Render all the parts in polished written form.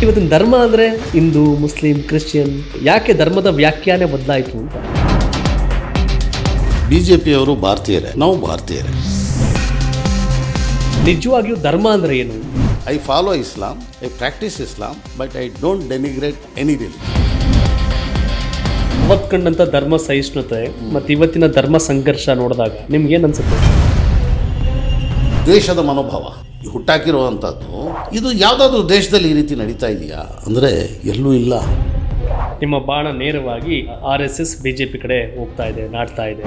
ಇವತ್ತಿನ ಧರ್ಮ ಅಂದರೆ ಹಿಂದೂ ಮುಸ್ಲಿಂ ಕ್ರಿಶ್ಚಿಯನ್, ಯಾಕೆ ಧರ್ಮದ ವ್ಯಾಖ್ಯಾನ ಬದಲಾಯಿತು ಅಂತ. ಬಿಜೆಪಿಯವರು ಭಾರತೀಯರೇ, ನಾವು ಭಾರತೀಯರೇ. ನಿಜವಾಗಿಯೂ ಧರ್ಮ ಅಂದರೆ ಏನು? I follow Islam, I practise Islam, but I don't denigrate any religion. ಅವತ್ತು ಕಂಡಂಥ ಧರ್ಮ ಸಹಿಷ್ಣುತೆ ಮತ್ತು ಇವತ್ತಿನ ಧರ್ಮ ಸಂಘರ್ಷ ನೋಡಿದಾಗ ನಿಮ್ಗೇನು ಅನ್ಸುತ್ತೆ? ದೇಶದ ಮನೋಭಾವ ಹುಟ್ಟಾಕಿರುವಂಥದ್ದು ಇದು ಯಾವುದಾದ್ರೂ ದೇಶದಲ್ಲಿ ಈ ರೀತಿ ನಡೀತಾ ಇದೆಯಾ ಅಂದರೆ ಎಲ್ಲೂ ಇಲ್ಲ. ನಿಮ್ಮ ಬಾಣ ನೇರವಾಗಿ RSS BJP ಕಡೆ ಹೋಗ್ತಾ ಇದೆ, ನಾಡ್ತಾ ಇದೆ.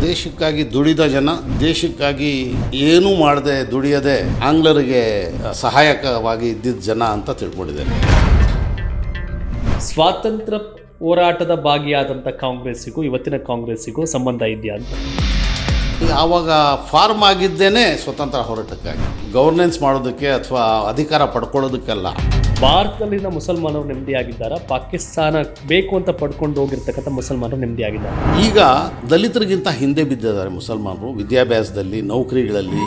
ದೇಶಕ್ಕಾಗಿ ದುಡಿದ ಜನ, ದೇಶಕ್ಕಾಗಿ ಏನೂ ಮಾಡದೆ ದುಡಿಯದೆ ಆಂಗ್ಲರಿಗೆ ಸಹಾಯಕವಾಗಿ ಇದ್ದಿದ್ದ ಜನ ಅಂತ ತಿಳ್ಕೊಂಡಿದ್ದೇನೆ. ಸ್ವಾತಂತ್ರ್ಯ ಹೋರಾಟದ ಭಾಗಿಯಾದಂಥ ಕಾಂಗ್ರೆಸ್ಸಿಗೂ ಇವತ್ತಿನ ಕಾಂಗ್ರೆಸ್ಸಿಗೂ ಸಂಬಂಧ ಇದೆಯಾ ಅಂತ. ಆವಾಗ ಫಾರ್ಮ್ ಆಗಿದ್ದೇನೆ ಸ್ವತಂತ್ರ ಹೋರಾಟಕ್ಕಾಗಿ, ಗವರ್ನೆನ್ಸ್ ಮಾಡೋದಕ್ಕೆ ಅಥವಾ ಅಧಿಕಾರ ಪಡ್ಕೊಳ್ಳೋದಕ್ಕೆಲ್ಲ. ಭಾರತದಲ್ಲಿನ ಮುಸಲ್ಮಾನರು ನೆಮ್ಮದಿಯಾಗಿದ್ದಾರೆ, ಪಾಕಿಸ್ತಾನ ಬೇಕು ಅಂತ ಪಡ್ಕೊಂಡು ಹೋಗಿರ್ತಕ್ಕಂಥ ಮುಸಲ್ಮಾನರು ನೆಮ್ಮದಿಯಾಗಿದ್ದಾರೆ. ಈಗ ದಲಿತರಿಗಿಂತ ಹಿಂದೆ ಬಿದ್ದಿದ್ದಾರೆ ಮುಸಲ್ಮಾನರು ವಿದ್ಯಾಭ್ಯಾಸದಲ್ಲಿ, ನೌಕರಿಗಳಲ್ಲಿ.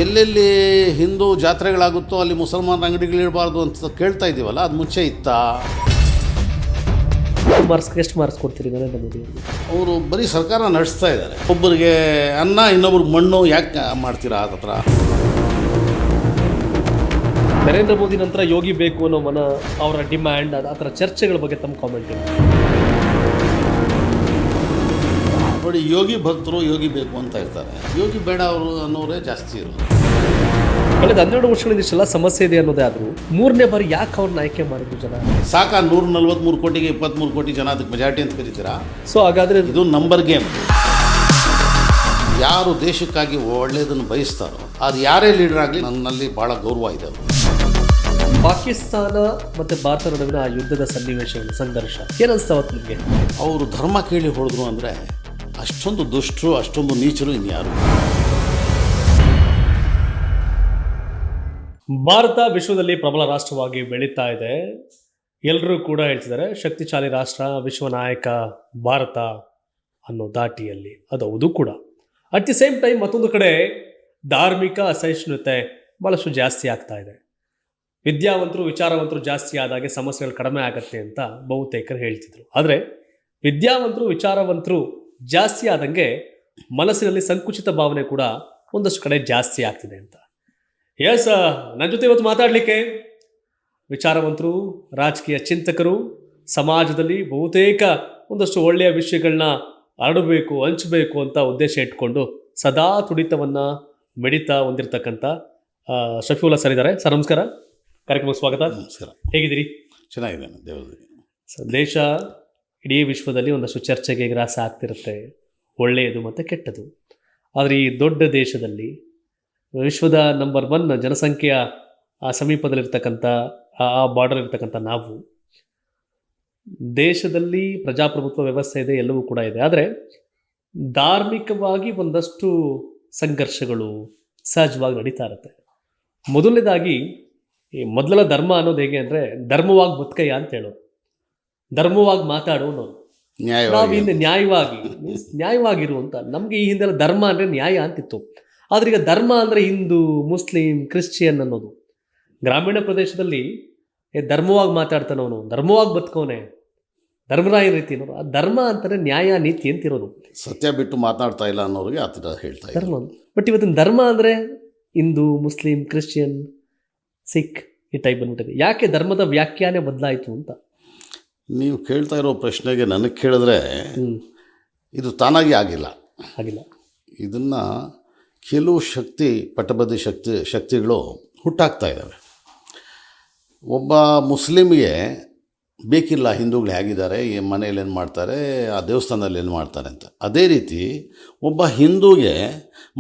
ಎಲ್ಲೆಲ್ಲಿ ಹಿಂದೂ ಜಾತ್ರೆಗಳಾಗುತ್ತೋ ಅಲ್ಲಿ ಮುಸಲ್ಮಾನರ ಅಂಗಡಿಗಳಿರಬಾರ್ದು ಅಂತ ಕೇಳ್ತಾ ಇದ್ದೀವಲ್ಲ, ಅದು ಮುಂಚೆ ಇತ್ತಾ? ಎಷ್ಟು ಮಾರ್ಕ್ಸ್ ಕೊಡ್ತೀರಿ ನರೇಂದ್ರ ಮೋದಿ? ಅವರು ಬರೀ ಸರ್ಕಾರ ನಡೆಸ್ತಾ ಇದ್ದಾರೆ. ಒಬ್ಬರಿಗೆ ಅನ್ನ ಇನ್ನೊಬ್ರಿಗೆ ಮಣ್ಣು ಯಾಕೆ ಮಾಡ್ತೀರಾ? ಆ ಥರ ನರೇಂದ್ರ ಮೋದಿ ನಂತರ ಯೋಗಿ ಬೇಕು ಅನ್ನೋ ಅವರ ಡಿಮ್ಯಾಂಡ್, ಆ ಥರ ಚರ್ಚೆಗಳ ಬಗ್ಗೆ ತಮ್ಮ ಕಾಮೆಂಟ್ ಏನು? ನೋಡಿ, ಯೋಗಿ ಭಕ್ತರು ಯೋಗಿ ಬೇಕು ಅಂತ ಇರ್ತಾರೆ, ಯೋಗಿ ಬೇಡ ಅವರು ಅನ್ನೋರೇ ಜಾಸ್ತಿ ಇರೋದು. ಕಳೆದ 12 ವರ್ಷಗಳಿಂದ ಇಷ್ಟೆಲ್ಲ ಸಮಸ್ಯೆ ಇದೆ ಅನ್ನೋದೇ ಆದರೂ 3ನೇ ಬಾರಿ ಯಾಕೆ ಅವ್ರನ್ನ ಆಯ್ಕೆ ಮಾಡಿದ್ರು ಜನ? ಸಾಕ 143 ಕೋಟಿಗೆ 23 ಕೋಟಿ ಜನ ಅದಕ್ಕೆ ಮೆಜಾರಿಟಿ ಅಂತ ಕರೀತೀರಾ? ಸೊ ಹಾಗಾದರೆ ಇದು ನಂಬರ್ ಗೇಮ್. ಯಾರು ದೇಶಕ್ಕಾಗಿ ಒಳ್ಳೆಯದನ್ನು ಬಯಸ್ತಾರೋ ಅದು ಯಾರೇ ಲೀಡರ್ ಆಗಲಿ ನನ್ನಲ್ಲಿ ಭಾಳ ಗೌರವ ಇದೆ. ಅವರು ಪಾಕಿಸ್ತಾನ ಮತ್ತು ಭಾರತ ನಡುವಿನ ಆ ಯುದ್ಧದ ಸನ್ನಿವೇಶಗಳು, ಸಂಘರ್ಷ ಏನನ್ಸ್ತಾವತ್ತು ನಿಮಗೆ? ಅವರು ಧರ್ಮ ಕೇಳಿ ಹೊಡೆದ್ರು ಅಂದರೆ ಅಷ್ಟೊಂದು ದುಷ್ಟರು, ಅಷ್ಟೊಂದು ನೀಚರು ಇನ್ಯಾರು. ಭಾರತ ವಿಶ್ವದಲ್ಲಿ ಪ್ರಬಲ ರಾಷ್ಟ್ರವಾಗಿ ಬೆಳೀತಾ ಇದೆ. ಎಲ್ಲರೂ ಕೂಡ ಹೇಳ್ತಿದ್ದಾರೆ ಶಕ್ತಿಶಾಲಿ ರಾಷ್ಟ್ರ, ವಿಶ್ವ ನಾಯಕ ಭಾರತ ಅನ್ನೋ ದಾಟಿಯಲ್ಲಿ. ಅದು ಹೌದು ಕೂಡ. ಅಟ್ ದಿ ಸೇಮ್ ಟೈಮ್ ಮತ್ತೊಂದು ಕಡೆ ಧಾರ್ಮಿಕ ಅಸಹಿಷ್ಣುತೆ ಭಾಳಷ್ಟು ಜಾಸ್ತಿ ಆಗ್ತಾ ಇದೆ. ವಿದ್ಯಾವಂತರು, ವಿಚಾರವಂತರು ಜಾಸ್ತಿ ಆದಾಗೆ ಸಮಸ್ಯೆಗಳು ಕಡಿಮೆ ಆಗುತ್ತೆ ಅಂತ ಬಹುತೇಕರು ಹೇಳ್ತಿದ್ರು. ಆದರೆ ವಿದ್ಯಾವಂತರು, ವಿಚಾರವಂತರು ಜಾಸ್ತಿ ಆದಂಗೆ ಮನಸ್ಸಿನಲ್ಲಿ ಸಂಕುಚಿತ ಭಾವನೆ ಕೂಡ ಒಂದಷ್ಟು ಕಡೆ ಜಾಸ್ತಿ ಆಗ್ತಿದೆ ಅಂತ. ಎಸ್, ನನ್ನ ಜೊತೆ ಇವತ್ತು ಮಾತಾಡಲಿಕ್ಕೆ ವಿಚಾರವಂತರು, ರಾಜಕೀಯ ಚಿಂತಕರು, ಸಮಾಜದಲ್ಲಿ ಬಹುತೇಕ ಒಂದಷ್ಟು ಒಳ್ಳೆಯ ವಿಷಯಗಳನ್ನ ಹರಡಬೇಕು, ಹಂಚಬೇಕು ಅಂತ ಉದ್ದೇಶ ಇಟ್ಕೊಂಡು ಸದಾ ತುಡಿತವನ್ನು ಮಿಡಿತಾ ಹೊಂದಿರತಕ್ಕಂಥ ಶಫೀವುಲ್ಲಾ ಸರ್ ಇದ್ದಾರೆ. ಸರ್ ನಮಸ್ಕಾರ, ಕಾರ್ಯಕ್ರಮಕ್ಕೆ ಸ್ವಾಗತ. ನಮಸ್ಕಾರ. ಹೇಗಿದ್ದೀರಿ? ಚೆನ್ನಾಗಿದ್ದೇನೆ, ದೇವರಿಗೆ. ದೇಶ ಇಡೀ ವಿಶ್ವದಲ್ಲಿ ಒಂದಷ್ಟು ಚರ್ಚೆಗೆ ಗ್ರಾಸ ಆಗ್ತಿರುತ್ತೆ, ಒಳ್ಳೆಯದು ಮತ್ತು ಕೆಟ್ಟದು. ಆದರೆ ಈ ದೊಡ್ಡ ದೇಶದಲ್ಲಿ, ವಿಶ್ವದ ನಂಬರ್ 1 ಜನಸಂಖ್ಯೆಯ ಸಮೀಪದಲ್ಲಿರ್ತಕ್ಕಂಥ, ಆ ಬಾರ್ಡರ್ ಇರ್ತಕ್ಕಂಥ ನಾವು, ದೇಶದಲ್ಲಿ ಪ್ರಜಾಪ್ರಭುತ್ವ ವ್ಯವಸ್ಥೆ ಇದೆ, ಎಲ್ಲವೂ ಕೂಡ ಇದೆ. ಆದರೆ ಧಾರ್ಮಿಕವಾಗಿ ಒಂದಷ್ಟು ಸಂಘರ್ಷಗಳು ಸಹಜವಾಗಿ ನಡೀತಾ ಇರುತ್ತೆ. ಮೊದಲನೇದಾಗಿ ಈ ಮೊದಲ ಧರ್ಮ ಅನ್ನೋದು ಹೇಗೆ ಅಂದರೆ ಧರ್ಮವಾಗಿ ಬದುಕಯ್ಯ ಅಂತ ಹೇಳೋದು, ಧರ್ಮವಾಗಿ ಮಾತಾಡು ಅನ್ನೋದು. ನಾವು ಹಿಂದೆ ನ್ಯಾಯವಾಗಿರು ಅಂತ. ನಮಗೆ ಈ ಹಿಂದೆಲ್ಲ ಧರ್ಮ ಅಂದರೆ ನ್ಯಾಯ ಅಂತಿತ್ತು. ಆದರೆ ಈಗ ಧರ್ಮ ಅಂದರೆ ಹಿಂದೂ, ಮುಸ್ಲಿಂ, ಕ್ರಿಶ್ಚಿಯನ್ ಅನ್ನೋದು. ಗ್ರಾಮೀಣ ಪ್ರದೇಶದಲ್ಲಿ ಧರ್ಮವಾಗಿ ಮಾತಾಡ್ತಾನವನು, ಧರ್ಮವಾಗಿ ಬದುಕೋನೆ, ಧರ್ಮರಾಯ ರೀತಿ ಅನ್ನೋದು. ಆ ಧರ್ಮ ಅಂತಾರೆ ನ್ಯಾಯ, ನೀತಿ ಅಂತಿರೋದು. ಸತ್ಯ ಬಿಟ್ಟು ಮಾತನಾಡ್ತಾ ಇಲ್ಲ ಅನ್ನೋರಿಗೆ ಆ ಥರ ಹೇಳ್ತಾ ಇದ್ದಾರೆ ಧರ್ಮ. ಬಟ್ ಇವತ್ತಿನ ಧರ್ಮ ಅಂದರೆ ಹಿಂದೂ, ಮುಸ್ಲಿಂ, ಕ್ರಿಶ್ಚಿಯನ್, ಸಿಖ್ ಈ ಟೈಪ್ ಬಂದ್ಬಿಟ್ಟಿದೆ. ಯಾಕೆ ಧರ್ಮದ ವ್ಯಾಖ್ಯಾನ ಬದಲಾಯಿತು ಅಂತ? ನೀವು ಕೇಳ್ತಾ ಇರೋ ಪ್ರಶ್ನೆಗೆ ನನಗೆ ಕೇಳಿದ್ರೆ ಇದು ತಾನಾಗಿ ಆಗಿಲ್ಲ. ಇದನ್ನು ಕೆಲವು ಪಟ್ಟಬದ್ಧ ಶಕ್ತಿಗಳು ಹುಟ್ಟಾಕ್ತಾ ಇದ್ದಾವೆ. ಒಬ್ಬ ಮುಸ್ಲಿಮ್ಗೆ ಬೇಕಿಲ್ಲ ಹಿಂದೂಗಳು ಹೇಗಿದ್ದಾರೆ, ಈ ಮನೇಲಿ ಏನು ಮಾಡ್ತಾರೆ, ಆ ದೇವಸ್ಥಾನದಲ್ಲಿ ಏನು ಮಾಡ್ತಾರೆ ಅಂತ. ಅದೇ ರೀತಿ ಒಬ್ಬ ಹಿಂದೂಗೆ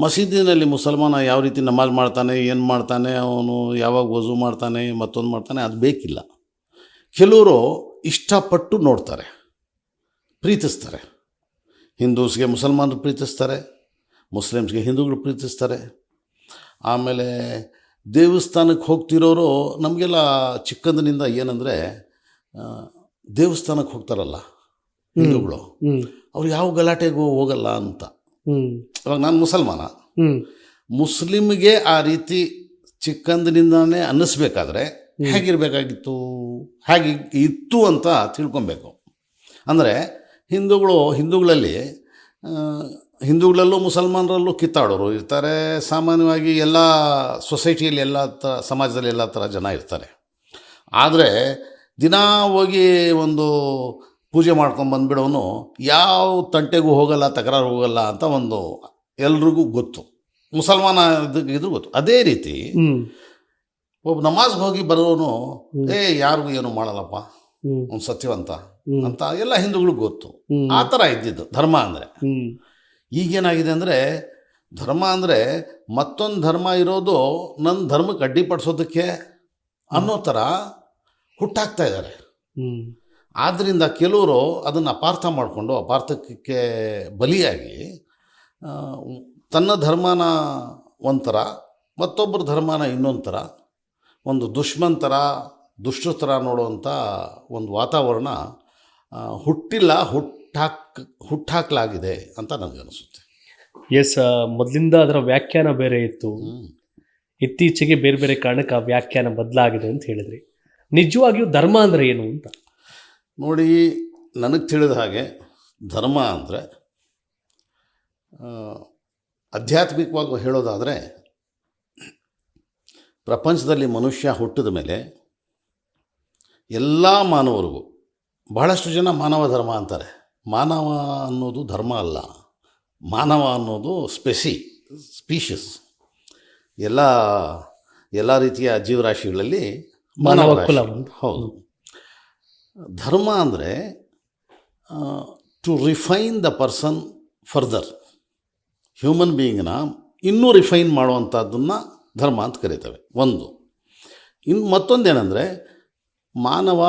ಮಸೀದಿನಲ್ಲಿ ಮುಸಲ್ಮಾನ ಯಾವ ರೀತಿ ನಮಾಜ್ ಮಾಡ್ತಾನೆ, ಏನು ಮಾಡ್ತಾನೆ, ಅವನು ಯಾವಾಗ ವಜು ಮಾಡ್ತಾನೆ, ಮತ್ತೊಂದು ಮಾಡ್ತಾನೆ, ಅದು ಬೇಕಿಲ್ಲ. ಕೆಲವರು ಇಷ್ಟಪಟ್ಟು ನೋಡ್ತಾರೆ, ಪ್ರೀತಿಸ್ತಾರೆ. ಹಿಂದೂಸ್ಗೆ ಮುಸಲ್ಮಾನರು ಪ್ರೀತಿಸ್ತಾರೆ, ಮುಸ್ಲಿಮ್ಸ್ಗೆ ಹಿಂದೂಗಳು ಪ್ರೀತಿಸ್ತಾರೆ. ಆಮೇಲೆ ದೇವಸ್ಥಾನಕ್ಕೆ ಹೋಗ್ತಿರೋರು ನಮಗೆಲ್ಲ ಚಿಕ್ಕಂದಿನಿಂದ ಏನಂದರೆ, ದೇವಸ್ಥಾನಕ್ಕೆ ಹೋಗ್ತಾರಲ್ಲ ಹಿಂದೂಗಳು, ಅವ್ರು ಯಾವ ಗಲಾಟೆಗೂ ಹೋಗಲ್ಲ ಅಂತ. ಇವಾಗ ನಾನು ಮುಸಲ್ಮಾನ, ಮುಸ್ಲಿಮ್ಗೆ ಆ ರೀತಿ ಚಿಕ್ಕಂದಿನಿಂದನೇ ಅನ್ನಿಸ್ಬೇಕಾದ್ರೆ ಹೇಗಿರಬೇಕಾಗಿತ್ತು, ಹೇಗೆ ಇತ್ತು ಅಂತ ತಿಳ್ಕೊಬೇಕು. ಅಂದರೆ ಹಿಂದೂಗಳಲ್ಲಿ ಹಿಂದೂಗಳಲ್ಲೂ ಮುಸಲ್ಮಾನರಲ್ಲೂ ಕಿತ್ತಾಡೋರು ಇರ್ತಾರೆ. ಸಾಮಾನ್ಯವಾಗಿ ಎಲ್ಲ ಸೊಸೈಟಿಯಲ್ಲಿ ಸಮಾಜದಲ್ಲಿ ಎಲ್ಲ ಥರ ಜನ ಇರ್ತಾರೆ. ಆದರೆ ದಿನ ಹೋಗಿ ಒಂದು ಪೂಜೆ ಮಾಡ್ಕೊಂಡು ಬಂದುಬಿಡೋನು ಯಾವ ತಂಟೆಗೂ ಹೋಗಲ್ಲ, ತಕರಾರು ಹೋಗಲ್ಲ ಅಂತ ಒಂದು ಎಲ್ರಿಗೂ ಗೊತ್ತು. ಮುಸಲ್ಮಾನ ಇದ್ರೂ ಗೊತ್ತು. ಅದೇ ರೀತಿ ಒಬ್ಬ ನಮಾಜ್ಗೆ ಹೋಗಿ ಬರೋನು ಯಾರಿಗೂ ಏನು ಮಾಡಲ್ಲಪ್ಪ, ಒಂದು ಸತ್ಯವಂತ ಅಂತ ಎಲ್ಲ ಹಿಂದೂಗಳಿಗೂ ಗೊತ್ತು. ಆ ಥರ ಇದ್ದಿದ್ದು ಧರ್ಮ ಅಂದರೆ. ಈಗೇನಾಗಿದೆ ಅಂದರೆ ಧರ್ಮ ಅಂದರೆ ಮತ್ತೊಂದು ಧರ್ಮ ಇರೋದು ನನ್ನ ಧರ್ಮಕ್ಕೆ ಅಡ್ಡಿಪಡಿಸೋದಕ್ಕೆ ಅನ್ನೋ ಥರ ಹುಟ್ಟಾಕ್ತಾ ಇದ್ದಾರೆ. ಆದ್ದರಿಂದ ಕೆಲವರು ಅದನ್ನು ಅಪಾರ್ಥ ಮಾಡಿಕೊಂಡು ಅಪಾರ್ಥಕ್ಕೆ ಬಲಿಯಾಗಿ ತನ್ನ ಧರ್ಮನ ಒಂಥರ, ಮತ್ತೊಬ್ಬರ ಧರ್ಮನ ಇನ್ನೊಂದು ಥರ, ಒಂದು ದುಶ್ಮನ್ ಥರ, ದುಷ್ಟ ಥರ ನೋಡುವಂಥ ಒಂದು ವಾತಾವರಣ ಹುಟ್ಟಾಕಲಾಗಿದೆ ಅಂತ ನನಗನ್ನಿಸುತ್ತೆ. ಎಸ್, ಮೊದಲಿಂದ ಅದರ ವ್ಯಾಖ್ಯಾನ ಬೇರೆ ಇತ್ತು. ಇತ್ತೀಚೆಗೆ ಬೇರೆ ಬೇರೆ ಕಾರಣಕ್ಕೆ ಆ ವ್ಯಾಖ್ಯಾನ ಬದಲಾಗಿದೆ ಅಂತ ಹೇಳಿದ್ರಿ. ನಿಜವಾಗಿಯೂ ಧರ್ಮ ಅಂದರೆ ಏನು ಅಂತ ನೋಡಿ, ನನಗೆ ತಿಳಿದ ಹಾಗೆ ಧರ್ಮ ಅಂದರೆ ಆಧ್ಯಾತ್ಮಿಕವಾಗಿ ಹೇಳೋದಾದರೆ ಪ್ರಪಂಚದಲ್ಲಿ ಮನುಷ್ಯ ಹುಟ್ಟಿದ ಮೇಲೆ ಎಲ್ಲ ಮಾನವರಿಗೂ, ಬಹಳಷ್ಟು ಜನ ಮಾನವ ಧರ್ಮ ಅಂತಾರೆ. ಮಾನವ ಅನ್ನೋದು ಧರ್ಮ ಅಲ್ಲ, ಮಾನವ ಅನ್ನೋದು ಸ್ಪೀಷಿಸ್. ಎಲ್ಲ ರೀತಿಯ ಜೀವರಾಶಿಗಳಲ್ಲಿ ಮಾನವ ಕುಲ. ಹೌದು. ಧರ್ಮ ಅಂದರೆ to refine the person further. Human ಬೀಯಿಂಗ್ನ ಇನ್ನೂ ರಿಫೈನ್ ಮಾಡುವಂಥದ್ದನ್ನು ಧರ್ಮ ಅಂತ ಕರೀತೇವೆ. ಮತ್ತೊಂದೇನೆಂದರೆ ಮಾನವ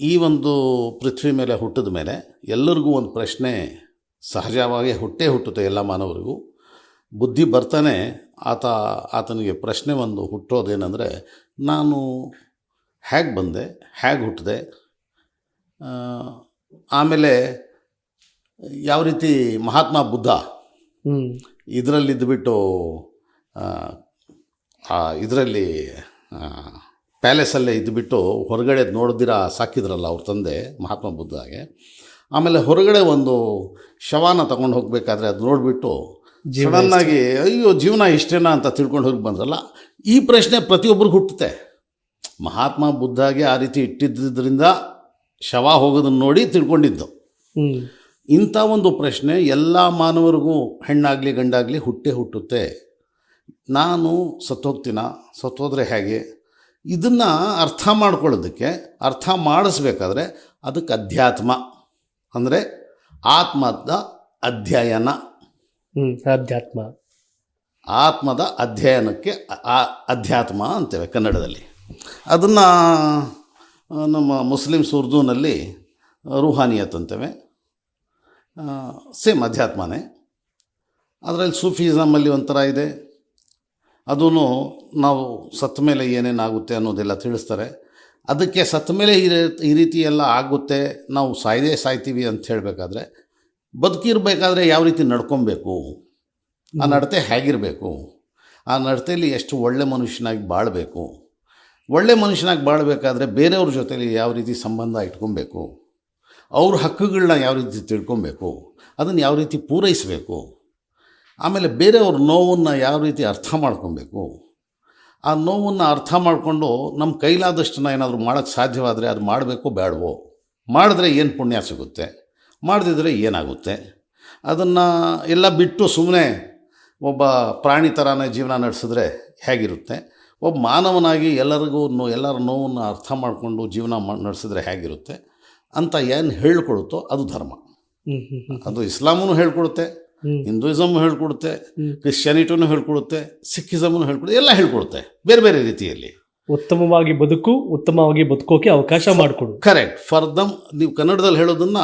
ಈ ಒಂದು ಪೃಥ್ವಿ ಮೇಲೆ ಹುಟ್ಟಿದ ಮೇಲೆ ಎಲ್ಲರಿಗೂ ಒಂದು ಪ್ರಶ್ನೆ ಸಹಜವಾಗಿ ಹುಟ್ಟುತ್ತೆ. ಎಲ್ಲ ಮಾನವರಿಗೂ ಬುದ್ಧಿ ಬರ್ತಾನೆ ಆತನಿಗೆ ಪ್ರಶ್ನೆ ಒಂದು ಹುಟ್ಟೋದೇನೆಂದರೆ, ನಾನು ಹೇಗೆ ಬಂದೆ, ಹೇಗೆ ಹುಟ್ಟಿದೆ, ಆಮೇಲೆ ಯಾವ ರೀತಿ ಮಹಾತ್ಮ ಬುದ್ಧ ಇದರಲ್ಲಿದ್ದುಬಿಟ್ಟು ಇದರಲ್ಲಿ ಪ್ಯಾಲೇಸಲ್ಲೇ ಇದ್ದುಬಿಟ್ಟು ಹೊರಗಡೆ ನೋಡಿದಿರ ಸಾಕಿದ್ರಲ್ಲ ಅವ್ರ ತಂದೆ ಮಹಾತ್ಮ ಬುದ್ಧಾಗೆ. ಆಮೇಲೆ ಹೊರಗಡೆ ಒಂದು ಶವಾನ ತಗೊಂಡು ಹೋಗಬೇಕಾದ್ರೆ ಅದು ನೋಡಿಬಿಟ್ಟು ಸಡನ್ನಾಗಿ ಅಯ್ಯೋ ಜೀವನ ಇಷ್ಟೇನಾ ಅಂತ ತಿಳ್ಕೊಂಡು ಹೋಗಿ ಬಂದ್ರಲ್ಲ. ಈ ಪ್ರಶ್ನೆ ಪ್ರತಿಯೊಬ್ಬರಿಗೂ ಹುಟ್ಟುತ್ತೆ. ಮಹಾತ್ಮ ಬುದ್ಧಾಗೆ ಆ ರೀತಿ ಇಟ್ಟಿದ್ದರಿಂದ ಶವ ಹೋಗೋದನ್ನು ನೋಡಿ ತಿಳ್ಕೊಂಡಿದ್ದು. ಇಂಥ ಒಂದು ಪ್ರಶ್ನೆ ಎಲ್ಲ ಮಾನವರಿಗೂ, ಹೆಣ್ಣಾಗಲಿ ಗಂಡಾಗಲಿ ಹುಟ್ಟುತ್ತೆ. ನಾನು ಸತ್ತೋದ್ರೆ ಹೇಗೆ, ಇದನ್ನು ಅರ್ಥ ಮಾಡ್ಕೊಳ್ಳೋದಕ್ಕೆ, ಅರ್ಥ ಮಾಡಿಸ್ಬೇಕಾದ್ರೆ ಅದಕ್ಕೆ ಅಧ್ಯಾತ್ಮ ಅಂದರೆ ಆತ್ಮದ ಅಧ್ಯಯನ. ಆತ್ಮದ ಅಧ್ಯಯನಕ್ಕೆ ಅಧ್ಯಾತ್ಮ ಅಂತೇವೆ ಕನ್ನಡದಲ್ಲಿ. ಅದನ್ನು ನಮ್ಮ ಮುಸ್ಲಿಮ್ಸ್ ಉರ್ದೂನಲ್ಲಿ ರೂಹಾನಿಯತ್ ಅಂತೇವೆ. ಸೇಮ್ ಅಧ್ಯಾತ್ಮನೇ. ಅದರಲ್ಲಿ ಸೂಫಿಸಮಲ್ಲಿ ಒಂಥರ ಇದೆ. ಅದೂ ನಾವು ಸತ್ತ ಮೇಲೆ ಏನೇನಾಗುತ್ತೆ ಅನ್ನೋದೆಲ್ಲ ತಿಳಿಸ್ತಾರೆ. ಅದಕ್ಕೆ ಸತ್ತ ಮೇಲೆ ಈ ರೀತಿ ಎಲ್ಲ ಆಗುತ್ತೆ, ನಾವು ಸಾಯ್ತೀವಿ ಅಂತ ಹೇಳಬೇಕಾದ್ರೆ, ಬದುಕಿರಬೇಕಾದ್ರೆ ಯಾವ ರೀತಿ ನಡ್ಕೊಬೇಕು, ಆ ನಡತೆ ಹೇಗಿರಬೇಕು, ಆ ನಡತೆಯಲ್ಲಿ ಎಷ್ಟು ಒಳ್ಳೆ ಮನುಷ್ಯನಾಗಿ ಬಾಳಬೇಕು, ಒಳ್ಳೆ ಮನುಷ್ಯನಾಗಿ ಬಾಳಬೇಕಾದ್ರೆ ಬೇರೆಯವ್ರ ಜೊತೆಲಿ ಯಾವ ರೀತಿ ಸಂಬಂಧ ಇಟ್ಕೊಬೇಕು, ಅವ್ರ ಹಕ್ಕುಗಳನ್ನ ಯಾವ ರೀತಿ ತಿಳ್ಕೊಬೇಕು, ಅದನ್ನು ಯಾವ ರೀತಿ ಪೂರೈಸಬೇಕು, ಆಮೇಲೆ ಬೇರೆಯವ್ರ ನೋವನ್ನು ಯಾವ ರೀತಿ ಅರ್ಥ ಮಾಡ್ಕೊಬೇಕು, ಆ ನೋವನ್ನು ಅರ್ಥ ಮಾಡಿಕೊಂಡು ನಮ್ಮ ಕೈಲಾದಷ್ಟನ್ನು ಏನಾದರೂ ಮಾಡೋಕ್ಕೆ ಸಾಧ್ಯವಾದರೆ ಅದು ಮಾಡಬೇಕು ಬೇಡವೋ, ಮಾಡಿದ್ರೆ ಏನು ಪುಣ್ಯ ಸಿಗುತ್ತೆ, ಮಾಡದಿದ್ದರೆ ಏನಾಗುತ್ತೆ, ಅದನ್ನು ಎಲ್ಲ ಬಿಟ್ಟು ಸುಮ್ಮನೆ ಒಬ್ಬ ಪ್ರಾಣಿ ಥರನೇ ಜೀವನ ನಡೆಸಿದ್ರೆ ಹೇಗಿರುತ್ತೆ, ಒಬ್ಬ ಮಾನವನಾಗಿ ಎಲ್ಲರ ನೋವನ್ನು ಅರ್ಥ ಮಾಡಿಕೊಂಡು ಜೀವನ ನಡೆಸಿದ್ರೆ ಹೇಗಿರುತ್ತೆ ಅಂತ ಏನು ಹೇಳ್ಕೊಡುತ್ತೋ ಅದು ಧರ್ಮ. ಅದು ಇಸ್ಲಾಮೂ ಹೇಳ್ಕೊಡುತ್ತೆ, ಹಿಂದೂಯಿಸಮ್ ಹೇಳ್ಕೊಡುತ್ತೆ, ಕ್ರಿಶ್ಚಿಯಾನಿಟಿನೂ ಹೇಳ್ಕೊಡುತ್ತೆ, ಸಿಖಿಸಮ್ನು ಹೇಳ್ಕೊಡುತ್ತೆ, ಎಲ್ಲ ಹೇಳ್ಕೊಡುತ್ತೆ ಬೇರೆ ಬೇರೆ ರೀತಿಯಲ್ಲಿ. ಉತ್ತಮವಾಗಿ ಬದುಕೋಕೆ ಅವಕಾಶ ಮಾಡಿಕೊಡು. ಕರೆಕ್ಟ್. ನೀವು ಕನ್ನಡದಲ್ಲಿ ಹೇಳೋದನ್ನ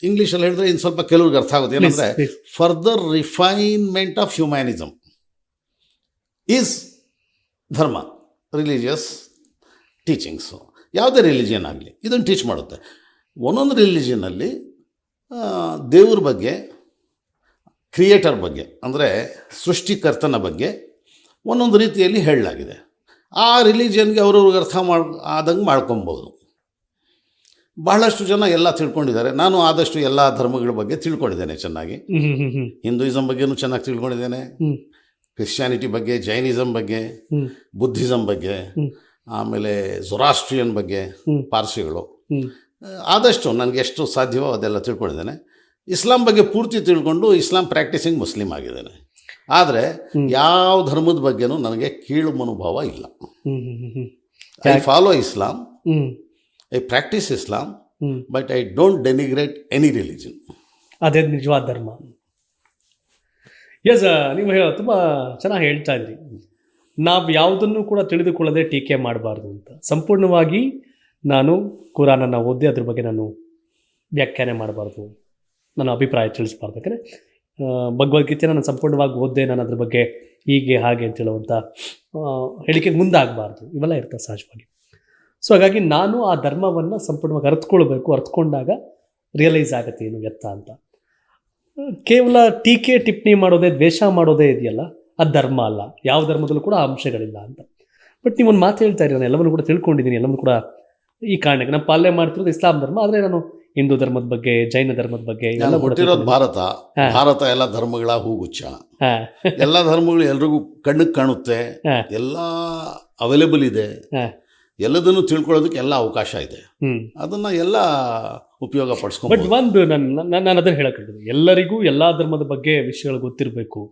ಇಂಗ್ಲೀಷಲ್ಲಿ ಹೇಳಿದ್ರೆ ಇನ್ನು ಸ್ವಲ್ಪ ಕೆಲವ್ರಿಗೆ ಅರ್ಥ ಆಗುತ್ತೆ. ಏನಂದರೆ ಫರ್ದರ್ ರಿಫೈನ್ಮೆಂಟ್ ಆಫ್ ಹ್ಯೂಮ್ಯಾನಿಸಮ್ ಈಸ್ ಧರ್ಮ, ರಿಲಿಜಿಯಸ್ ಟೀಚಿಂಗ್ಸು. ಯಾವುದೇ ರಿಲಿಜಿಯನ್ ಆಗಲಿ ಇದನ್ನು ಟೀಚ್ ಮಾಡುತ್ತೆ. ಒಂದೊಂದು ರಿಲಿಜಿಯನ್ನಲ್ಲಿ ದೇವ್ರ ಬಗ್ಗೆ, ಕ್ರಿಯೇಟರ್ ಬಗ್ಗೆ ಅಂದರೆ ಸೃಷ್ಟಿಕರ್ತನ ಬಗ್ಗೆ ಒಂದೊಂದು ರೀತಿಯಲ್ಲಿ ಹೇಳಲಾಗಿದೆ. ಆ ರಿಲಿಜಿಯನ್ಗೆ ಅವ್ರವ್ರಿಗೆ ಅರ್ಥ ಆದಂಗೆ ಮಾಡ್ಕೊಬೋದು. ಬಹಳಷ್ಟು ಜನ ಎಲ್ಲ ತಿಳ್ಕೊಂಡಿದ್ದಾರೆ. ನಾನು ಆದಷ್ಟು ಎಲ್ಲ ಧರ್ಮಗಳ ಬಗ್ಗೆ ತಿಳ್ಕೊಂಡಿದ್ದೇನೆ ಚೆನ್ನಾಗಿ. ಹಿಂದೂಯಿಸಮ್ ಬಗ್ಗೆನೂ ಚೆನ್ನಾಗಿ ತಿಳ್ಕೊಂಡಿದ್ದೇನೆ, ಕ್ರಿಶ್ಚಿಯಾನಿಟಿ ಬಗ್ಗೆ, ಜೈನಿಸಮ್ ಬಗ್ಗೆ, ಬುದ್ಧಿಸಮ್ ಬಗ್ಗೆ, ಆಮೇಲೆ ಜೊರಾಸ್ಟ್ರಿಯನ್ ಬಗ್ಗೆ, ಪಾರ್ಸಿಗಳು, ಆದಷ್ಟು ನನಗೆ ಎಷ್ಟು ಸಾಧ್ಯವೋ ಅದೆಲ್ಲ ತಿಳ್ಕೊಂಡಿದ್ದೇನೆ. ಇಸ್ಲಾಂ ಬಗ್ಗೆ ಪೂರ್ತಿ ತಿಳ್ಕೊಂಡು ಇಸ್ಲಾಂ ಪ್ರಾಕ್ಟೀಸಿಂಗ್ ಮುಸ್ಲಿಮ್ ಆಗಿದ್ದೇನೆ. ಆದರೆ ಯಾವ ಧರ್ಮದ ಬಗ್ಗೆನೂ ನನಗೆ ಕೀಳು ಮನೋಭಾವ ಇಲ್ಲ. I follow Islam, I practise Islam, but I don't denigrate any religion. ಅದೇ ನಿಜವಾದ ಧರ್ಮ. ಎಸ್, ನೀವು ತುಂಬ ಚೆನ್ನಾಗಿ ಹೇಳ್ತಾ ಇದ್ರಿ. ನಾವು ಯಾವುದನ್ನು ಕೂಡ ತಿಳಿದುಕೊಳ್ಳದೆ ಟೀಕೆ ಮಾಡಬಾರ್ದು ಅಂತ. ಸಂಪೂರ್ಣವಾಗಿ ನಾನು ಕುರಾನನ್ನು ಓದಿ ಅದ್ರ ಬಗ್ಗೆ ನಾನು ವ್ಯಾಖ್ಯಾನ ಮಾಡಬಾರ್ದು, ನನ್ನ ಅಭಿಪ್ರಾಯ ತಿಳಿಸ್ಬಾರ್ದು. ಯಾಕಂದರೆ ಭಗವದ್ಗೀತೆ ನಾನು ಸಂಪೂರ್ಣವಾಗಿ ಓದ್ದೆ, ನಾನು ಅದ್ರ ಬಗ್ಗೆ ಹೀಗೆ ಹಾಗೆ ಅಂತ ಹೇಳುವಂಥ ಹೇಳಿಕೆಗೆ ಮುಂದಾಗಬಾರ್ದು. ಇವೆಲ್ಲ ಇರ್ತವೆ ಸಹಜವಾಗಿ. ಸೊ ಹಾಗಾಗಿ ನಾನು ಆ ಧರ್ಮವನ್ನು ಸಂಪೂರ್ಣವಾಗಿ ಅರ್ಥಕೊಳ್ಬೇಕು. ಅರ್ಥಕೊಂಡಾಗ ರಿಯಲೈಸ್ ಆಗುತ್ತೆ ಏನು ಎತ್ತ ಅಂತ. ಕೇವಲ ಟೀಕೆ ಟಿಪ್ಪಣಿ ಮಾಡೋದೇ, ದ್ವೇಷ ಮಾಡೋದೇ ಇದೆಯಲ್ಲ, ಅದು ಧರ್ಮ ಅಲ್ಲ. ಯಾವ ಧರ್ಮದಲ್ಲೂ ಕೂಡ ಆ ಅಂಶಗಳಿಲ್ಲ ಅಂತ. ಬಟ್ ನೀವೊಂದು ಮಾತು ಹೇಳ್ತಾ ಇರಿ, ನಾನು ಎಲ್ಲವನ್ನೂ ಕೂಡ ತಿಳ್ಕೊಂಡಿದ್ದೀನಿ, ಎಲ್ಲವನ್ನೂ ಕೂಡ ಈ ಕಾರಣಕ್ಕೆ ನಾನು ಪಾಲನೆ ಮಾಡ್ತಿರೋದು ಇಸ್ಲಾಂ ಧರ್ಮ. ಆದರೆ ನಾನು ಹಿಂದೂ ಧರ್ಮದ ಬಗ್ಗೆ, ಜೈನ ಧರ್ಮದ ಬಗ್ಗೆ ಎಲ್ಲ ಹುಟ್ಟಿರೋದು ಭಾರತ ಎಲ್ಲ ಧರ್ಮಗಳ ಹೂಗುಚ್ಛ. ಎಲ್ಲ ಧರ್ಮಗಳು ಎಲ್ರಿಗೂ ಕಣ್ಣಿಗೆ ಕಾಣುತ್ತೆ, ಎಲ್ಲ ಅವೈಲೇಬಲ್ ಇದೆ, ಎಲ್ಲದನ್ನು ತಿಳ್ಕೊಳ್ಳೋದಕ್ಕೆ ಎಲ್ಲ ಅವಕಾಶ ಇದೆ. ಅದನ್ನ ಎಲ್ಲ ಉಪಯೋಗ ಪಡಿಸ್ಕೊಂಡು. ಬಟ್ ಒಂದು ನಾನು ಅದನ್ನು ಹೇಳಕ್ಕಾಗ್ತದೆ, ಎಲ್ಲರಿಗೂ ಎಲ್ಲ ಧರ್ಮದ ಬಗ್ಗೆ ವಿಷಯಗಳು ಗೊತ್ತಿರಬೇಕು,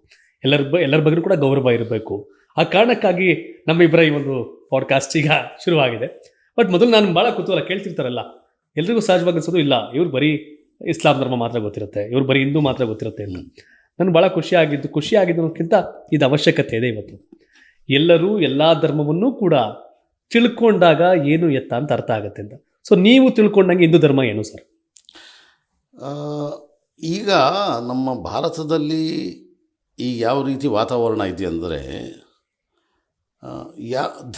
ಎಲ್ಲರ ಬಗ್ಗೆ ಕೂಡ ಗೌರವ ಇರಬೇಕು. ಆ ಕಾರಣಕ್ಕಾಗಿ ನಮ್ಮಿಬ್ಬರ ಈ ಒಂದು ಪಾಡ್ಕಾಸ್ಟ್ ಈಗ ಶುರುವಾಗಿದೆ. ಬಟ್ ಮೊದಲು ನಾನು ಭಾಳ ಕುತೂಹಲ ಕೇಳ್ತಿರ್ತಾರಲ್ಲ, ಎಲ್ರಿಗೂ ಸಹಜವಾಗಿ ಅನ್ಸೋದು ಇಲ್ಲ ಇವ್ರು ಬರೀ ಇಸ್ಲಾಂ ಧರ್ಮ ಮಾತ್ರ ಗೊತ್ತಿರುತ್ತೆ, ಇವ್ರು ಬರೀ ಹಿಂದೂ ಮಾತ್ರ ಗೊತ್ತಿರುತ್ತೆ ಅಂತ. ನಾನು ಭಾಳ ಖುಷಿಯಾಗಿದ್ದಕ್ಕಿಂತ ಇದು ಅವಶ್ಯಕತೆ ಇದೆ ಇವತ್ತು. ಎಲ್ಲರೂ ಎಲ್ಲ ಧರ್ಮವನ್ನೂ ಕೂಡ ತಿಳ್ಕೊಂಡಾಗ ಏನು ಎತ್ತ ಅಂತ ಅರ್ಥ ಆಗುತ್ತೆ ಅಂತ. ಸೊ ನೀವು ತಿಳ್ಕೊಂಡಂಗೆ ಹಿಂದೂ ಧರ್ಮ ಏನು ಸರ್? ಈಗ ನಮ್ಮ ಭಾರತದಲ್ಲಿ ಈ ಯಾವ ರೀತಿ ವಾತಾವರಣ ಇದೆ ಅಂದರೆ,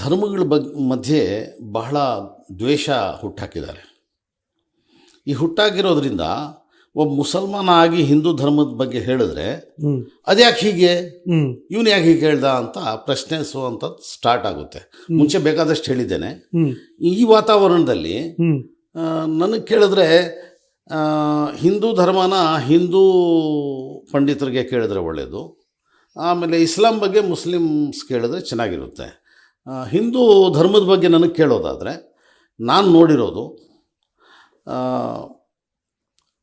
ಧರ್ಮಗಳ ಮಧ್ಯೆ ಬಹಳ ದ್ವೇಷ ಹುಟ್ಟಾಕಿದ್ದಾರೆ. ಈ ಹುಟ್ಟಾಕಿರೋದ್ರಿಂದ ಒಬ್ಬ ಮುಸಲ್ಮಾನ ಆಗಿ ಹಿಂದೂ ಧರ್ಮದ ಬಗ್ಗೆ ಹೇಳಿದ್ರೆ ಅದ್ಯಾಕೆ ಹೀಗೆ, ಇವನು ಯಾಕೆ ಹೀಗೆ ಹೇಳ್ದ ಅಂತ ಪ್ರಶ್ನಿಸುವಂಥದ್ದು ಸ್ಟಾರ್ಟ್ ಆಗುತ್ತೆ. ಮುಂಚೆ ಬೇಕಾದಷ್ಟು ಹೇಳಿದ್ದೇನೆ. ಈ ವಾತಾವರಣದಲ್ಲಿ ನನಗೆ ಕೇಳಿದ್ರೆ ಹಿಂದೂ ಧರ್ಮನ ಹಿಂದೂ ಪಂಡಿತರಿಗೆ ಕೇಳಿದ್ರೆ ಒಳ್ಳೆಯದು, ಆಮೇಲೆ ಇಸ್ಲಾಂ ಬಗ್ಗೆ ಮುಸ್ಲಿಮ್ಸ್ ಕೇಳಿದ್ರೆ ಚೆನ್ನಾಗಿರುತ್ತೆ. ಹಿಂದೂ ಧರ್ಮದ ಬಗ್ಗೆ ನನಗೆ ಕೇಳೋದಾದರೆ, ನಾನು ನೋಡಿರೋದು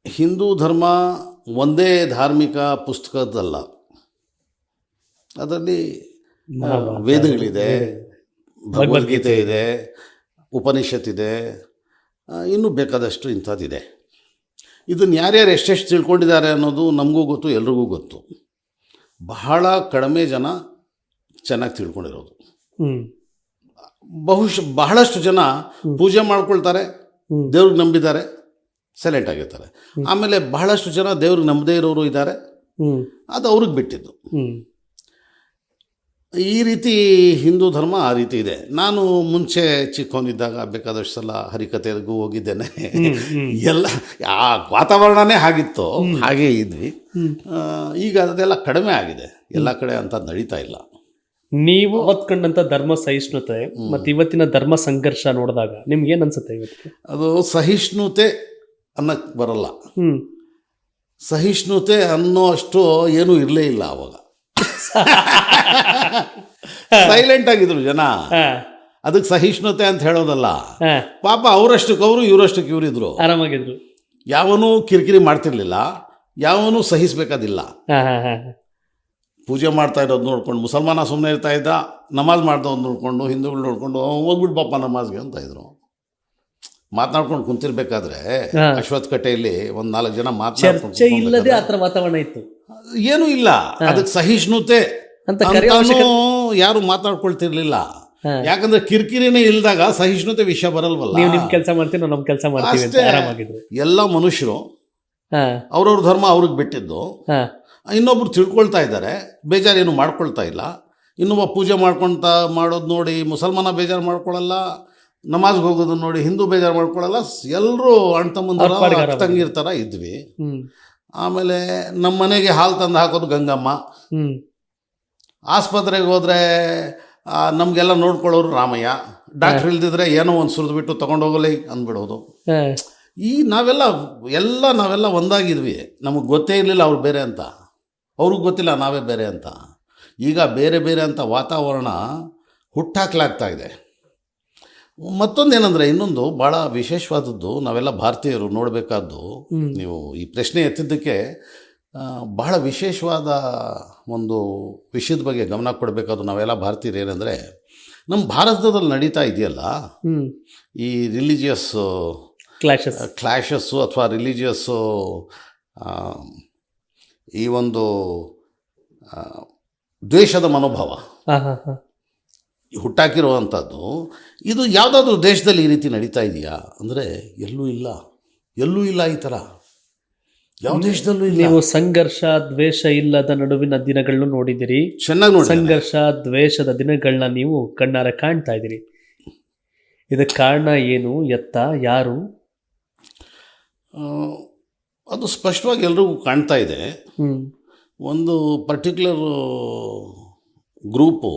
ಹಿಂದೂ ಧರ್ಮ ಒಂದೇ ಧಾರ್ಮಿಕ ಪುಸ್ತಕದಲ್ಲ. ಅದರಲ್ಲಿ ವೇದಗಳಿದೆ, ಭಗವದ್ಗೀತೆ ಇದೆ, ಉಪನಿಷತ್ತಿದೆ, ಇನ್ನೂ ಬೇಕಾದಷ್ಟು ಇಂಥದ್ದಿದೆ. ಇದನ್ನು ಯಾರ್ಯಾರು ಎಷ್ಟೆಷ್ಟು ತಿಳ್ಕೊಂಡಿದ್ದಾರೆ ಅನ್ನೋದು ನಮಗೂ ಗೊತ್ತು, ಎಲ್ರಿಗೂ ಗೊತ್ತು. ಬಹಳ ಕಡಿಮೆ ಜನ ಚೆನ್ನಾಗಿ ತಿಳ್ಕೊಂಡಿರೋದು. ಬಹಳಷ್ಟು ಜನ ಪೂಜೆ ಮಾಡ್ಕೊಳ್ತಾರೆ, ದೇವ್ರಿಗೆ ನಂಬಿದ್ದಾರೆ, ಸೈಲೆಂಟ್ ಆಗಿರ್ತಾರೆ. ಆಮೇಲೆ ಬಹಳಷ್ಟು ಜನ ದೇವ್ರಿಗೆ ನಂಬದೇ ಇರೋರು ಇದ್ದಾರೆ, ಅದು ಅವ್ರಿಗೆ ಬಿಟ್ಟಿದ್ದು. ಈ ರೀತಿ ಹಿಂದೂ ಧರ್ಮ ಆ ರೀತಿ ಇದೆ. ನಾನು ಮುಂಚೆ ಚಿಕ್ಕವನಿದ್ದಾಗ ಬೇಕಾದಷ್ಟು ಸಲ ಹರಿಕತೆಗೂ ಹೋಗಿದ್ದೇನೆ. ಎಲ್ಲ ಆ ವಾತಾವರಣನೇ ಆಗಿತ್ತು, ಹಾಗೇ ಇದ್ವಿ. ಈಗ ಅದೆಲ್ಲ ಕಡಿಮೆ ಆಗಿದೆ, ಎಲ್ಲ ಕಡೆ ಅಂತ ನಡೀತಾ ಇಲ್ಲ. ನೀವು ಹೊತ್ಕೊಂಡಂಥ ಧರ್ಮ ಸಹಿಷ್ಣುತೆ ಮತ್ತು ಇವತ್ತಿನ ಧರ್ಮ ಸಂಘರ್ಷ ನೋಡಿದಾಗ ನಿಮ್ಗೆ ಏನು ಅನ್ಸುತ್ತೆ? ಇವತ್ತು ಅದು ಸಹಿಷ್ಣುತೆ ಅನ್ನಕ್ಕೆ ಬರಲ್ಲ. ಸಹಿಷ್ಣುತೆ ಅನ್ನೋ ಅಷ್ಟು ಏನೂ ಇರಲೇ ಇಲ್ಲ ಅವಾಗ. ಸೈಲೆಂಟ್ ಆಗಿದ್ರು ಜನ, ಅದಕ್ಕೆ ಸಹಿಷ್ಣುತೆ ಅಂತ ಹೇಳೋದಲ್ಲ. ಪಾಪ ಅವರಷ್ಟಕ್ಕೆ ಅವರು, ಇವರಷ್ಟಕ್ಕೆ ಇವರಿದ್ರು, ಆರಾಮಾಗಿದ್ರು. ಯಾವನೂ ಕಿರಿಕಿರಿ ಮಾಡ್ತಿರ್ಲಿಲ್ಲ, ಯಾವನೂ ಸಹಿಸಬೇಕಾದಿಲ್ಲ. ಪೂಜೆ ಮಾಡ್ತಾ ಇರೋದು ನೋಡ್ಕೊಂಡು ಮುಸಲ್ಮಾನ ಸುಮ್ಮನೆ ಇರ್ತಾ ಇದ್ದ, ನಮಾಜ್ ಮಾಡ್ದವ್ರು ನೋಡ್ಕೊಂಡು ಹಿಂದೂಗಳು ನೋಡ್ಕೊಂಡು ಹೋಗ್ಬಿಟ್ಟು ಪಾಪ ನಮಾಜ್ಗೆ ಅಂತ ಇದ್ರು. ಮಾತನಾಡ್ಕೊಂಡು ಕುಂತಿರ್ಬೇಕಾದ್ರೆ ಅಶ್ವತ್ಥ ಕಟ್ಟೆಯಲ್ಲಿ ಒಂದು 4 ಜನ ಚರ್ಚೆ ಇಲ್ಲದೆ ಆ ಥರ ವಾತಾವರಣ ಇತ್ತು, ಏನೂ ಇಲ್ಲ. ಅದಕ್ಕೆ ಸಹಿಷ್ಣುತೆ ಅಂತ ಯಾರು ಮಾತಾಡ್ಕೊಳ್ತಿರ್ಲಿಲ್ಲ. ಯಾಕಂದ್ರೆ ಕಿರಿಕಿರಿನೇ ಇಲ್ದಾಗ ಸಹಿಷ್ಣುತೆ ವಿಷಯ ಬರಲ್ವಲ್ಲ. ನೀವು ನಿಮ್ಮ ಕೆಲಸ ಮಾಡ್ತೀವಿ, ನಾವು ನಮ್ಮ ಕೆಲಸ ಮಾಡ್ತೀವಿ, ಆರಾಮಾಗಿದ್ರು. ಎಲ್ಲ ಮನುಷ್ಯರು ಅವ್ರವ್ರ ಧರ್ಮ ಅವ್ರಿಗೆ ಬಿಟ್ಟಿದ್ದು. ಇನ್ನೊಬ್ರು ತಿಳ್ಕೊಳ್ತಾ ಇದ್ದಾರೆ, ಬೇಜಾರೇನು ಮಾಡ್ಕೊಳ್ತಾ ಇಲ್ಲ. ಇನ್ನೊಬ್ಬ ಪೂಜೆ ಮಾಡೋದು ನೋಡಿ ಮುಸಲ್ಮಾನ ಬೇಜಾರು ಮಾಡ್ಕೊಳ್ಳಲ್ಲ, ನಮಾಜ್ಗೆ ಹೋಗೋದನ್ನ ನೋಡಿ ಹಿಂದೂ ಬೇಜಾರು ಮಾಡ್ಕೊಳ್ಳಲ್ಲ. ಎಲ್ಲರೂ ಅಣ್ಣ ತಮ್ಮಂದಿರ ತಂಗಿರ್ತಾರ ಇದ್ವಿ. ಆಮೇಲೆ ನಮ್ಮ ಮನೆಗೆ ಹಾಲು ತಂದು ಹಾಕೋದು ಗಂಗಮ್ಮ, ಆಸ್ಪತ್ರೆಗೆ ಹೋದರೆ ನಮಗೆಲ್ಲ ನೋಡ್ಕೊಳ್ಳೋರು ರಾಮಯ್ಯ. ಡಾಕ್ಟ್ರ್ ಇಲ್ದಿದ್ರೆ ಏನೋ ಒಂದು ಸುರಿದ್ಬಿಟ್ಟು ತೊಗೊಂಡೋಗಲಿ ಅಂದ್ಬಿಡೋದು. ಈ ನಾವೆಲ್ಲ ಒಂದಾಗಿದ್ವಿ. ನಮಗೆ ಗೊತ್ತೇ ಇರಲಿಲ್ಲ ಅವ್ರು ಬೇರೆ ಅಂತ, ಅವ್ರಿಗೆ ಗೊತ್ತಿಲ್ಲ ನಾವೇ ಬೇರೆ ಅಂತ. ಈಗ ಬೇರೆ ಬೇರೆ ಅಂತ ವಾತಾವರಣ ಹುಟ್ಟಾಕ್ಲಾಗ್ತಾ ಇದೆ. ಮತ್ತೊಂದೇನೆಂದರೆ, ಇನ್ನೊಂದು ಭಾಳ ವಿಶೇಷವಾದದ್ದು, ನಾವೆಲ್ಲ ಭಾರತೀಯರು ನೋಡಬೇಕಾದ್ದು, ನೀವು ಈ ಪ್ರಶ್ನೆ ಎತ್ತಿದ್ದಕ್ಕೆ ಬಹಳ ವಿಶೇಷವಾದ ಒಂದು ವಿಷಯದ ಬಗ್ಗೆ ಗಮನ ಕೊಡಬೇಕಾದ್ರು ನಾವೆಲ್ಲ ಭಾರತೀಯರು ಏನಂದರೆ, ನಮ್ಮ ಭಾರತದಲ್ಲಿ ನಡೀತಾ ಇದೆಯಲ್ಲ ಈ ರಿಲಿಜಿಯಸ್ ಕ್ಲಾಶಸ್ಸು ಅಥವಾ ರಿಲಿಜಿಯಸ್ಸು, ಈ ಒಂದು ದ್ವೇಷದ ಮನೋಭಾವ ಹುಟ್ಟಾಕಿರುವಂಥದ್ದು, ಇದು ಯಾವುದಾದ್ರೂ ದೇಶದಲ್ಲಿ ಈ ರೀತಿ ನಡೀತಾ ಇದೆಯಾ ಅಂದರೆ ಎಲ್ಲೂ ಇಲ್ಲ ಈ ಥರ ಯಾವ ದೇಶದಲ್ಲೂ ಇಲ್ಲ. ನೀವು ಸಂಘರ್ಷ ದ್ವೇಷ ಇಲ್ಲದ ನಡುವಿನ ದಿನಗಳನ್ನು ನೋಡಿದಿರಿ, ಚೆನ್ನಾಗಿ ನೋಡಿ. ಸಂಘರ್ಷ ದ್ವೇಷದ ದಿನಗಳನ್ನ ನೀವು ಕಣ್ಣಾರೆ ಕಾಣ್ತಾ ಇದ್ದೀರಿ. ಇದಕ್ಕೆ ಕಾರಣ ಏನು, ಎತ್ತ, ಯಾರು? ಅದು ಸ್ಪಷ್ಟವಾಗಿ ಎಲ್ರಿಗೂ ಕಾಣ್ತಾ ಇದೆ. ಒಂದು ಪರ್ಟಿಕ್ಯುಲರ್ ಗ್ರೂಪು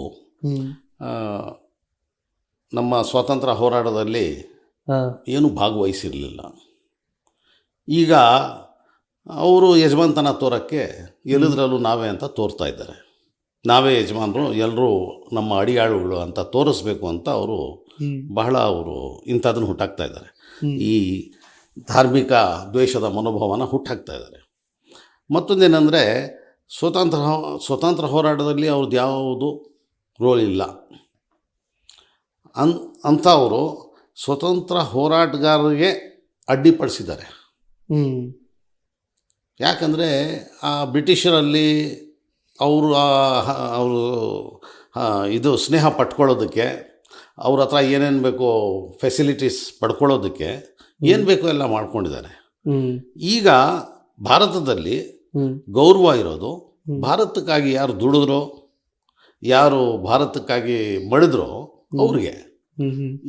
ನಮ್ಮ ಸ್ವಾತಂತ್ರ್ಯ ಹೋರಾಟದಲ್ಲಿ ಏನು ಭಾಗವಹಿಸಿರಲಿಲ್ಲ. ಈಗ ಅವರು ಯಜಮಾನ್ತನ ತೋರೋಕ್ಕೆ ಎಲ್ಲದರಲ್ಲೂ ನಾವೇ ಅಂತ ತೋರ್ತಾ ಇದ್ದಾರೆ. ನಾವೇ ಯಜಮಾನರು, ಎಲ್ಲರೂ ನಮ್ಮ ಅಡಿಯಾಳುಗಳು ಅಂತ ತೋರಿಸ್ಬೇಕು ಅಂತ ಅವರು ಇಂಥದನ್ನು ಹುಟ್ಟಾಕ್ತಾ ಇದ್ದಾರೆ. ಈ ಧಾರ್ಮಿಕ ದ್ವೇಷದ ಮನೋಭಾವನ ಹುಟ್ಟಾಕ್ತಾ ಇದ್ದಾರೆ. ಮತ್ತೊಂದೇನೆಂದರೆ, ಸ್ವತಂತ್ರ ಹೋರಾಟದಲ್ಲಿ ಅವ್ರದ್ದು ಯಾವುದು ರೋಲ್ ಇಲ್ಲ ಅಂಥವರು ಸ್ವತಂತ್ರ ಹೋರಾಟಗಾರರಿಗೆ ಅಡ್ಡಿಪಡಿಸಿದ್ದಾರೆ. ಯಾಕಂದರೆ ಆ ಬ್ರಿಟಿಷರಲ್ಲಿ ಅವರು ಇದು ಸ್ನೇಹ ಪಡ್ಕೊಳ್ಳೋದಕ್ಕೆ, ಅವ್ರ ಹತ್ರ ಏನೇನು ಬೇಕೋ ಫೆಸಿಲಿಟೀಸ್ ಪಡ್ಕೊಳ್ಳೋದಕ್ಕೆ ಏನು ಬೇಕೋ ಎಲ್ಲ ಮಾಡ್ಕೊಂಡಿದ್ದಾರೆ. ಈಗ ಭಾರತದಲ್ಲಿ ಗೌರವ ಇರೋದು, ಭಾರತಕ್ಕಾಗಿ ಯಾರು ದುಡಿದ್ರೋ, ಯಾರು ಭಾರತಕ್ಕಾಗಿ ಮಡಿದ್ರೋ ಅವ್ರಿಗೆ.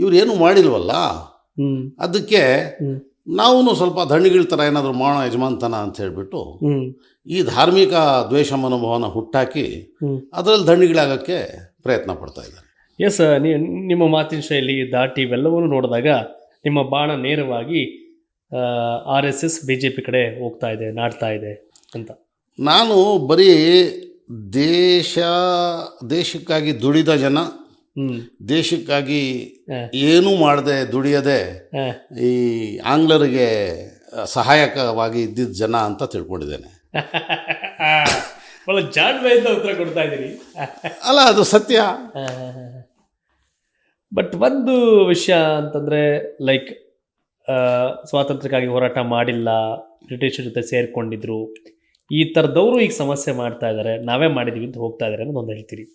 ಇವ್ರೇನು ಮಾಡಿಲ್ವಲ್ಲ, ಅದಕ್ಕೆ ನಾವು ಸ್ವಲ್ಪ ದಂಡಿಗಳ ಥರ ಏನಾದರೂ ಮಾಡೋಣ ಯಜಮಾನ್ತನ ಅಂತ ಹೇಳ್ಬಿಟ್ಟು ಈ ಧಾರ್ಮಿಕ ದ್ವೇಷ ಮನೋಭಾವನ ಹುಟ್ಟಾಕಿ ಅದರಲ್ಲಿ ದಂಡಿಗಳಾಗಕ್ಕೆ ಪ್ರಯತ್ನ ಪಡ್ತಾ ಇದ್ದಾರೆ. ಎಸ್, ನಿಮ್ಮ ಮಾತಿನ ಶೈಲಿ ದಾಟಿ ಇವೆಲ್ಲವನ್ನೂ ನೋಡಿದಾಗ ನಿಮ್ಮ ಬಾಣ ನೇರವಾಗಿ RSS BJP ಕಡೆ ಹೋಗ್ತಾ ಇದೆ, ನಾಡ್ತಾ ಇದೆ ಅಂತ. ನಾನು ಬರೀ ದೇಶಕ್ಕಾಗಿ ದುಡಿದ ಜನ, ದೇಶಕ್ಕಾಗಿ ಏನೂ ಮಾಡದೆ ದುಡಿಯದೆ ಈ ಆಂಗ್ಲರಿಗೆ ಸಹಾಯಕವಾಗಿ ಇದ್ದಿದ್ದ ಜನ ಅಂತ ತಿಳ್ಕೊಂಡಿದ್ದೇನೆ. ಜಾಣ್ಮೆಯಿಂದ ಉತ್ತರ ಕೊಡ್ತಾ ಇದ್ದೀರಿ. ಅಲ್ಲ, ಅದು ಸತ್ಯ. ಬಟ್ ಒಂದು ವಿಷಯ ಅಂತಂದರೆ, ಲೈಕ್ ಸ್ವಾತಂತ್ರ್ಯಕ್ಕಾಗಿ ಹೋರಾಟ ಮಾಡಿಲ್ಲ, ಬ್ರಿಟಿಷರ ಜೊತೆ ಸೇರಿಕೊಂಡಿದ್ರು, ಈ ಥರದವರು ಈಗ ಸಮಸ್ಯೆ ಮಾಡ್ತಾ ಇದ್ದಾರೆ, ನಾವೇ ಮಾಡಿದ್ದೀವಿ ಅಂತ ಹೋಗ್ತಾ ಇದ್ದಾರೆ ಅನ್ನೋದೊಂದು ಹೇಳ್ತೀರಿ.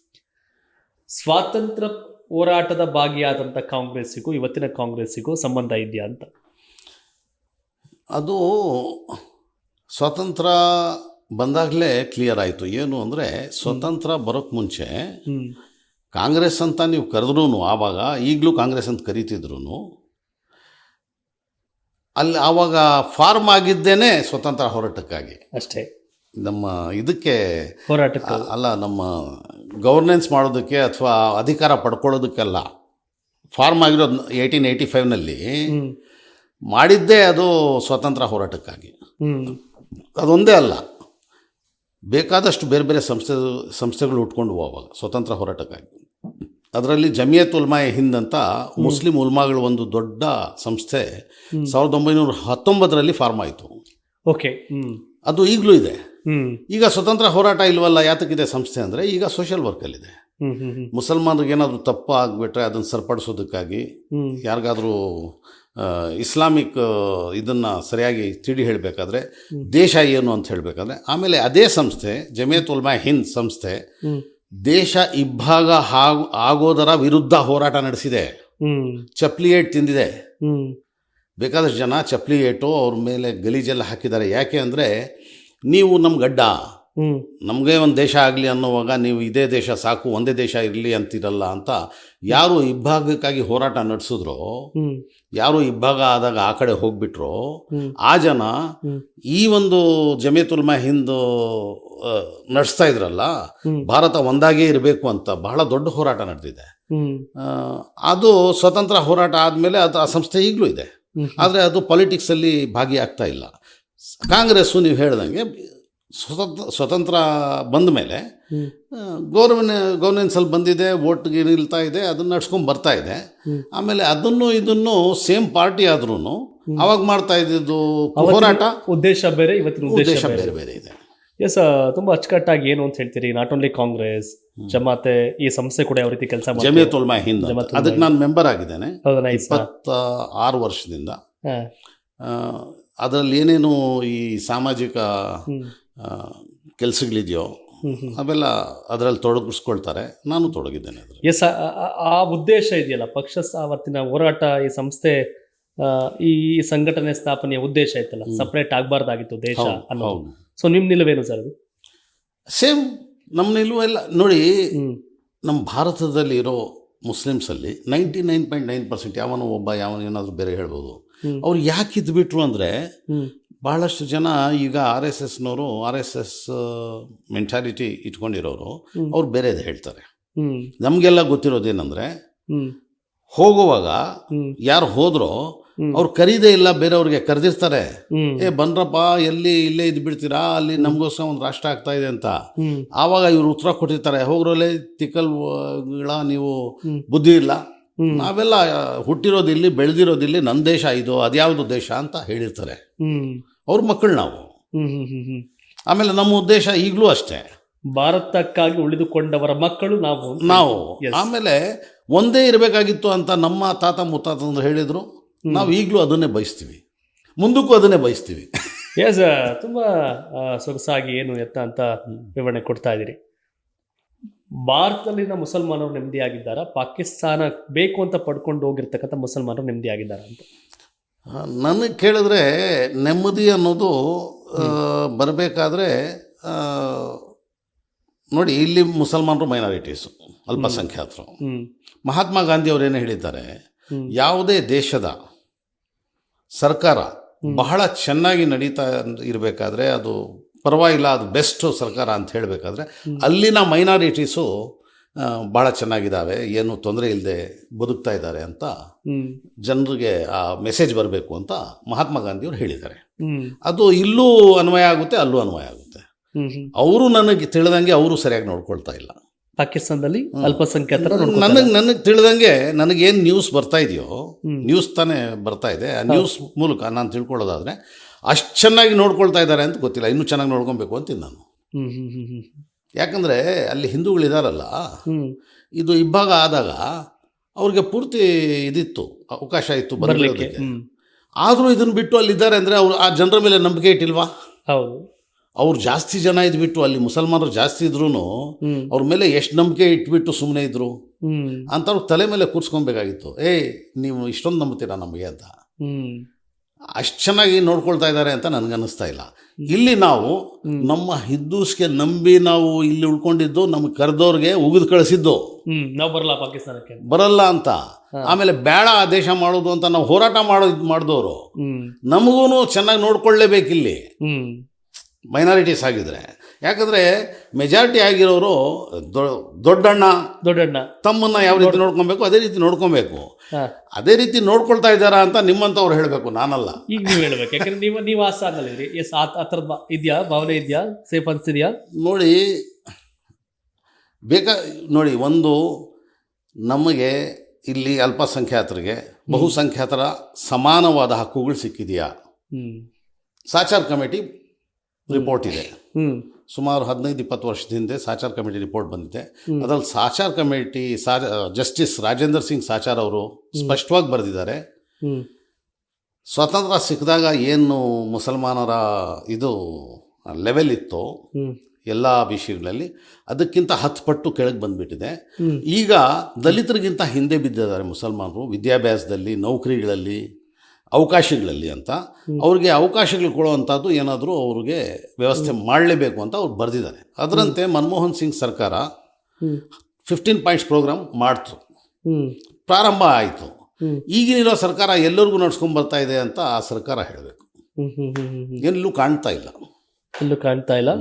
ಸ್ವಾತಂತ್ರ್ಯ ಹೋರಾಟದ ಭಾಗಿಯಾದಂಥ ಕಾಂಗ್ರೆಸ್ಸಿಗೂ ಇವತ್ತಿನ ಕಾಂಗ್ರೆಸ್ಸಿಗೂ ಸಂಬಂಧ ಇದೆಯಾ ಅಂತ? ಅದು ಸ್ವಾತಂತ್ರ್ಯ ಬಂದಾಗಲೇ ಕ್ಲಿಯರ್ ಆಯಿತು. ಏನು ಅಂದರೆ, ಸ್ವತಂತ್ರ ಬರೋಕ್ಕೆ ಮುಂಚೆ ಕಾಂಗ್ರೆಸ್ ಅಂತ ನೀವು ಕರೆದ್ರೂ, ಆವಾಗ ಈಗಲೂ ಕಾಂಗ್ರೆಸ್ ಅಂತ ಕರಿತಿದ್ರು, ಅಲ್ಲಿ ಆವಾಗ ಫಾರ್ಮ್ ಆಗಿದ್ದೇನೆ ಸ್ವತಂತ್ರ ಹೋರಾಟಕ್ಕಾಗಿ ಅಷ್ಟೇ. ನಮ್ಮ ಇದಕ್ಕೆ ಹೋರಾಟಕ್ಕೆ ಅಲ್ಲ, ನಮ್ಮ ಗವರ್ನೆನ್ಸ್ ಮಾಡೋದಕ್ಕೆ ಅಥವಾ ಅಧಿಕಾರ ಪಡ್ಕೊಳ್ಳೋದಕ್ಕೆಲ್ಲ ಫಾರ್ಮ್ ಆಗಿರೋದು 1885ನಲ್ಲಿ ಮಾಡಿದ್ದೇ ಅದು ಸ್ವತಂತ್ರ ಹೋರಾಟಕ್ಕಾಗಿ. ಅದೊಂದೇ ಅಲ್ಲ, ಬೇಕಾದಷ್ಟು ಬೇರೆ ಬೇರೆ ಸಂಸ್ಥೆಗಳು ಹುಟ್ಕೊಂಡು ಹೋಗುವಾಗ ಸ್ವತಂತ್ರ ಹೋರಾಟಕ್ಕಾಗಿ. ಅದರಲ್ಲಿ ಜಮಿಯತ್ ಉಲ್ಮಾಯೆ ಹಿಂದ್ ಅಂತ ಮುಸ್ಲಿಂ ಉಲ್ಮಾಗಳ ಒಂದು ದೊಡ್ಡ ಸಂಸ್ಥೆ 1919ರಲ್ಲಿ ಫಾರ್ಮ್ ಆಯಿತು. ಓಕೆ, ಅದು ಈಗಲೂ ಇದೆ. ಈಗ ಸ್ವತಂತ್ರ ಹೋರಾಟ ಇಲ್ವಲ್ಲ, ಯಾತಕ್ಕಿದೆ ಸಂಸ್ಥೆ ಅಂದರೆ, ಈಗ ಸೋಷಿಯಲ್ ವರ್ಕಲ್ಲಿದೆ. ಮುಸಲ್ಮಾನರಿಗೆ ಏನಾದರೂ ತಪ್ಪು ಆಗಿಬಿಟ್ರೆ ಅದನ್ನು ಸರಿಪಡಿಸೋದಕ್ಕಾಗಿ, ಯಾರಿಗಾದರೂ ಇಸ್ಲಾಮಿಕ್ ಇದನ್ನು ಸರಿಯಾಗಿ ತಿಳಿ ಹೇಳಬೇಕಾದ್ರೆ, ದೇಶ ಏನು ಅಂತ ಹೇಳಬೇಕಾದ್ರೆ, ಆಮೇಲೆ ಅದೇ ಸಂಸ್ಥೆ ಜಮಿಯತ್ ಉಲ್ಮಾಯೆ ಹಿಂದ್ ಸಂಸ್ಥೆ ದೇಶ ಇಬ್ಬಾಗ ಆಗೋದರ ವಿರುದ್ಧ ಹೋರಾಟ ನಡೆಸಿದೆ. ಚಪ್ಲಿ ಏಟ್ ತಿಂದಿದೆ. ಬೇಕಾದಷ್ಟು ಜನ ಚಪ್ಲಿ ಏಟು ಅವ್ರ ಮೇಲೆ ಗಲೀಜೆಲ್ಲ ಹಾಕಿದ್ದಾರೆ. ಯಾಕೆ ಅಂದರೆ, ನೀವು ನಮ್ಗೆ ಅಡ್ಡ, ಹ್ಮ್ ನಮಗೆ ಒಂದು ದೇಶ ಆಗಲಿ ಅನ್ನುವಾಗ ನೀವು ಇದೇ ದೇಶ ಸಾಕು, ಒಂದೇ ದೇಶ ಇರಲಿ ಅಂತಿರಲ್ಲ ಅಂತ ಯಾರು ಇಬ್ಬಾಗಕ್ಕಾಗಿ ಹೋರಾಟ ನಡೆಸಿದ್ರೋ, ಹ್ಮ್ ಯಾರು ಇಬ್ಬಾಗ ಆದಾಗ ಆ ಕಡೆ ಹೋಗ್ಬಿಟ್ರೋ ಹ್ಮ್ ಆ ಜನ ಹ್ಮ್ ಈ ಒಂದು ಜಮಿಯತುಲ್ ಹಿಂದ್ ನಡೆಸ್ತಾ ಇದ್ರಲ್ಲ, ಹ್ಮ್ ಭಾರತ ಒಂದಾಗೇ ಇರಬೇಕು ಅಂತ ಬಹಳ ದೊಡ್ಡ ಹೋರಾಟ ನಡೆದಿದೆ. ಹ್ಮ್ ಅದು ಸ್ವತಂತ್ರ ಹೋರಾಟ ಆದಮೇಲೆ ಅದು ಆ ಸಂಸ್ಥೆ ಈಗಲೂ ಇದೆ. ಹ್ಮ್ ಆದರೆ ಅದು ಪಾಲಿಟಿಕ್ಸಲ್ಲಿ ಭಾಗಿಯಾಗ್ತಾ ಇಲ್ಲ. ಕಾಂಗ್ರೆಸ್ಸು ನೀವು ಹೇಳ್ದಂಗೆ ಸ್ವತಂತ್ರ ಬಂದ ಮೇಲೆ ಹ್ಮ್ ಗವರ್ನೆನ್ಸಲ್ಲಿ ಬಂದಿದೆ, ವೋಟ್ಗೆ ನಿಲ್ತಾ ಇದೆ, ಅದನ್ನು ನಡ್ಸ್ಕೊಂಡು ಬರ್ತಾ ಇದೆ. ಹ್ಮ್ ಆಮೇಲೆ ಇದನ್ನು ಸೇಮ್ ಪಾರ್ಟಿ ಆದ್ರೂ ಅವಾಗ ಮಾಡ್ತಾ ಇದ್ದಿದ್ದು ಹೋರಾಟ ಉದ್ದೇಶ ಬೇರೆ, ಇವತ್ತಿನ ಉದ್ದೇಶ ಉದ್ದೇಶ ಬೇರೆ ಬೇರೆ ಇದೆ. ಎಸ್, ತುಂಬಾ ಅಚ್ಚುಕಟ್ಟಾಗಿ ಏನು ಅಂತ ಹೇಳ್ತೀರಿ. ನಾಟ್ ಓನ್ಲಿ ಕಾಂಗ್ರೆಸ್, ಜಮಾತೆ, ಈ ಸಂಸ್ಥೆ ಕೂಡ ಯಾವ ರೀತಿ ಕೆಲಸ ಮಾಡ್ತಾರೆ. ಜಮಿಯತುಲ್ ಹಿಂದ್ ಅದಕ್ಕೆ ನಾನು ಮೆಂಬರ್ ಆಗಿದ್ದೇನೆ ಹೌದಾ? ನೈಸ್. 26 ವರ್ಷದಿಂದ. ಅದರಲ್ಲಿ ಏನೇನು ಈ ಸಾಮಾಜಿಕ ಕೆಲಸಗಳಿದೆಯೋ ಅವೆಲ್ಲ ಅದರಲ್ಲಿ ತೊಡಗಿಸ್ಕೊಳ್ತಾರೆ. ನಾನು ತೊಡಗಿದ್ದೇನೆ ಅದರಲ್ಲಿ. ಎಸ್, ಆ ಉದ್ದೇಶ ಇದೆಯಲ್ಲ, ಪಕ್ಷ ಆವತ್ತಿನ ಹೋರಾಟ, ಈ ಸಂಸ್ಥೆ, ಈ ಸಂಘಟನೆ ಸ್ಥಾಪನೆಯ ಉದ್ದೇಶ ಇತ್ತಲ್ಲ, ಸಪರೇಟ್ ಆಗಬಾರ್ದಾಗಿತ್ತು ದೇಶ ಅನ್ನೋದು. ಸೊ ನಿಮ್ಮ ನಿಲುವೇನು ಸರ್ ಅದು? ಸೇಮ್ ನಮ್ಮ ನಿಲುವು ಎಲ್ಲ ನೋಡಿ. ನಮ್ಮ ಭಾರತದಲ್ಲಿ ಇರೋ ಮುಸ್ಲಿಮ್ಸಲ್ಲಿ 99.9% ಯಾವನೋ ಏನಾದರೂ ಬೇರೆ ಹೇಳ್ಬೋದು. ಅವ್ರು ಯಾಕೆ ಇದ್ಬಿಟ್ರು ಅಂದರೆ, ಭಾಳಷ್ಟು ಜನ ಈಗ RSSನವರು, RSS ಮೆಂಟಾಲಿಟಿ ಇಟ್ಕೊಂಡಿರೋರು, ಅವ್ರು ಬೇರೆದು ಹೇಳ್ತಾರೆ. ನಮಗೆಲ್ಲ ಗೊತ್ತಿರೋದೇನೆಂದರೆ, ಹೋಗುವಾಗ ಯಾರು ಹೋದ್ರೋ ಅವ್ರು ಕರೀದೇ ಇಲ್ಲ, ಬೇರೆಯವ್ರಿಗೆ ಕರೆದಿರ್ತಾರೆ. ಬನ್ರಪ್ಪ, ಇಲ್ಲೇ ಇದ್ಬಿಡ್ತೀರಾ, ಅಲ್ಲಿ ನಮಗೋಸ್ಕರ ಒಂದು ರಾಷ್ಟ್ರ ಆಗ್ತಾ ಇದೆ ಅಂತ. ಆವಾಗ ಇವ್ರು ಉತ್ತರ ಕೊಟ್ಟಿರ್ತಾರೆ, ಹೋಗ್ರಲ್ಲೇ ತಿಕ್ಕಲ್ಗಳ, ನೀವು ಬುದ್ಧಿ ಇಲ್ಲ, ನಾವೆಲ್ಲ ಹುಟ್ಟಿರೋದಿಲ್ಲಿ, ಬೆಳೆದಿರೋದಿಲ್ಲಿ, ನನ್ನ ದೇಶ ಇದು, ಅದ್ಯಾವುದು ದೇಶ ಅಂತ ಹೇಳಿರ್ತಾರೆ. ಅವ್ರ ಮಕ್ಕಳು ನಾವು. ಆಮೇಲೆ ನಮ್ಮ ಉದ್ದೇಶ ಈಗಲೂ ಅಷ್ಟೇ, ಭಾರತಕ್ಕಾಗಿ ಉಳಿದುಕೊಂಡವರ ಮಕ್ಕಳು ನಾವು. ಆಮೇಲೆ ಒಂದೇ ಇರಬೇಕಾಗಿತ್ತು ಅಂತ ನಮ್ಮ ತಾತ ಮುತ್ತಾತಂದ್ರು ಹೇಳಿದ್ರು. ನಾವು ಈಗಲೂ ಅದನ್ನೇ ಬಯಸ್ತೀವಿ, ಮುಂದಕ್ಕೂ ಅದನ್ನೇ ಬಯಸ್ತೀವಿ. ಎಸ್, ತುಂಬ ಸೊಗಸಾಗಿ ಏನು ಎತ್ತ ಅಂತ ವಿವರಣೆ ಕೊಡ್ತಾ ಇದ್ದೀರಿ. ಭಾರತದಲ್ಲಿನ ಮುಸಲ್ಮಾನರು ನೆಮ್ಮದಿಯಾಗಿದ್ದಾರಾ? ಪಾಕಿಸ್ತಾನ ಬೇಕು ಅಂತ ಪಡ್ಕೊಂಡು ಹೋಗಿರ್ತಕ್ಕಂಥ ಮುಸಲ್ಮಾನರು ನೆಮ್ಮದಿಯಾಗಿದ್ದಾರಾ ಅಂತ ನನಗೆ ಕೇಳಿದ್ರೆ, ನೆಮ್ಮದಿ ಅನ್ನೋದು ಬರಬೇಕಾದ್ರೆ ನೋಡಿ, ಇಲ್ಲಿ ಮುಸಲ್ಮಾನರು ಮೈನಾರಿಟೀಸು, ಅಲ್ಪಸಂಖ್ಯಾತರು. ಮಹಾತ್ಮ ಗಾಂಧಿ ಅವರೇನು ಹೇಳಿದ್ದಾರೆ, ಯಾವುದೇ ದೇಶದ ಸರ್ಕಾರ ಬಹಳ ಚೆನ್ನಾಗಿ ನಡೀತಾ ಇರಬೇಕಾದ್ರೆ, ಅದು ಪರವಾಗಿಲ್ಲ, ಅದು ಬೆಸ್ಟ್ ಸರ್ಕಾರ ಅಂತ ಹೇಳಬೇಕಾದ್ರೆ, ಅಲ್ಲಿನ ಮೈನಾರಿಟೀಸು ಭಾಳ ಚೆನ್ನಾಗಿದ್ದಾವೆ, ಏನು ತೊಂದರೆ ಇಲ್ಲದೆ ಬದುಕ್ತಾ ಇದ್ದಾರೆ ಅಂತ ಜನರಿಗೆ ಆ ಮೆಸೇಜ್ ಬರಬೇಕು ಅಂತ ಮಹಾತ್ಮ ಗಾಂಧಿಯವರು ಹೇಳಿದ್ದಾರೆ. ಅದು ಇಲ್ಲೂ ಅನ್ವಯ ಆಗುತ್ತೆ, ಅಲ್ಲೂ ಅನ್ವಯ ಆಗುತ್ತೆ. ಅವರು ನನಗೆ ತಿಳಿದಂಗೆ ಅವರು ಸರಿಯಾಗಿ ನೋಡ್ಕೊಳ್ತಾ ಇಲ್ಲ. ಪಾಕಿಸ್ತಾನದಲ್ಲಿ ಅಲ್ಪಸಂಖ್ಯಾತರ ನನಗೆ ತಿಳಿದಂಗೆ, ನನಗೇನು ನ್ಯೂಸ್ ಬರ್ತಾ ಇದೆಯೋ, ನ್ಯೂಸ್ ತಾನೇ ಬರ್ತಾ ಇದೆ, ಆ ನ್ಯೂಸ್ ಮೂಲಕ ನಾನು ತಿಳ್ಕೊಳ್ಳೋದಾದರೆ ಅಷ್ಟು ಚೆನ್ನಾಗಿ ನೋಡ್ಕೊಳ್ತಾ ಇದ್ದಾರೆ ಅಂತ ಗೊತ್ತಿಲ್ಲ. ಇನ್ನೂ ಚೆನ್ನಾಗಿ ನೋಡ್ಕೊಬೇಕು ಅಂತೀನಿ ನಾನು. ಯಾಕಂದರೆ ಅಲ್ಲಿ ಹಿಂದೂಗಳಿದಾರಲ್ಲ, ಇದು ಇಬ್ಬಾಗ ಆದಾಗ ಅವ್ರಿಗೆ ಪೂರ್ತಿ ಇದಿತ್ತು, ಅವಕಾಶ ಇತ್ತು ಬರಲಿಕ್ಕೆ. ಆದರೂ ಇದನ್ನು ಬಿಟ್ಟು ಅಲ್ಲಿದ್ದಾರೆ ಅಂದರೆ ಅವ್ರು ಆ ಜನರ ಮೇಲೆ ನಂಬಿಕೆ ಇಟ್ಟಿಲ್ವಾ? ಹೌದು. ಅವ್ರು ಜಾಸ್ತಿ ಜನ ಇದ್ಬಿಟ್ಟು, ಅಲ್ಲಿ ಮುಸಲ್ಮಾನರು ಜಾಸ್ತಿ ಇದ್ರೂ ಅವ್ರ ಮೇಲೆ ಎಷ್ಟು ನಂಬಿಕೆ ಇಟ್ಬಿಟ್ಟು ಸುಮ್ಮನೆ ಇದ್ರು ಅಂಥವ್ರು ತಲೆ ಮೇಲೆ ಕೂರ್ಸ್ಕೊಬೇಕಾಗಿತ್ತು. ನೀವು ಇಷ್ಟೊಂದು ನಂಬ್ತೀರಾ ನಮಗೆ ಅಂತ. ಅಷ್ಟು ಚೆನ್ನಾಗಿ ನೋಡ್ಕೊಳ್ತಾ ಇದ್ದಾರೆ ಅಂತ ನನಗನ್ನಿಸ್ತಾ ಇಲ್ಲ. ಇಲ್ಲಿ ನಾವು ನಮ್ಮ ಹಿಂದೂಸ್ಗೆ ನಂಬಿ ನಾವು ಇಲ್ಲಿ ಉಳ್ಕೊಂಡಿದ್ದು, ನಮ್ಗೆ ಕರೆದವ್ರಿಗೆ ಉಗಿದು ಕಳಿಸಿದ್ದು, ನಾವು ಬರಲ್ಲ ಪಾಕಿಸ್ತಾನಕ್ಕೆ, ಬರಲ್ಲ ಅಂತ. ಆಮೇಲೆ ಬೇಡ ಆ ದೇಶ ಮಾಡೋದು ಅಂತ ನಾವು ಹೋರಾಟ ಮಾಡಿದವರು ನಮಗೂ ಚೆನ್ನಾಗಿ ನೋಡ್ಕೊಳ್ಳೇಬೇಕಿಲ್ಲಿ ಮೈನಾರಿಟೀಸ್ ಆಗಿದ್ರೆ. ಯಾಕಂದರೆ ಮೆಜಾರಿಟಿ ಆಗಿರೋರು ದೊಡ್ಡಣ್ಣ ತಮ್ಮನ್ನ ಯಾವ ರೀತಿ ನೋಡ್ಕೊಬೇಕು ಅದೇ ರೀತಿ ನೋಡ್ಕೊಬೇಕು. ಅದೇ ರೀತಿ ನೋಡ್ಕೊಳ್ತಾ ಇದ್ದಾರಾ ಅಂತ ನಿಮ್ಮಂಥವ್ರು ಹೇಳಬೇಕು, ನಾನಲ್ಲ. ಈಗ ನೀವು ಹೇಳ್ಬೇಕು, ಯಾಕಂದ್ರೆ ನೀವು ಆ ಸಾಂಗಲ್ಲಿದ್ರಿ. ಎಸ್, ಆ ಥರದ ಇದೆಯಾ, ಭಾವನೆ ಇದೆಯಾ, ಸೇಫ್ ಅನಿಸ್ತಿದೆಯಾ? ನೋಡಿ, ಒಂದು ನಮಗೆ ಇಲ್ಲಿ ಅಲ್ಪಸಂಖ್ಯಾತರಿಗೆ ಬಹುಸಂಖ್ಯಾತರ ಸಮಾನವಾದ ಹಕ್ಕುಗಳು ಸಿಕ್ಕಿದೆಯಾ? ಸಾಚಾರ್ ಕಮಿಟಿ ರಿಪೋರ್ಟ್ ಇದೆ, ಸುಮಾರು 15-20 ವರ್ಷದ ಹಿಂದೆ ಸಾಚಾರ್ ಕಮಿಟಿ ರಿಪೋರ್ಟ್ ಬಂದಿದೆ. ಅದರಲ್ಲಿ ಸಾಚಾರ್ ಕಮಿಟಿ ಜಸ್ಟಿಸ್ ರಾಜೇಂದ್ರ ಸಿಂಗ್ ಸಾಚಾರ್ ಅವರು ಸ್ಪಷ್ಟವಾಗಿ ಬರೆದಿದ್ದಾರೆ, ಸ್ವಾತಂತ್ರ್ಯ ಸಿಕ್ಕಿದಾಗ ಏನು ಮುಸಲ್ಮಾನರ ಇದು ಲೆವೆಲ್ ಇತ್ತು ಎಲ್ಲ ವಿಷಯಗಳಲ್ಲಿ, ಅದಕ್ಕಿಂತ 10 ಪಟ್ಟು ಕೆಳಗೆ ಬಂದುಬಿಟ್ಟಿದೆ. ಈಗ ದಲಿತರಿಗಿಂತ ಹಿಂದೆ ಬಿದ್ದಿದ್ದಾರೆ ಮುಸಲ್ಮಾನರು, ವಿದ್ಯಾಭ್ಯಾಸದಲ್ಲಿ, ನೌಕರಿಗಳಲ್ಲಿ, ಅವಕಾಶಗಳಲ್ಲಿ ಅಂತ. ಅವ್ರಿಗೆ ಅವಕಾಶಗಳು ಕೊಡುವಂಥದ್ದು ಏನಾದರೂ ಅವ್ರಿಗೆ ವ್ಯವಸ್ಥೆ ಮಾಡಲೇಬೇಕು ಅಂತ ಅವ್ರು ಬರೆದಿದ್ದಾರೆ. ಅದರಂತೆ ಮನಮೋಹನ್ ಸಿಂಗ್ ಸರ್ಕಾರ 15 ಪಾಯಿಂಟ್ಸ್ ಪ್ರೋಗ್ರಾಮ್ ಮಾಡ್ತು, ಪ್ರಾರಂಭ ಆಯಿತು. ಈಗಿನಿರೋ ಸರ್ಕಾರ ಎಲ್ಲರಿಗೂ ನಡ್ಸ್ಕೊಂಡ್ಬರ್ತಾ ಇದೆ ಅಂತ ಆ ಸರ್ಕಾರ ಹೇಳಬೇಕು. ಎಲ್ಲೂ ಕಾಣ್ತಾ ಇಲ್ಲ, ಎಲ್ಲೂ ಕಾಣ್ತಾ ಇಲ್ಲ.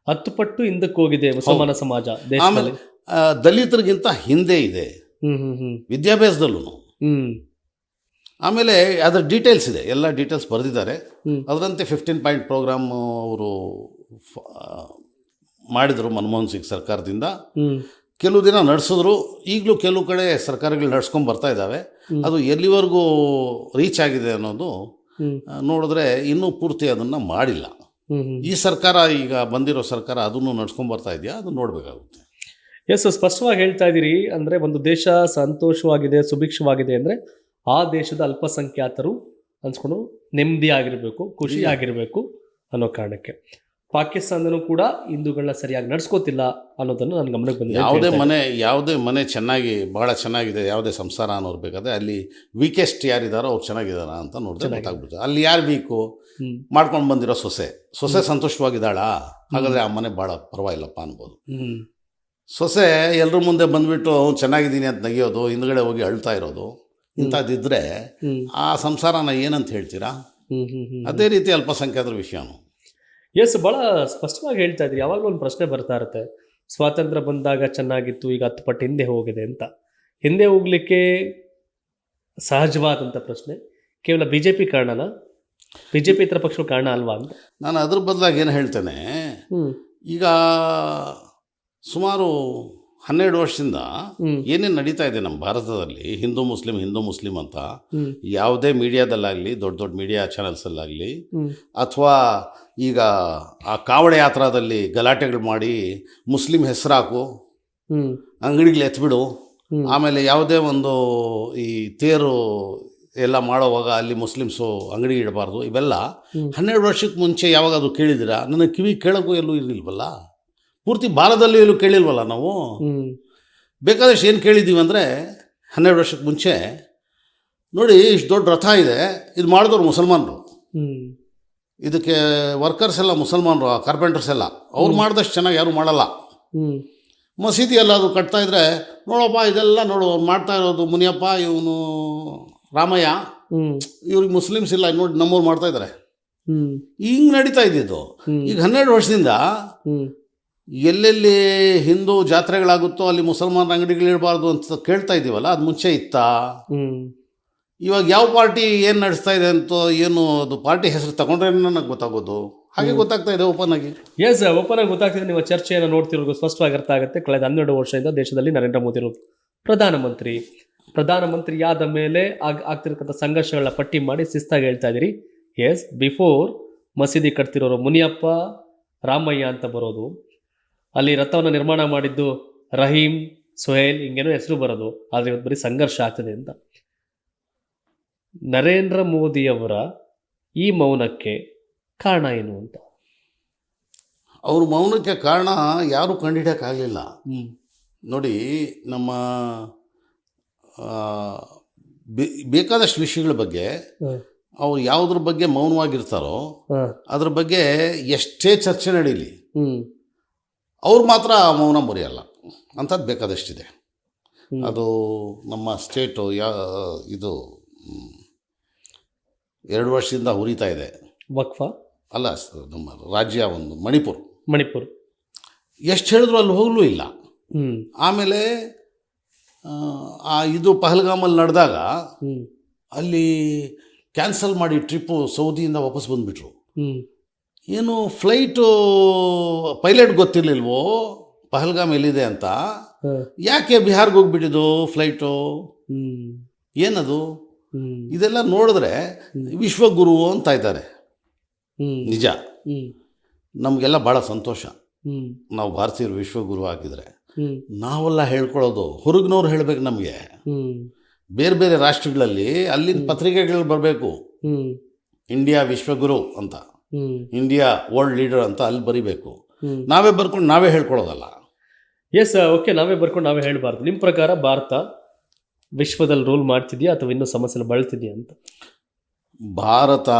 10 ಪಟ್ಟು ಹಿಂದಕ್ಕೆ ಹೋಗಿದೆ ಮುಸಲ್ಮಾನ ಸಮಾಜ ದೇಶದಲ್ಲಿ. ಆಮೇಲೆ ದಲಿತರಿಗಿಂತ ಹಿಂದೆ ಇದೆ ವಿದ್ಯಾಭ್ಯಾಸದಲ್ಲೂ. ಆಮೇಲೆ ಅದರ ಡೀಟೇಲ್ಸ್ ಇದೆ, ಎಲ್ಲ ಡೀಟೇಲ್ಸ್ ಬರೆದಿದ್ದಾರೆ. ಅದರಂತೆ 15 ಪಾಯಿಂಟ್ ಪ್ರೋಗ್ರಾಮ್ ಅವರು ಮಾಡಿದರು ಮನಮೋಹನ್ ಸಿಂಗ್ ಸರ್ಕಾರದಿಂದ. ಕೆಲವು ದಿನ ನಡೆಸಿದ್ರು, ಈಗಲೂ ಕೆಲವು ಕಡೆ ಸರ್ಕಾರಗಳು ನಡ್ಸ್ಕೊಂಡು ಬರ್ತಾ ಇದ್ದಾವೆ. ಅದು ಎಲ್ಲಿವರೆಗೂ ರೀಚ್ ಆಗಿದೆ ಅನ್ನೋದು ನೋಡಿದ್ರೆ ಇನ್ನೂ ಪೂರ್ತಿ ಅದನ್ನು ಮಾಡಿಲ್ಲ. ಈ ಸರ್ಕಾರ, ಈಗ ಬಂದಿರೋ ಸರ್ಕಾರ ಅದನ್ನು ನಡ್ಸ್ಕೊಂಡು ಬರ್ತಾ ಇದೆಯಾ, ಅದು ನೋಡಬೇಕಾಗುತ್ತೆ. ಎಸ್, ಸ್ಪಷ್ಟವಾಗಿ ಹೇಳ್ತಾ ಇದ್ದೀರಿ. ಅಂದರೆ ಒಂದು ದೇಶ ಸಂತೋಷವಾಗಿದೆ, ಸುಭಿಕ್ಷವಾಗಿದೆ ಅಂದರೆ ಆ ದೇಶದ ಅಲ್ಪಸಂಖ್ಯಾತರು ಅನ್ಸ್ಕೊಂಡು ನೆಮ್ಮದಿಯಾಗಿರಬೇಕು, ಖುಷಿಯಾಗಿರಬೇಕು ಅನ್ನೋ ಕಾರಣಕ್ಕೆ. ಪಾಕಿಸ್ತಾನದೂ ಕೂಡ ಹಿಂದೂಗಳನ್ನ ಸರಿಯಾಗಿ ನಡ್ಸ್ಕೋತಿಲ್ಲ ಅನ್ನೋದನ್ನು ನನ್ನ ಗಮನಕ್ಕೆ ಬಂದಿದೆ. ಯಾವುದೇ ಮನೆ ಚೆನ್ನಾಗಿ, ಭಾಳ ಚೆನ್ನಾಗಿದೆ, ಯಾವುದೇ ಸಂಸಾರ ಅನ್ನೋರು ಬೇಕಾದ್ರೆ ಅಲ್ಲಿ ವೀಕೆಸ್ಟ್ ಯಾರಿದ್ದಾರೋ ಅವ್ರು ಚೆನ್ನಾಗಿದ್ದಾರ ಅಂತ ನೋಡಿದ್ರೆ ಗೊತ್ತಾಗ್ಬಿಡುತ್ತೆ. ಅಲ್ಲಿ ಯಾರು ವೀಕು, ಮಾಡ್ಕೊಂಡು ಬಂದಿರೋ ಸೊಸೆ ಸಂತೋಷವಾಗಿದ್ದಾಳಾ, ಹಾಗಾದರೆ ಆ ಮನೆ ಭಾಳ ಪರವಾಗಿಲ್ಲಪ್ಪ ಅನ್ಬೋದು. ಸೊಸೆ ಎಲ್ಲರ ಮುಂದೆ ಬಂದುಬಿಟ್ಟು ಚೆನ್ನಾಗಿದ್ದೀನಿ ಅಂತ ನಗಿಯೋದು, ಹಿಂದ್ಗಡೆ ಹೋಗಿ ಅಳ್ತಾ ಇರೋದು, ಇಂಥದ್ದಿದ್ರೆ ಆ ಸಂಸಾರನ ಏನಂತ ಹೇಳ್ತೀರಾ? ಅದೇ ರೀತಿ ಅಲ್ಪಸಂಖ್ಯಾತರ ವಿಷಯನೂ. ಎಸ್, ಭಾಳ ಸ್ಪಷ್ಟವಾಗಿ ಹೇಳ್ತಾ ಇದ್ರಿ. ಯಾವಾಗಲೂ ಒಂದು ಪ್ರಶ್ನೆ ಬರ್ತಾ ಇರುತ್ತೆ, ಸ್ವಾತಂತ್ರ್ಯ ಬಂದಾಗ ಚೆನ್ನಾಗಿತ್ತು, ಈಗ 10 ಪಟ್ಟು ಹಿಂದೆ ಹೋಗಿದೆ ಅಂತ. ಹಿಂದೆ ಹೋಗ್ಲಿಕ್ಕೆ ಸಹಜವಾದಂಥ ಪ್ರಶ್ನೆ. ಕೇವಲ BJP ಕಾರಣನಾ, BJP ಇತರ ಪಕ್ಷಗಳು ಕಾರಣ ಅಲ್ವಾ ಅಂತ ನಾನು ಅದ್ರ ಬದಲಾಗಿ ಏನು ಹೇಳ್ತೇನೆ. ಈಗ ಸುಮಾರು 12 ವರ್ಷದಿಂದ ಏನೇನು ನಡೀತಾ ಇದೆ ನಮ್ಮ ಭಾರತದಲ್ಲಿ, ಹಿಂದೂ ಮುಸ್ಲಿಂ ಅಂತ ಯಾವುದೇ ಮೀಡಿಯಾದಲ್ಲಾಗಲಿ, ದೊಡ್ಡ ದೊಡ್ಡ ಮೀಡಿಯಾ ಚಾನೆಲ್ಸಲ್ಲಾಗಲಿ, ಅಥವಾ ಈಗ ಆ ಕಾವಡೆ ಯಾತ್ರಾದಲ್ಲಿ ಗಲಾಟೆಗಳು ಮಾಡಿ ಮುಸ್ಲಿಂ ಹೆಸರಾಕು, ಅಂಗಡಿಗಳು ಎತ್ಬಿಡು, ಆಮೇಲೆ ಯಾವುದೇ ಒಂದು ಈ ತೇರು ಎಲ್ಲ ಮಾಡೋವಾಗ ಅಲ್ಲಿ ಮುಸ್ಲಿಮ್ಸು ಅಂಗಡಿ ಇಡಬಾರ್ದು, ಇವೆಲ್ಲ 12 ವರ್ಷಕ್ಕೆ ಮುಂಚೆ ಯಾವಾಗ ಅದು ಕೇಳಿದ್ದೀರಾ? ನನ್ನ ಕಿವಿ ಕೇಳೋಕ್ಕೂ ಎಲ್ಲೂ ಇರಲಿಲ್ವಲ್ಲ, ಪೂರ್ತಿ ಭಾರತದಲ್ಲಿ ಎಲ್ಲೂ ಕೇಳಿಲ್ವಲ್ಲ ನಾವು. ಬೇಕಾದಷ್ಟು ಏನು ಕೇಳಿದ್ದೀವಿ ಅಂದರೆ 12 ವರ್ಷಕ್ಕೆ ಮುಂಚೆ ನೋಡಿ, ಇಷ್ಟು ದೊಡ್ಡ ರಥ ಇದೆ, ಇದು ಮಾಡಿದವ್ರು ಮುಸಲ್ಮಾನರು, ಇದಕ್ಕೆ ವರ್ಕರ್ಸ್ ಎಲ್ಲ ಮುಸಲ್ಮಾನರು, ಕಾರ್ಪೆಂಟರ್ಸ್ ಎಲ್ಲ, ಅವ್ರು ಮಾಡಿದಷ್ಟು ಚೆನ್ನಾಗಿ ಯಾರು ಮಾಡಲ್ಲ. ಮಸೀದಿ ಎಲ್ಲ ಅದು ಕಟ್ತಾ ಇದ್ರೆ ನೋಡಪ್ಪ ಇದೆಲ್ಲ ನೋಡು ಮಾಡ್ತಾ ಇರೋದು ಮುನಿಯಪ್ಪ, ಇವನು ರಾಮಯ್ಯ, ಇವ್ರಿಗೆ ಮುಸ್ಲಿಮ್ಸ್ ಇಲ್ಲ, ನೋಡಿ ನಮ್ಮವ್ರು ಮಾಡ್ತಾ ಇದ್ದಾರೆ. ಹಿಂಗೆ ನಡೀತಾ ಇದ್ದಿದ್ದು. ಈಗ 12 ವರ್ಷದಿಂದ ಎಲ್ಲೆಲ್ಲಿ ಹಿಂದೂ ಜಾತ್ರೆಗಳಾಗುತ್ತೋ ಅಲ್ಲಿ ಮುಸಲ್ಮಾನ ಅಂಗಡಿಗಳಿರಬಾರ್ದು ಅಂತ ಕೇಳ್ತಾ ಇದ್ದೀವಲ್ಲ, ಅದು ಮುಂಚೆ ಇತ್ತಾ? ಇವಾಗ ಯಾವ ಪಾರ್ಟಿ ಏನು ನಡೆಸ್ತಾ ಇದೆ ಅಂತ, ಏನು ಅದು ಪಾರ್ಟಿ ಹೆಸರು ತಗೊಂಡ್ರೆ ನನಗೆ ಗೊತ್ತಾಗೋದು, ಹಾಗೆ ಗೊತ್ತಾಗ್ತಾ ಇದೆ ಓಪನ್ ಆಗಿ. ಎಸ್, ಓಪನ್ ಆಗಿ ಗೊತ್ತಾಗ್ತಿದೆ. ನೀವು ಚರ್ಚೆಯನ್ನು ನೋಡ್ತಿರೋದು ಸ್ಪಷ್ಟವಾಗಿ ಅರ್ಥ ಆಗುತ್ತೆ. ಕಳೆದ 12 ವರ್ಷದಿಂದ ದೇಶದಲ್ಲಿ ನರೇಂದ್ರ ಮೋದಿ ಅವರು ಪ್ರಧಾನಮಂತ್ರಿಯಾದ ಮೇಲೆ ಆಗ್ತಿರ್ತಕ್ಕಂಥ ಸಂಘರ್ಷಗಳನ್ನ ಪಟ್ಟಿ ಮಾಡಿ ಶಿಸ್ತಾಗಿ ಹೇಳ್ತಾ ಇದ್ದೀರಿ. ಎಸ್, ಬಿಫೋರ್ ಮಸೀದಿ ಕಟ್ತಿರೋರು ಮುನಿಯಪ್ಪ, ರಾಮಯ್ಯ ಅಂತ ಬರೋದು, ಅಲ್ಲಿ ರಥವನ್ನು ನಿರ್ಮಾಣ ಮಾಡಿದ್ದು ರಹೀಂ, ಸುಹೇಲ್, ಹಿಂಗೇನೋ ಹೆಸರು ಬರೋದು. ಆದರೆ ಇವತ್ತು ಬರೀ ಸಂಘರ್ಷ ಆಗ್ತದೆ ಅಂತ. ನರೇಂದ್ರ ಮೋದಿಯವರ ಈ ಮೌನಕ್ಕೆ ಕಾರಣ ಏನು ಅಂತ? ಅವ್ರ ಮೌನಕ್ಕೆ ಕಾರಣ ಯಾರೂ ಕಂಡುಹಿಡಿಯೋಕ್ಕಾಗಲಿಲ್ಲ. ನೋಡಿ, ನಮ್ಮ ಬೇಕಾದಷ್ಟು ವಿಷಯಗಳ ಬಗ್ಗೆ ಅವ್ರು ಯಾವುದ್ರ ಬಗ್ಗೆ ಮೌನವಾಗಿರ್ತಾರೋ ಅದ್ರ ಬಗ್ಗೆ ಎಷ್ಟೇ ಚರ್ಚೆ ನಡೀಲಿ, ಅವ್ರು ಮಾತ್ರ ಮೌನ ಮುರಿಯಲ್ಲ. ಅಂಥದ್ದು ಬೇಕಾದಷ್ಟಿದೆ. ಅದು ನಮ್ಮ ಸ್ಟೇಟು ಇದು 2 ವರ್ಷದಿಂದ ಉರಿತಾ ಇದೆ. ವಕ್ಫ ಅಲ್ಲ, ನಮ್ಮ ರಾಜ್ಯ ಒಂದು ಮಣಿಪುರ್ ಎಷ್ಟು ಹೇಳಿದ್ರು ಅಲ್ಲಿ ಹೋಗಲೂ ಇಲ್ಲ. ಆಮೇಲೆ ಇದು ಪಹಲ್ಗಾಮಲ್ಲಿ ನಡೆದಾಗ ಅಲ್ಲಿ ಕ್ಯಾನ್ಸಲ್ ಮಾಡಿ ಟ್ರಿಪ್ಪು ಸೌದಿಯಿಂದ ವಾಪಸ್ ಬಂದುಬಿಟ್ರು. ಏನು ಫ್ಲೈಟು ಪೈಲಟ್ ಗೊತ್ತಿರಲಿಲ್ವೋ ಪಹಲ್ಗಾಮ್ ಎಲ್ಲಿದೆ ಅಂತ? ಯಾಕೆ ಬಿಹಾರ್ಗೆ ಹೋಗ್ಬಿಟ್ಟಿದ್ದು ಫ್ಲೈಟು? ಏನದು? ಇದೆಲ್ಲ ನೋಡಿದ್ರೆ ವಿಶ್ವಗುರು ಅಂತ ಇದ್ದಾರೆ. ನಿಜ, ನಮಗೆಲ್ಲ ಭಾಳ ಸಂತೋಷ. ನಾವು ಭಾರತೀಯರು ವಿಶ್ವಗುರು ಆಗಿದ್ರೆ ನಾವೆಲ್ಲ ಹೇಳ್ಕೊಳ್ಳೋದು, ಹೊರಗಿನವ್ರು ಹೇಳ್ಬೇಕು ನಮಗೆ. ಬೇರೆ ಬೇರೆ ರಾಷ್ಟ್ರಗಳಲ್ಲಿ ಅಲ್ಲಿನ ಪತ್ರಿಕೆಗಳು ಬರಬೇಕು, ಇಂಡಿಯಾ ವಿಶ್ವಗುರು ಅಂತ, ಇಂಡಿಯಾ ವರ್ಲ್ಡ್ ಲೀಡರ್ ಅಂತ ಅಲ್ಲಿ ಬರಿಬೇಕು. ನಾವೇ ಬರ್ಕೊಂಡು ನಾವೇ ಹೇಳ್ಕೊಳ್ಳೋದಲ್ಲ. ಎಸ್, ಓಕೆ, ನಾವೇ ಬರ್ಕೊಂಡು ನಾವೇ ಹೇಳಬಾರ್ದು. ನಿಮ್ಮ ಪ್ರಕಾರ ಭಾರತ ವಿಶ್ವದಲ್ಲಿ ರೂಲ್ ಮಾಡ್ತಿದ್ಯಾ ಅಥವಾ ಇನ್ನೂ ಸಮಸ್ಯೆ ಬಳಲ್ತಿದ್ಯಾ ಅಂತ? ಭಾರತ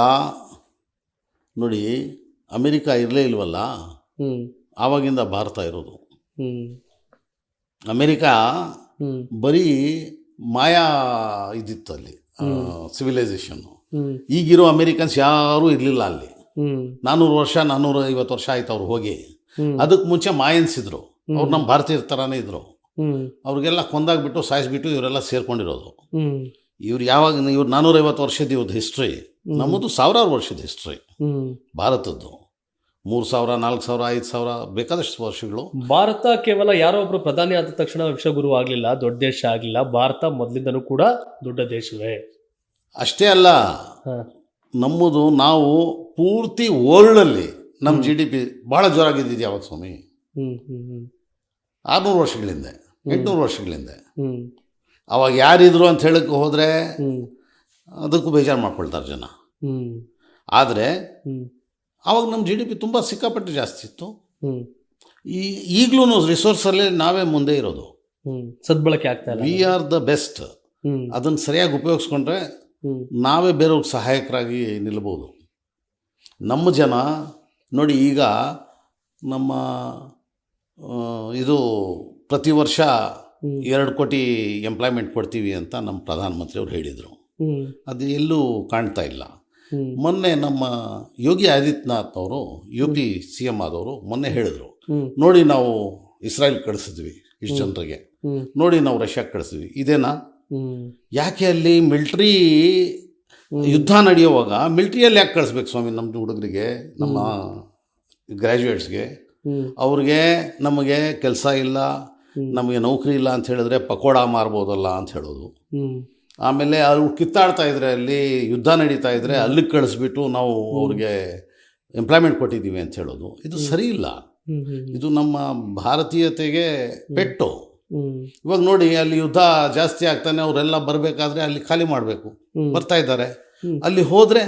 ನೋಡಿ, ಅಮೆರಿಕ ಇರಲೇ ಇಲ್ವಲ್ಲ, ಹ್ಮ್ ಆವಾಗಿಂದ ಭಾರತ ಇರೋದು. ಹ್ಮ್ ಅಮೆರಿಕ ಹ್ಮ್ ಬರೀ ಮಾಯಾ ಇದ್ದಿತ್ತು ಅಲ್ಲಿ, ಸಿವಿಲೈಸೇಷನ್ನು. ಹ್ಮ್ ಈಗಿರೋ ಅಮೆರಿಕನ್ಸ್ ಯಾರೂ ಇರಲಿಲ್ಲ ಅಲ್ಲಿ. ಹ್ಮ್ 400 ವರ್ಷ 450 ವರ್ಷ ಆಯ್ತು ಅವ್ರು ಹೋಗಿ. ಹ್ಮ್ ಅದಕ್ಕೆ ಮುಂಚೆ ಮಾಯನ್ಸ್ ಇದ್ರು, ಅವ್ರು ನಮ್ಮ ಭಾರತೀಯರ ಥರನೇ ಇದ್ರು. ಹ್ಮ್ ಅವ್ರಿಗೆಲ್ಲ ಕೊಂದಾಗ್ಬಿಟ್ಟು ಸಾಯಿಸ್ಬಿಟ್ಟು ಇವರೆಲ್ಲ ಸೇರ್ಕೊಂಡಿರೋದು. ಹ್ಮ್ ಇವ್ರು 450 ವರ್ಷದ ಇವ್ರದ್ದು ಹಿಸ್ಟ್ರಿ, ನಮ್ಮದು ಸಾವಿರಾರು ವರ್ಷದ ಹಿಸ್ಟ್ರಿ ಹ್ಮ್ ಭಾರತದ್ದು. 3000 4000 5000 ಬೇಕಾದಷ್ಟು ವರ್ಷಗಳು. ಭಾರತ ಕೇವಲ ಯಾರೋ ಒಬ್ರು ಪ್ರಧಾನಿ ಆದ ತಕ್ಷಣ ವಿಶ್ವಗುರು ಆಗ್ಲಿಲ್ಲ, ದೊಡ್ಡ ದೇಶ ಆಗ್ಲಿಲ್ಲ. ಭಾರತ ಮೊದಲಿಂದನೂ ಕೂಡ ದೊಡ್ಡ ದೇಶವೇ. ಅಷ್ಟೇ ಅಲ್ಲ, ಹ. ನಮ್ಮದು ನಾವು ಪೂರ್ತಿ ವರ್ಲ್ಡಲ್ಲಿ ನಮ್ಮ GDP ಭಾಳ ಜೋರಾಗಿದ್ದಿದ್ದು ಯಾವಾಗ ಸ್ವಾಮಿ? ಹ್ಮ್ ಹ್ಮ್ ಹ್ಮ್ 600 ವರ್ಷಗಳಿಂದ 800 ವರ್ಷಗಳಿಂದ. ಹ್ಮ್ ಅವಾಗ ಯಾರಿದ್ರು ಅಂತ ಹೇಳಕ್ಕೆ ಹೋದರೆ ಹ್ಮ್ ಅದಕ್ಕೂ ಬೇಜಾರು ಮಾಡ್ಕೊಳ್ತಾರೆ ಜನ. ಹ್ಮ್ ಆದರೆ ಹ್ಮ್ ಆವಾಗ ನಮ್ಮ GDP ತುಂಬ ಸಿಕ್ಕಾಪಟ್ಟೆ ಜಾಸ್ತಿ ಇತ್ತು. ಹ್ಮ್ ಈಗಲೂ ರಿಸೋರ್ಸಲ್ಲೇ ನಾವೇ ಮುಂದೆ ಇರೋದು. ಹ್ಮ್ ಸದ್ಬಳಕೆ ಆಗ್ತಾ ಇಲ್ಲ. We are the best. ಹ್ಮ್ ಅದನ್ನು ಸರಿಯಾಗಿ ಉಪಯೋಗಿಸ್ಕೊಂಡ್ರೆ ಹ್ಮ್ ನಾವೇ ಬೇರೆಯವ್ರಿಗೆ ಸಹಾಯಕರಾಗಿ ನಿಲ್ಬೋದು. ನಮ್ಮ ಜನ ನೋಡಿ, ಈಗ ನಮ್ಮ ಇದು ಪ್ರತಿ ವರ್ಷ 2 ಕೋಟಿ ಎಂಪ್ಲಾಯ್ಮೆಂಟ್ ಕೊಡ್ತೀವಿ ಅಂತ ನಮ್ಮ ಪ್ರಧಾನಮಂತ್ರಿಯವರು ಹೇಳಿದರು. ಹ್ಮ್ ಅದು ಎಲ್ಲೂ ಕಾಣ್ತಾ ಇಲ್ಲ. ಹ್ಮ್ ಮೊನ್ನೆ ನಮ್ಮ ಯೋಗಿ ಆದಿತ್ಯನಾಥ್ ಅವರು UP CM ಆದವರು ಮೊನ್ನೆ ಹೇಳಿದರು, ಹ್ಮ್ ನೋಡಿ ನಾವು ಇಸ್ರಾಯೇಲ್ ಕಳಿಸಿದ್ವಿ ಇಷ್ಟು ಜನರಿಗೆ, ಹ್ಮ್ ನೋಡಿ ನಾವು ರಷ್ಯಾಕ್ಕೆ ಕಳಿಸಿದ್ವಿ. ಇದೇನಾ? ಹ್ಮ್ ಯಾಕೆ ಅಲ್ಲಿ ಮಿಲ್ಟ್ರಿ ಯುದ್ಧ ನಡೆಯುವಾಗ ಮಿಲ್ಟ್ರಿಯಲ್ಲಿ ಯಾಕೆ ಕಳಿಸ್ಬೇಕು ಸ್ವಾಮಿ ನಮ್ಮ ಹುಡುಗರಿಗೆ, ನಮ್ಮ ಗ್ರ್ಯಾಜುಯೇಟ್ಸ್ಗೆ? ಹ್ಮ್ ಅವ್ರಿಗೆ ನಮಗೆ ಕೆಲಸ ಇಲ್ಲ, ನಮಗೆ ನೌಕರಿ ಇಲ್ಲ ಅಂತ ಹೇಳಿದ್ರೆ ಪಕೋಡ ಮಾರ್ಬೋದಲ್ಲ ಅಂತ ಹೇಳೋದು. ಹ್ಮ್ ಆಮೇಲೆ ಅವ್ರು ಕಿತ್ತಾಡ್ತಾ ಇದ್ರೆ, ಅಲ್ಲಿ ಯುದ್ಧ ನಡೀತಾ ಇದ್ದರೆ ಅಲ್ಲಿಗೆ ಕಳಿಸ್ಬಿಟ್ಟು ನಾವು ಅವ್ರಿಗೆ ಎಂಪ್ಲಾಯ್ಮೆಂಟ್ ಕೊಟ್ಟಿದ್ದೀವಿ ಅಂತ ಹೇಳೋದು. ಇದು ಸರಿ ಇಲ್ಲ. ಹ್ಮ್ ಹ್ಮ್ ಇದು ನಮ್ಮ ಭಾರತೀಯತೆಗೆ ಪೆಟ್ಟು. ಹ್ಮ್ ಇವಾಗ ನೋಡಿ, ಅಲ್ಲಿ ಯುದ್ಧ ಜಾಸ್ತಿ ಆಗ್ತಾನೆ, ಅವರೆಲ್ಲ ಬರಬೇಕಾದ್ರೆ ಅಲ್ಲಿ ಖಾಲಿ ಮಾಡಬೇಕು, ಬರ್ತಾ ಇದ್ದಾರೆ. ಅಲ್ಲಿ ಹೋದರೆ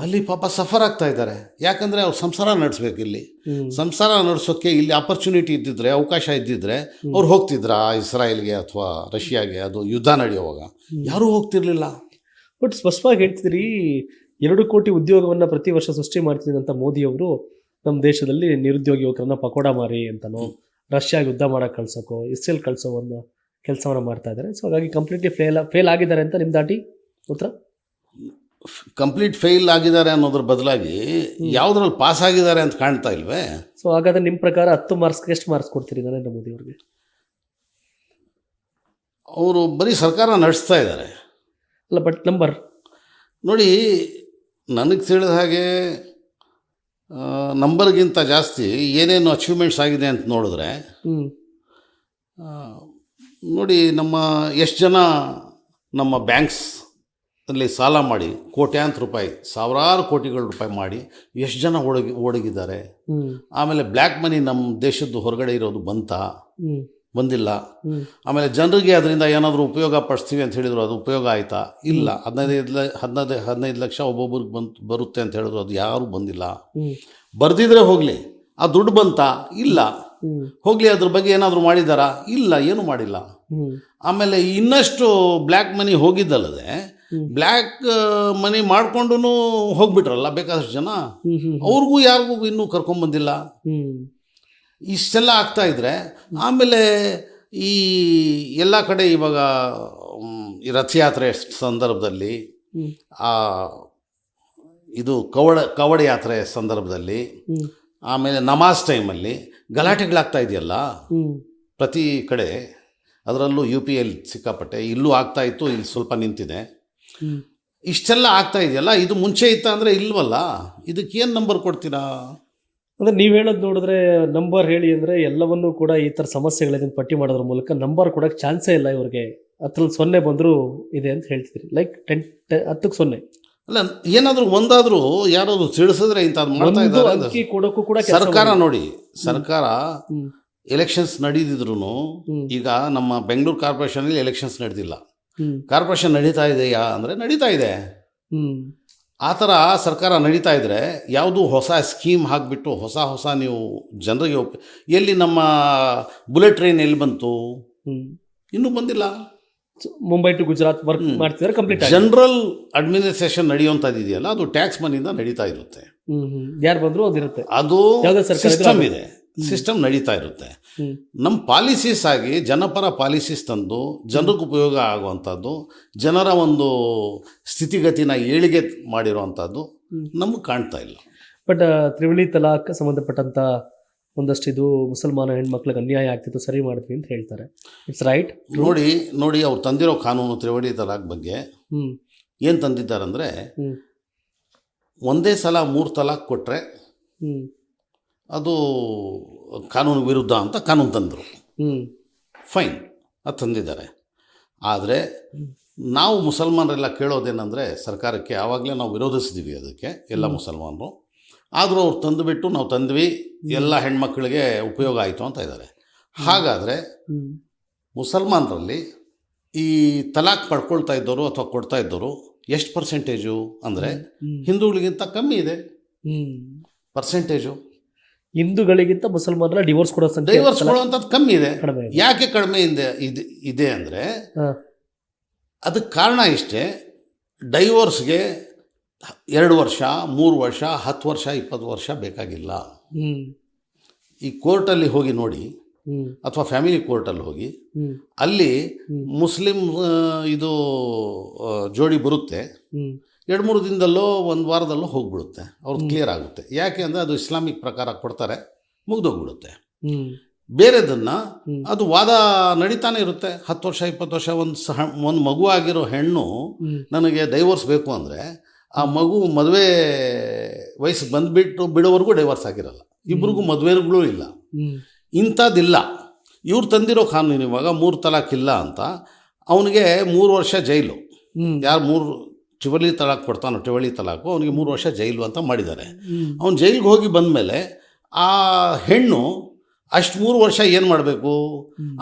ಅಲ್ಲಿ ಪಾಪ ಸಫರ್ ಆಗ್ತಾ ಇದ್ದಾರೆ. ಯಾಕಂದರೆ ಅವ್ರು ಸಂಸಾರ ನಡೆಸ್ಬೇಕು. ಇಲ್ಲಿ ಸಂಸಾರ ನಡೆಸೋಕ್ಕೆ ಇಲ್ಲಿ ಆಪರ್ಚುನಿಟಿ ಇದ್ದಿದ್ರೆ, ಅವಕಾಶ ಇದ್ದಿದ್ರೆ ಅವ್ರು ಹೋಗ್ತಿದ್ರಾ ಇಸ್ರಾಯೇಲ್ಗೆ ಅಥವಾ ರಷ್ಯಾಗೆ? ಅದು ಯುದ್ಧ ನಡೆಯುವಾಗ ಯಾರೂ ಹೋಗ್ತಿರ್ಲಿಲ್ಲ. ಬಟ್ ಸ್ಪಷ್ಟವಾಗಿ ಹೇಳ್ತಿದ್ರಿ, 2 ಕೋಟಿ ಉದ್ಯೋಗವನ್ನು ಪ್ರತಿ ವರ್ಷ ಸೃಷ್ಟಿ ಮಾಡ್ತಿದ್ದೀನಿ ಅಂತ ಮೋದಿಯವರು ನಮ್ಮ ದೇಶದಲ್ಲಿ ನಿರುದ್ಯೋಗಿ ಯುವಕರನ್ನ ಪಕೋಡ ಮಾರಿ ಅಂತನೋ, ರಷ್ಯಾಗೆ ಯುದ್ಧ ಮಾಡೋಕ್ಕೆ ಕಳ್ಸೋಕ್ಕೋ, ಇಸ್ರೇಲ್ ಕಳಿಸೋ ಒಂದು ಕೆಲಸವನ್ನು ಮಾಡ್ತಾ ಇದ್ದಾರೆ. ಸೊ ಹಾಗಾಗಿ ಕಂಪ್ಲೀಟ್ಲಿ ಫೇಲ್ ಆಗಿದ್ದಾರೆ ಅಂತ ನಿಮ್ಮ ದಾಟಿ ಉತ್ತರ? ಕಂಪ್ಲೀಟ್ ಫೇಲ್ ಆಗಿದ್ದಾರೆ ಅನ್ನೋದ್ರ ಬದಲಾಗಿ ಯಾವುದ್ರಲ್ಲಿ ಪಾಸ್ ಆಗಿದ್ದಾರೆ ಅಂತ ಕಾಣ್ತಾ ಇಲ್ವೇ? ಸೊ ಹಾಗಾದ್ರೆ ನಿಮ್ಮ ಪ್ರಕಾರ 10 ಮಾರ್ಕ್ಸ್ಗೆ ಎಷ್ಟು ಮಾರ್ಕ್ಸ್ ಕೊಡ್ತೀರಿ ನರೇಂದ್ರ ಮೋದಿ ಅವ್ರಿಗೆ? ಅವರು ಬರೀ ಸರ್ಕಾರ ನಡೆಸ್ತಾ ಇದ್ದಾರೆ ಅಲ್ಲ, ಬಟ್ ನಂಬರ್ ನೋಡಿ, ನನಗೆ ತಿಳಿದ ಹಾಗೆ ನಂಬರ್ಗಿಂತ ಜಾಸ್ತಿ ಏನೇನು ಅಚೀವ್ಮೆಂಟ್ಸ್ ಆಗಿದೆ ಅಂತ ನೋಡಿದ್ರೆ, ನೋಡಿ ನಮ್ಮ ಎಷ್ಟು ಜನ ನಮ್ಮ ಬ್ಯಾಂಕ್ಸ್ ಅಲ್ಲಿ ಸಾಲ ಮಾಡಿ ಕೋಟ್ಯಾಂತರ ರೂಪಾಯಿ, ಸಾವಿರಾರು ಕೋಟಿಗಳ ರೂಪಾಯಿ ಮಾಡಿ ಎಷ್ಟು ಜನ ಓಡಗಿದ್ದಾರೆ. ಆಮೇಲೆ ಬ್ಲ್ಯಾಕ್ ಮನಿ ನಮ್ಮ ದೇಶದ್ದು ಹೊರಗಡೆ ಇರೋದು ಬಂದಿಲ್ಲ. ಆಮೇಲೆ ಜನರಿಗೆ ಅದರಿಂದ ಏನಾದರೂ ಉಪಯೋಗ ಪಡಿಸ್ತೀವಿ ಅಂತ ಹೇಳಿದ್ರು, ಅದು ಉಪಯೋಗ ಆಯಿತಾ? ಇಲ್ಲ. 15 ಲಕ್ಷ ಒಬ್ಬೊಬ್ರಿಗೆ ಬರುತ್ತೆ ಅಂತ ಹೇಳಿದ್ರು, ಅದು ಯಾರೂ ಬಂದಿಲ್ಲ. ಬರ್ದಿದ್ರೆ ಹೋಗಲಿ, ಆ ದುಡ್ಡು ಬಂತಾ? ಇಲ್ಲ. ಹೋಗಲಿ, ಅದ್ರ ಬಗ್ಗೆ ಏನಾದರೂ ಮಾಡಿದಾರಾ? ಇಲ್ಲ, ಏನೂ ಮಾಡಿಲ್ಲ. ಆಮೇಲೆ ಇನ್ನಷ್ಟು ಬ್ಲ್ಯಾಕ್ ಮನಿ ಹೋಗಿದ್ದಲ್ಲದೆ ಬ್ಲ್ಯಾಕ್ ಮನಿ ಮಾಡಿಕೊಂಡು ಹೋಗ್ಬಿಟ್ರಲ್ಲ ಬೇಕಾದಷ್ಟು ಜನ, ಅವ್ರಿಗೂ ಯಾರಿಗೂ ಇನ್ನೂ ಕರ್ಕೊಂಬಂದಿಲ್ಲ. ಇಷ್ಟೆಲ್ಲ ಆಗ್ತಾ ಇದ್ರೆ, ಆಮೇಲೆ ಈ ಎಲ್ಲ ಕಡೆ ಇವಾಗ ಈ ರಥಯಾತ್ರೆ ಸಂದರ್ಭದಲ್ಲಿ, ಇದು ಕವಡ ಯಾತ್ರೆ ಸಂದರ್ಭದಲ್ಲಿ, ಆಮೇಲೆ ನಮಾಜ್ ಟೈಮಲ್ಲಿ ಗಲಾಟೆಗಳಾಗ್ತಾ ಇದೆಯಲ್ಲ ಪ್ರತಿ ಕಡೆ. ಅದರಲ್ಲೂ UPಯಲ್ಲಿ ಸಿಕ್ಕಾಪಟ್ಟೆ, ಇಲ್ಲೂ ಆಗ್ತಾ ಇತ್ತು, ಇಲ್ಲಿ ಸ್ವಲ್ಪ ನಿಂತಿದೆ. ಇಷ್ಟೆಲ್ಲ ಆಗ್ತಾ ಇದೆಯಲ್ಲ, ಇದು ಮುಂಚೆ ಇತ್ತ ಅಂದರೆ ಇಲ್ವಲ್ಲ. ಇದಕ್ಕೇನು ನಂಬರ್ ಕೊಡ್ತೀರಾ? ಅಂದರೆ ನೀವು ಹೇಳೋದು ನೋಡಿದ್ರೆ, ನಂಬರ್ ಹೇಳಿ ಅಂದರೆ ಎಲ್ಲವನ್ನೂ ಕೂಡ ಈ ಥರ ಸಮಸ್ಯೆಗಳಿಂದ ಪಟ್ಟಿ ಮಾಡೋದ್ರ ಮೂಲಕ ನಂಬರ್ ಕೊಡೋಕ್ಕೆ ಚಾನ್ಸೇ ಇಲ್ಲ ಇವ್ರಿಗೆ. 10ರಲ್ಲಿ 0 ಬಂದರೂ ಇದೆ ಅಂತ ಹೇಳ್ತಿದ್ರಿ. ಲೈಕ್ 10ಕ್ಕೆ 0 ಅಲ್ಲ, ಏನಾದರೂ ಒಂದಾದರೂ ಯಾರಾದರೂ ತಿಳಿಸಿದ್ರೆ ಇಂಥದ್ದು ಮಾಡ್ತಾ ಇದ್ದಾರೆ. ಕೊಡೋಕ್ಕೂ ಕೂಡ ಸರ್ಕಾರ ನೋಡಿ, ಸರ್ಕಾರ ಎಲೆಕ್ಷನ್ಸ್ ನಡೆದಿದ್ರು, ಈಗ ನಮ್ಮ ಬೆಂಗಳೂರು ಕಾರ್ಪೊರೇಷನಲ್ಲಿ ಎಲೆಕ್ಷನ್ಸ್ ನಡೆದಿಲ್ಲ. ಕಾರ್ಪೊರೇಷನ್ ನಡೀತಾ ಇದೆಯಾ ಅಂದರೆ ನಡೀತಾ ಇದೆ. ಆ ಥರ ಸರ್ಕಾರ ನಡೀತಾ ಇದ್ದರೆ ಯಾವುದು ಹೊಸ ಸ್ಕೀಮ್ ಹಾಕಿಬಿಟ್ಟು ಹೊಸ ನೀವು ಜನರಿಗೆ ಎಲ್ಲಿ ನಮ್ಮ ಬುಲೆಟ್ ಟ್ರೈನ್ ಎಲ್ಲಿ ಬಂತು? ಇನ್ನೂ ಬಂದಿಲ್ಲ. ಮುಂಬೈ ಟು ಗುಜರಾತ್ ವರ್ಕ್ ಮಾಡ್ತಿದ್ದಾರೆ ಕಂಪ್ಲೀಟ್ ಆಗಿ. ಜನರಲ್ ಅಡ್ಮಿನಿಸ್ಟ್ರೇಷನ್ ನಡೆಯುವಂಥದ್ದು ಇದೆಯಲ್ಲ ಅದು ಟ್ಯಾಕ್ಸ್ ಮನಿಯಿಂದ ನಡೀತಾ ಇರುತ್ತೆ. ಯಾರು ಬಂದ್ರು ಅದಿರುತ್ತೆ, ಅದು ಯಾವುದೇ ಸರ್ಕಾರ ಸಿಸ್ಟಮ್ ಇದೆ, ಸಿಸ್ಟಮ್ ನಡೀತಾ ಇರುತ್ತೆ. ನಮ್ಮ ಪಾಲಿಸೀಸ್ ಆಗಿ ಜನಪರ ಪಾಲಿಸೀಸ್ ತಂದು ಜನರಿಗೆ ಉಪಯೋಗ ಆಗುವಂಥದ್ದು, ಜನರ ಒಂದು ಸ್ಥಿತಿಗತಿನ ಏಳಿಗೆ ಮಾಡಿರುವಂಥದ್ದು ನಮಗೆ ಕಾಣ್ತಾ ಇಲ್ಲ. ಬಟ್ ತ್ರಿವಳಿ ತಲಾಕ್ ಸಂಬಂಧಪಟ್ಟಂತ ಒಂದಷ್ಟು ಇದು ಮುಸಲ್ಮಾನ ಹೆಣ್ಮಕ್ಳಿಗೆ ಅನ್ಯಾಯ ಆಗ್ತಿತ್ತು, ಸರಿ ಮಾಡಿದ್ವಿ ಅಂತ ಹೇಳ್ತಾರೆ. It's right. ನೋಡಿ ಅವ್ರು ತಂದಿರೋ ಕಾನೂನು ತ್ರಿವಳಿ ತಲಾಕ್ ಬಗ್ಗೆ ಏನು ತಂದಿದ್ದಾರಂದರೆ, ಒಂದೇ ಸಲ 3 ತಲಾಕ್ ಕೊಟ್ಟರೆ ಅದು ಕಾನೂನು ವಿರುದ್ಧ ಅಂತ ಕಾನೂನು ತಂದರು. ಫೈನ್, ಅದು ತಂದಿದ್ದಾರೆ. ಆದರೆ ನಾವು ಮುಸಲ್ಮಾನರೆಲ್ಲ ಕೇಳೋದೇನೆಂದರೆ ಸರ್ಕಾರಕ್ಕೆ, ಆವಾಗಲೇ ನಾವು ವಿರೋಧಿಸಿದ್ದೀವಿ ಅದಕ್ಕೆ ಎಲ್ಲ ಮುಸಲ್ಮಾನರು. ಆದರೂ ಅವ್ರು ತಂದುಬಿಟ್ಟು ನಾವು ತಂದ್ವಿ, ಎಲ್ಲ ಹೆಣ್ಮಕ್ಳಿಗೆ ಉಪಯೋಗ ಆಯಿತು ಅಂತ ಇದ್ದಾರೆ. ಹಾಗಾದರೆ ಮುಸಲ್ಮಾನರಲ್ಲಿ ಈ ತಲಾಕ್ ಪಡ್ಕೊಳ್ತಾ ಇದ್ದವರು ಅಥವಾ ಕೊಡ್ತಾ ಇದ್ದವರು ಎಷ್ಟು ಪರ್ಸೆಂಟೇಜು ಅಂದರೆ ಹಿಂದೂಗಳಿಗಿಂತ ಕಮ್ಮಿ ಇದೆ ಪರ್ಸೆಂಟೇಜು. ಹಿಂದೂಗಳಿಗಿಂತ ಮುಸಲ್ಮಾನರ ಡಿವೋರ್ಸ್ ಕೊಡುವಂಥದ್ದು ಕಮ್ಮಿ ಇದೆ. ಯಾಕೆ ಕಡಿಮೆ ಇದೆ ಅಂದರೆ ಅದಕ್ಕೆ ಕಾರಣ ಇಷ್ಟೇ, ಡೈವೋರ್ಸ್ಗೆ 2 ವರ್ಷ 3 ವರ್ಷ 10 ವರ್ಷ 20 ವರ್ಷ ಬೇಕಾಗಿಲ್ಲ. ಈ ಕೋರ್ಟಲ್ಲಿ ಹೋಗಿ ನೋಡಿ, ಅಥವಾ ಫ್ಯಾಮಿಲಿ ಕೋರ್ಟಲ್ಲಿ ಹೋಗಿ, ಅಲ್ಲಿ ಮುಸ್ಲಿಂ ಇದು ಜೋಡಿ ಬರುತ್ತೆ, 2-3 ದಿನದಲ್ಲೋ 1 ವಾರದಲ್ಲೋ ಹೋಗ್ಬಿಡುತ್ತೆ, ಅವ್ರದ್ದು ಕ್ಲಿಯರ್ ಆಗುತ್ತೆ. ಯಾಕೆ ಅಂದರೆ ಅದು ಇಸ್ಲಾಮಿಕ್ ಪ್ರಕಾರ ಕೊಡ್ತಾರೆ, ಮುಗ್ದೋಗ್ಬಿಡುತ್ತೆ. ಬೇರೆದನ್ನು ಅದು ವಾದ ನಡೀತಾನೆ ಇರುತ್ತೆ. 10 ವರ್ಷ 20 ವರ್ಷ. ಒಂದು ಮಗು ಆಗಿರೋ ಹೆಣ್ಣು ನನಗೆ ಡೈವೋರ್ಸ್ ಬೇಕು ಅಂದರೆ ಆ ಮಗು ಮದುವೆ ವಯಸ್ಸಿಗೆ ಬಂದುಬಿಟ್ಟು ಬಿಡೋವರೆಗೂ ಡೈವರ್ಸ್ ಆಗಿರಲ್ಲ, ಇಬ್ರಿಗೂ ಮದುವೆಗಳು ಇಲ್ಲ. ಇಂಥದ್ದಿಲ್ಲ. ಇವ್ರು ತಂದಿರೋ ಕಾನೂನು ಇವಾಗ 3 ತಲಾಕ್ ಇಲ್ಲ ಅಂತ, ಅವನಿಗೆ 3 ವರ್ಷ ಜೈಲು. ಯಾರು ತ್ರಿವಳಿ ತಲಾಕ್ ಕೊಡ್ತಾನೋ, ತ್ರಿವಳಿ ತಲಾಕು, ಅವನಿಗೆ 3 ವರ್ಷ ಜೈಲು ಅಂತ ಮಾಡಿದ್ದಾರೆ. ಅವನು ಜೈಲಿಗೆ ಹೋಗಿ ಬಂದಮೇಲೆ ಆ ಹೆಣ್ಣು ಅಷ್ಟು 3 ವರ್ಷ ಏನು ಮಾಡಬೇಕು?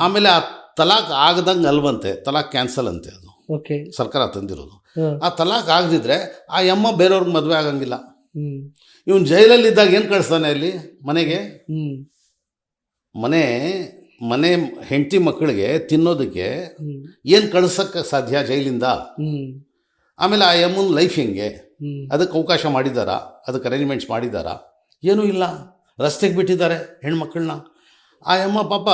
ಆಮೇಲೆ ಆ ತಲಾಕ್ ಆಗದಂಗೆ ಅಲ್ವಂತೆ, ತಲಾಕ್ ಕ್ಯಾನ್ಸಲ್ ಅಂತೆ, ಅದು ಸರ್ಕಾರ ತಂದಿರೋದು. ಆ ತಲಾಕ್ ಆಗದಿದ್ರೆ ಆ ಅಮ್ಮ ಬೇರೆಯವ್ರಿಗೆ ಮದುವೆ ಆಗಂಗಿಲ್ಲ. ಇವನು ಜೈಲಲ್ಲಿದ್ದಾಗ ಏನು ಕಳಿಸ್ತಾನೆ ಅಲ್ಲಿ ಮನೆಗೆ? ಮನೆ ಹೆಂಡತಿ ಮಕ್ಕಳಿಗೆ ತಿನ್ನೋದಕ್ಕೆ ಏನು ಕಳಿಸೋಕ್ಕೆ ಸಾಧ್ಯ ಜೈಲಿಂದ? ಆಮೇಲೆ ಆ ಅಮ್ಮನ ಲೈಫ್ ಹೆಂಗೆ? ಅದಕ್ಕೆ ಅವಕಾಶ ಮಾಡಿದ್ದಾರಾ? ಅದಕ್ಕೆ ಅರೇಂಜ್ಮೆಂಟ್ಸ್ ಮಾಡಿದ್ದಾರಾ? ಏನೂ ಇಲ್ಲ, ರಸ್ತೆಗೆ ಬಿಟ್ಟಿದ್ದಾರೆ ಹೆಣ್ಮಕ್ಳನ್ನ. ಆ ಅಮ್ಮ ಪಾಪ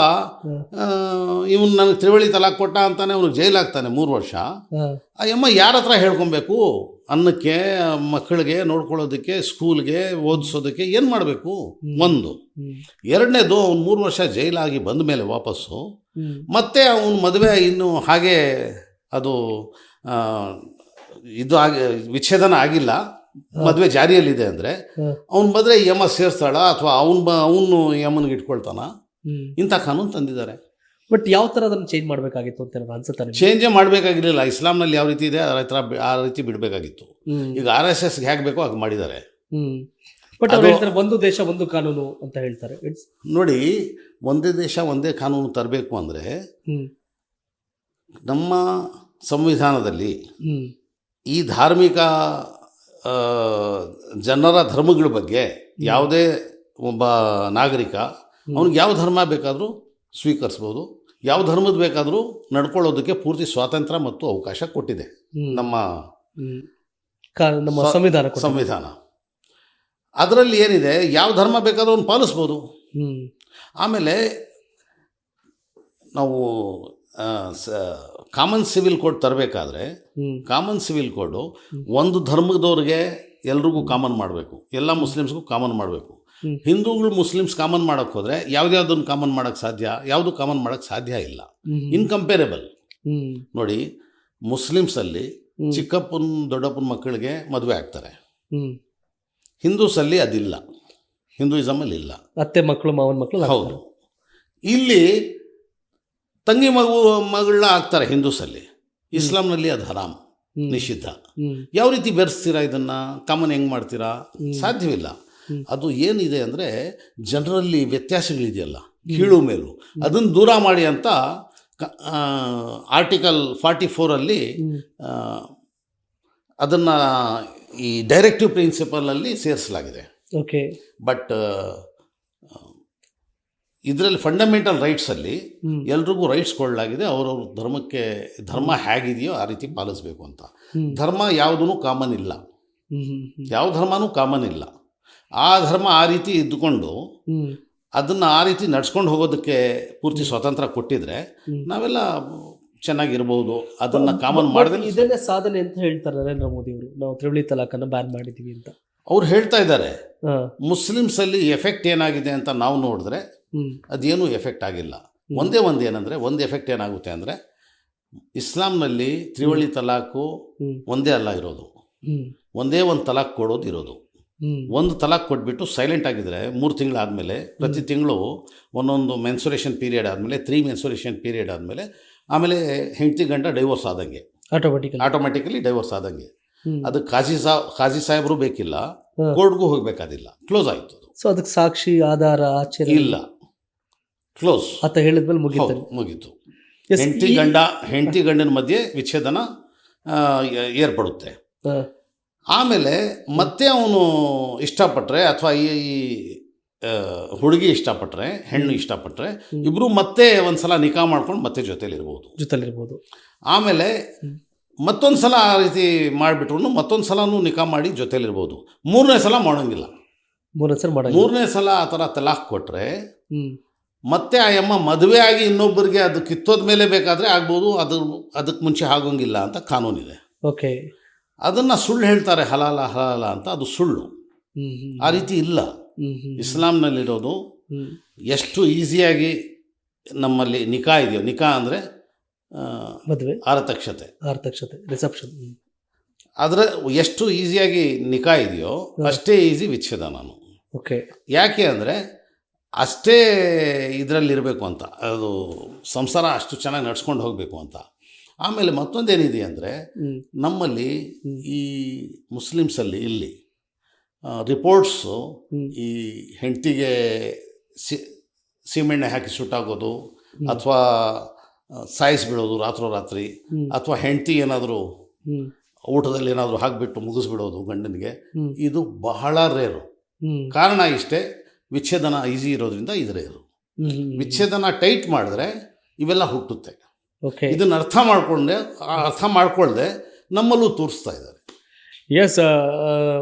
ಇವನು ನನಗೆ ತ್ರಿವಳಿ ತಲಾಕ್ ಕೊಟ್ಟ ಅಂತಾನೆ ಅವನು ಜೈಲಾಗ್ತಾನೆ 3 ವರ್ಷ. ಆ ಅಮ್ಮ ಯಾರ ಹತ್ರ ಹೇಳ್ಕೊಬೇಕು? ಅನ್ನಕ್ಕೆ, ಮಕ್ಕಳಿಗೆ ನೋಡ್ಕೊಳ್ಳೋದಕ್ಕೆ, ಸ್ಕೂಲ್ಗೆ ಓದಿಸೋದಕ್ಕೆ ಏನು ಮಾಡಬೇಕು? ಒಂದು. ಎರಡನೇದು, ಅವ್ನು 3 ವರ್ಷ ಜೈಲಾಗಿ ಬಂದ ಮೇಲೆ ವಾಪಸ್ಸು ಮತ್ತೆ ಅವನ ಮದುವೆ ಇನ್ನು ಹಾಗೆ ಅದು ಇದು ವಿಚ್ಛೇದನ ಆಗಿಲ್ಲ, ಮದುವೆ ಜಾರಿಯಲ್ಲಿದೆ ಅಂದರೆ ಅವನ ಮದುವೆ ಯಮ ಸೇರಿಸ್ತಾಳ ಅಥವಾ ಅವನು ಯಮನಿಗೆ ಇಟ್ಕೊಳ್ತಾನ? ಇಂಥ ಕಾನೂನು ತಂದಿದ್ದಾರೆ. ಬಟ್ ಯಾವ ಥರ ಅದನ್ನು ಚೇಂಜ್ ಮಾಡಬೇಕಾಗಿತ್ತು ಅಂತ ಅನ್ಸುತ್ತೆ? ಚೇಂಜೇ ಮಾಡಬೇಕಾಗಿರಲಿಲ್ಲ. ಇಸ್ಲಾಂನಲ್ಲಿ ಯಾವ ರೀತಿ ಇದೆ ಆ ರೀತಿ ಬಿಡಬೇಕಾಗಿತ್ತು. ಈಗ RSS ಹೇಗೆ ಬೇಕೋ ಹಾಗೆ ಮಾಡಿದ್ದಾರೆ. ಬಟ್ ಅವ್ರು ಹೇಳ್ತಾರೆ ಒಂದು ದೇಶ ಒಂದು ಕಾನೂನು ಅಂತ ಹೇಳ್ತಾರೆ. ನೋಡಿ, ಒಂದೇ ದೇಶ ಒಂದೇ ಕಾನೂನು ತರಬೇಕು ಅಂದರೆ ನಮ್ಮ ಸಂವಿಧಾನದಲ್ಲಿ ಈ ಧಾರ್ಮಿಕ ಜನರ ಧರ್ಮಗಳ ಬಗ್ಗೆ ಯಾವುದೇ ಒಬ್ಬ ನಾಗರಿಕ ಅವನಿಗೆ ಯಾವ ಧರ್ಮ ಬೇಕಾದರೂ ಸ್ವೀಕರಿಸ್ಬೋದು, ಯಾವ ಧರ್ಮದ ಬೇಕಾದರೂ ನಡ್ಕೊಳ್ಳೋದಕ್ಕೆ ಪೂರ್ತಿ ಸ್ವಾತಂತ್ರ್ಯ ಮತ್ತು ಅವಕಾಶ ಕೊಟ್ಟಿದೆ ನಮ್ಮ ಸಂವಿಧಾನ. ಅದರಲ್ಲಿ ಏನಿದೆ, ಯಾವ ಧರ್ಮ ಬೇಕಾದರೂ ಅವನು ಪಾಲಿಸ್ಬೋದು. ಆಮೇಲೆ ನಾವು ಕಾಮನ್ ಸಿವಿಲ್ ಕೋಡ್ ತರಬೇಕಾದ್ರೆ ಕಾಮನ್ ಸಿವಿಲ್ ಕೋಡು ಒಂದು ಧರ್ಮದವ್ರಿಗೆ ಎಲ್ರಿಗೂ ಕಾಮನ್ ಮಾಡಬೇಕು, ಎಲ್ಲ ಮುಸ್ಲಿಮ್ಸ್ಗೂ ಕಾಮನ್ ಮಾಡಬೇಕು. ಹಿಂದೂಗಳು ಮುಸ್ಲಿಮ್ಸ್ ಕಾಮನ್ ಮಾಡೋಕ್ಕೆ ಹೋದರೆ ಯಾವುದ್ಯಾವುದನ್ನು ಕಾಮನ್ ಮಾಡೋಕ್ಕೆ ಸಾಧ್ಯ? ಯಾವುದು ಕಾಮನ್ ಮಾಡೋಕ್ಕೆ ಸಾಧ್ಯ ಇಲ್ಲ, ಇನ್ಕಂಪೇರೇಬಲ್. ನೋಡಿ, ಮುಸ್ಲಿಮ್ಸಲ್ಲಿ ಚಿಕ್ಕಪ್ಪನ ದೊಡ್ಡಪ್ಪನ ಮಕ್ಕಳಿಗೆ ಮದುವೆ ಆಗ್ತಾರೆ, ಹಿಂದೂಸಲ್ಲಿ ಅದಿಲ್ಲ, ಹಿಂದೂಯಿಸಮಲ್ಲಿ ಇಲ್ಲ. ಅತ್ತೆ ಮಕ್ಕಳು ಮಾವನ ಮಕ್ಕಳು. ಹೌದು. ಇಲ್ಲಿ ತಂಗಿ ಮಗಳನ್ನ ಆಗ್ತಾರೆ ಹಿಂದೂಸಲ್ಲಿ, ಇಸ್ಲಾಂನಲ್ಲಿ ಅದು ಹರಾಮ್, ನಿಷಿದ್ಧ. ಯಾವ ರೀತಿ ಬೆರೆಸ್ತೀರಾ ಇದನ್ನು? ಕಾಮನ್ ಹೆಂಗೆ ಮಾಡ್ತೀರಾ? ಸಾಧ್ಯವಿಲ್ಲ. ಅದು ಏನಿದೆ ಅಂದರೆ ಜನರಲ್ಲಿ ವ್ಯತ್ಯಾಸಗಳಿದೆಯಲ್ಲ, ಕೀಳು ಮೇಲು, ಅದನ್ನು ದೂರ ಮಾಡಿ ಅಂತ ಆರ್ಟಿಕಲ್ 44 ಅದನ್ನು ಈ ಡೈರೆಕ್ಟಿವ್ ಪ್ರಿನ್ಸಿಪಲಲ್ಲಿ ಸೇರಿಸಲಾಗಿದೆ. ಓಕೆ. ಬಟ್ ಇದರಲ್ಲಿ ಫಂಡಮೆಂಟಲ್ ರೈಟ್ಸಲ್ಲಿ ಹ್ಮ್. ಎಲ್ರಿಗೂ ರೈಟ್ಸ್ ಕೊಡಲಾಗಿದೆ. ಅವರವ್ರ ಧರ್ಮ ಹೇಗಿದೆಯೋ ಆ ರೀತಿ ಪಾಲಿಸಬೇಕು ಅಂತ. ಹ್ಮ್. ಧರ್ಮ ಯಾವುದೂ ಕಾಮನ್ ಇಲ್ಲ, ಹ್ಮ್. ಹ್ಮ್. ಹ್ಮ್. ಯಾವ ಧರ್ಮನೂ ಕಾಮನ್ ಇಲ್ಲ. ಆ ಧರ್ಮ ಆ ರೀತಿ ಇದ್ದುಕೊಂಡು ಹ್ಮ್. ಅದನ್ನು ಆ ರೀತಿ ನಡ್ಸ್ಕೊಂಡು ಹೋಗೋದಕ್ಕೆ ಪೂರ್ತಿ ಸ್ವಾತಂತ್ರ್ಯ ಕೊಟ್ಟಿದ್ರೆ ನಾವೆಲ್ಲ ಚೆನ್ನಾಗಿರ್ಬೋದು. ಅದನ್ನು ಕಾಮನ್ ಮಾಡಿದ್ರೆ ಇದನ್ನೇ ಸಾಧನೆ ಅಂತ ಹೇಳ್ತಾರೆ ನರೇಂದ್ರ ಮೋದಿ ಅವರು, ನಾವು ತ್ರಿವಳಿ ತಲಾಖನ್ನ ಬ್ಯಾನ್ ಮಾಡಿದೀವಿ ಅಂತ. ಅವ್ರು ಹೇಳ್ತಾ ಇದ್ದಾರೆ. ಹಾ. ಮುಸ್ಲಿಮ್ಸಲ್ಲಿ ಎಫೆಕ್ಟ್ ಏನಾಗಿದೆ ಅಂತ ನಾವು ನೋಡಿದ್ರೆ ಹ್ಮ್. ಅದೇನೂ ಎಫೆಕ್ಟ್ ಆಗಿಲ್ಲ. ಒಂದೇ ಏನಂದರೆ, ಒಂದು ಎಫೆಕ್ಟ್ ಏನಾಗುತ್ತೆ ಅಂದರೆ, ಇಸ್ಲಾಂನಲ್ಲಿ ತ್ರಿವಳಿ ತಲಾಖು ಹ್ಮ್. ಒಂದೇ ಅಲ್ಲ ಇರೋದು, ಹ್ಮ್. ಒಂದೇ ಒಂದು ತಲಾಖ್ ಕೊಡೋದು ಇರೋದು. ಹ್ಮ್. ಒಂದು ತಲಾಖ್ ಕೊಟ್ಬಿಟ್ಟು ಸೈಲೆಂಟ್ ಆಗಿದ್ರೆ 3 ತಿಂಗಳಾದಮೇಲೆ, ಪ್ರತಿ ತಿಂಗಳು ಒಂದೊಂದು ಮೆನ್ಸುರೇಷನ್ ಪೀರಿಯಡ್ ಆದಮೇಲೆ, 3 ಮೆನ್ಸುರೇಷನ್ ಪೀರಿಯಡ್ ಆದಮೇಲೆ, ಆಮೇಲೆ ಹೆಂಡತಿ ಗಂಡ ಡೈವೋರ್ಸ್ ಆದಂಗೆ, ಆಟೋಮೆಟಿಕಲಿ ಡೈವೋರ್ಸ್ ಆದಂಗೆ. ಅದು ಕಾಜಿ ಸಾಹೇಬರು ಬೇಕಿಲ್ಲ, ಕೋರ್ಟ್ಗೂ ಹೋಗಬೇಕಾದಿಲ್ಲ, ಕ್ಲೋಸ್ ಆಯಿತು. ಸೊ ಅದಕ್ಕೆ ಸಾಕ್ಷಿ ಆಧಾರ ಆಚರಣೆ ಇಲ್ಲ, ಕ್ಲೋಸ್ ಅಂತ ಹೇಳಿದ್ಮೇಲೆ ಮುಗೀತು. ಹೆಂಡತಿ ಗಂಡನ ಮಧ್ಯೆ ವಿಚ್ಛೇದನ ಏರ್ಪಡುತ್ತೆ. ಆಮೇಲೆ ಮತ್ತೆ ಅವನು ಇಷ್ಟಪಟ್ಟರೆ, ಅಥವಾ ಈ ಹುಡುಗಿ ಇಷ್ಟಪಟ್ಟರೆ, ಹೆಣ್ಣು ಇಷ್ಟಪಟ್ಟರೆ, ಇಬ್ಬರು ಮತ್ತೆ ಒಂದ್ಸಲ ನಿಕಾ ಮಾಡ್ಕೊಂಡು ಮತ್ತೆ ಜೊತೆಲಿರ್ಬೋದು. ಆಮೇಲೆ ಮತ್ತೊಂದು ಸಲ ಆ ರೀತಿ ಮಾಡಿಬಿಟ್ರು ಮತ್ತೊಂದು ಸಲನೂ ನಿಕಾ ಮಾಡಿ ಜೊತೆಲಿರ್ಬೋದು. 3ನೇ ಸಲ ಮಾಡೋಂಗಿಲ್ಲ. 3ನೇ ಸಲ ಆ ಥರ ತಲಾಖ್ ಕೊಟ್ಟರೆ ಮತ್ತೆ ಆ ಅಮ್ಮ ಮದುವೆ ಆಗಿ ಇನ್ನೊಬ್ಬರಿಗೆ ಅದು ಕಿತ್ತೋದ ಮೇಲೆ ಬೇಕಾದರೆ ಆಗ್ಬೋದು, ಅದಕ್ಕೆ ಮುಂಚೆ ಆಗೋಂಗಿಲ್ಲ ಅಂತ ಕಾನೂನಿದೆ. ಓಕೆ, ಅದನ್ನು ಸುಳ್ಳು ಹೇಳ್ತಾರೆ, ಹಲಾಲ ಅಂತ. ಅದು ಸುಳ್ಳು. ಆ ರೀತಿ ಇಲ್ಲ. ಇಸ್ಲಾಂನಲ್ಲಿರೋದು ಎಷ್ಟು ಈಸಿಯಾಗಿ ನಮ್ಮಲ್ಲಿ ನಿಕಾ ಇದೆಯೋ, ನಿಕಾ ಅಂದರೆ ಮದುವೆ, ಆರತಕ್ಷತೆ, ರಿಸೆಪ್ಷನ್, ಆದರೆ ಎಷ್ಟು ಈಸಿಯಾಗಿ ನಿಕಾ ಇದೆಯೋ ಅಷ್ಟೇ ಈಸಿ ವಿಚ್ಛೇದನನು. ಓಕೆ, ಯಾಕೆ ಅಂದರೆ ಅಷ್ಟೇ ಇದರಲ್ಲಿರಬೇಕು ಅಂತ, ಅದು ಸಂಸಾರ ಅಷ್ಟು ಚೆನ್ನಾಗಿ ನಡ್ಸ್ಕೊಂಡು ಹೋಗಬೇಕು ಅಂತ. ಆಮೇಲೆ ಮತ್ತೊಂದೇನಿದೆ ಅಂದರೆ, ನಮ್ಮಲ್ಲಿ ಈ ಮುಸ್ಲಿಮ್ಸಲ್ಲಿ ಇಲ್ಲಿ ರಿಪೋರ್ಟ್ಸು ಈ ಹೆಂಡತಿಗೆ ಸೀಮೆಣ್ಣೆ ಹಾಕಿ ಸುಟ್ಟಾಗೋದು, ಅಥವಾ ಸಾಯಿಸಿಬಿಡೋದು ರಾತ್ರೋರಾತ್ರಿ, ಅಥವಾ ಹೆಂಡತಿ ಏನಾದರೂ ಊಟದಲ್ಲಿ ಏನಾದರೂ ಹಾಕಿಬಿಟ್ಟು ಮುಗಿಸ್ಬಿಡೋದು ಗಂಡನಿಗೆ, ಇದು ಬಹಳ ರೇರು. ಕಾರಣ ಇಷ್ಟೇ, ವಿಚ್ಛೇದನ ಈಸಿ ಇರೋದ್ರಿಂದ ಇದು ರೇರು. ವಿಚ್ಛೇದನ ಟೈಟ್ ಮಾಡಿದ್ರೆ ಇವೆಲ್ಲ ಹುಟ್ಟುತ್ತೆ. ಇದನ್ನು ಅರ್ಥ ಮಾಡ್ಕೊಳ್ಳದೆ ನಮ್ಮಲ್ಲೂ ತೋರಿಸ್ತಾ ಇದ್ದಾರೆ. ಎಸ್,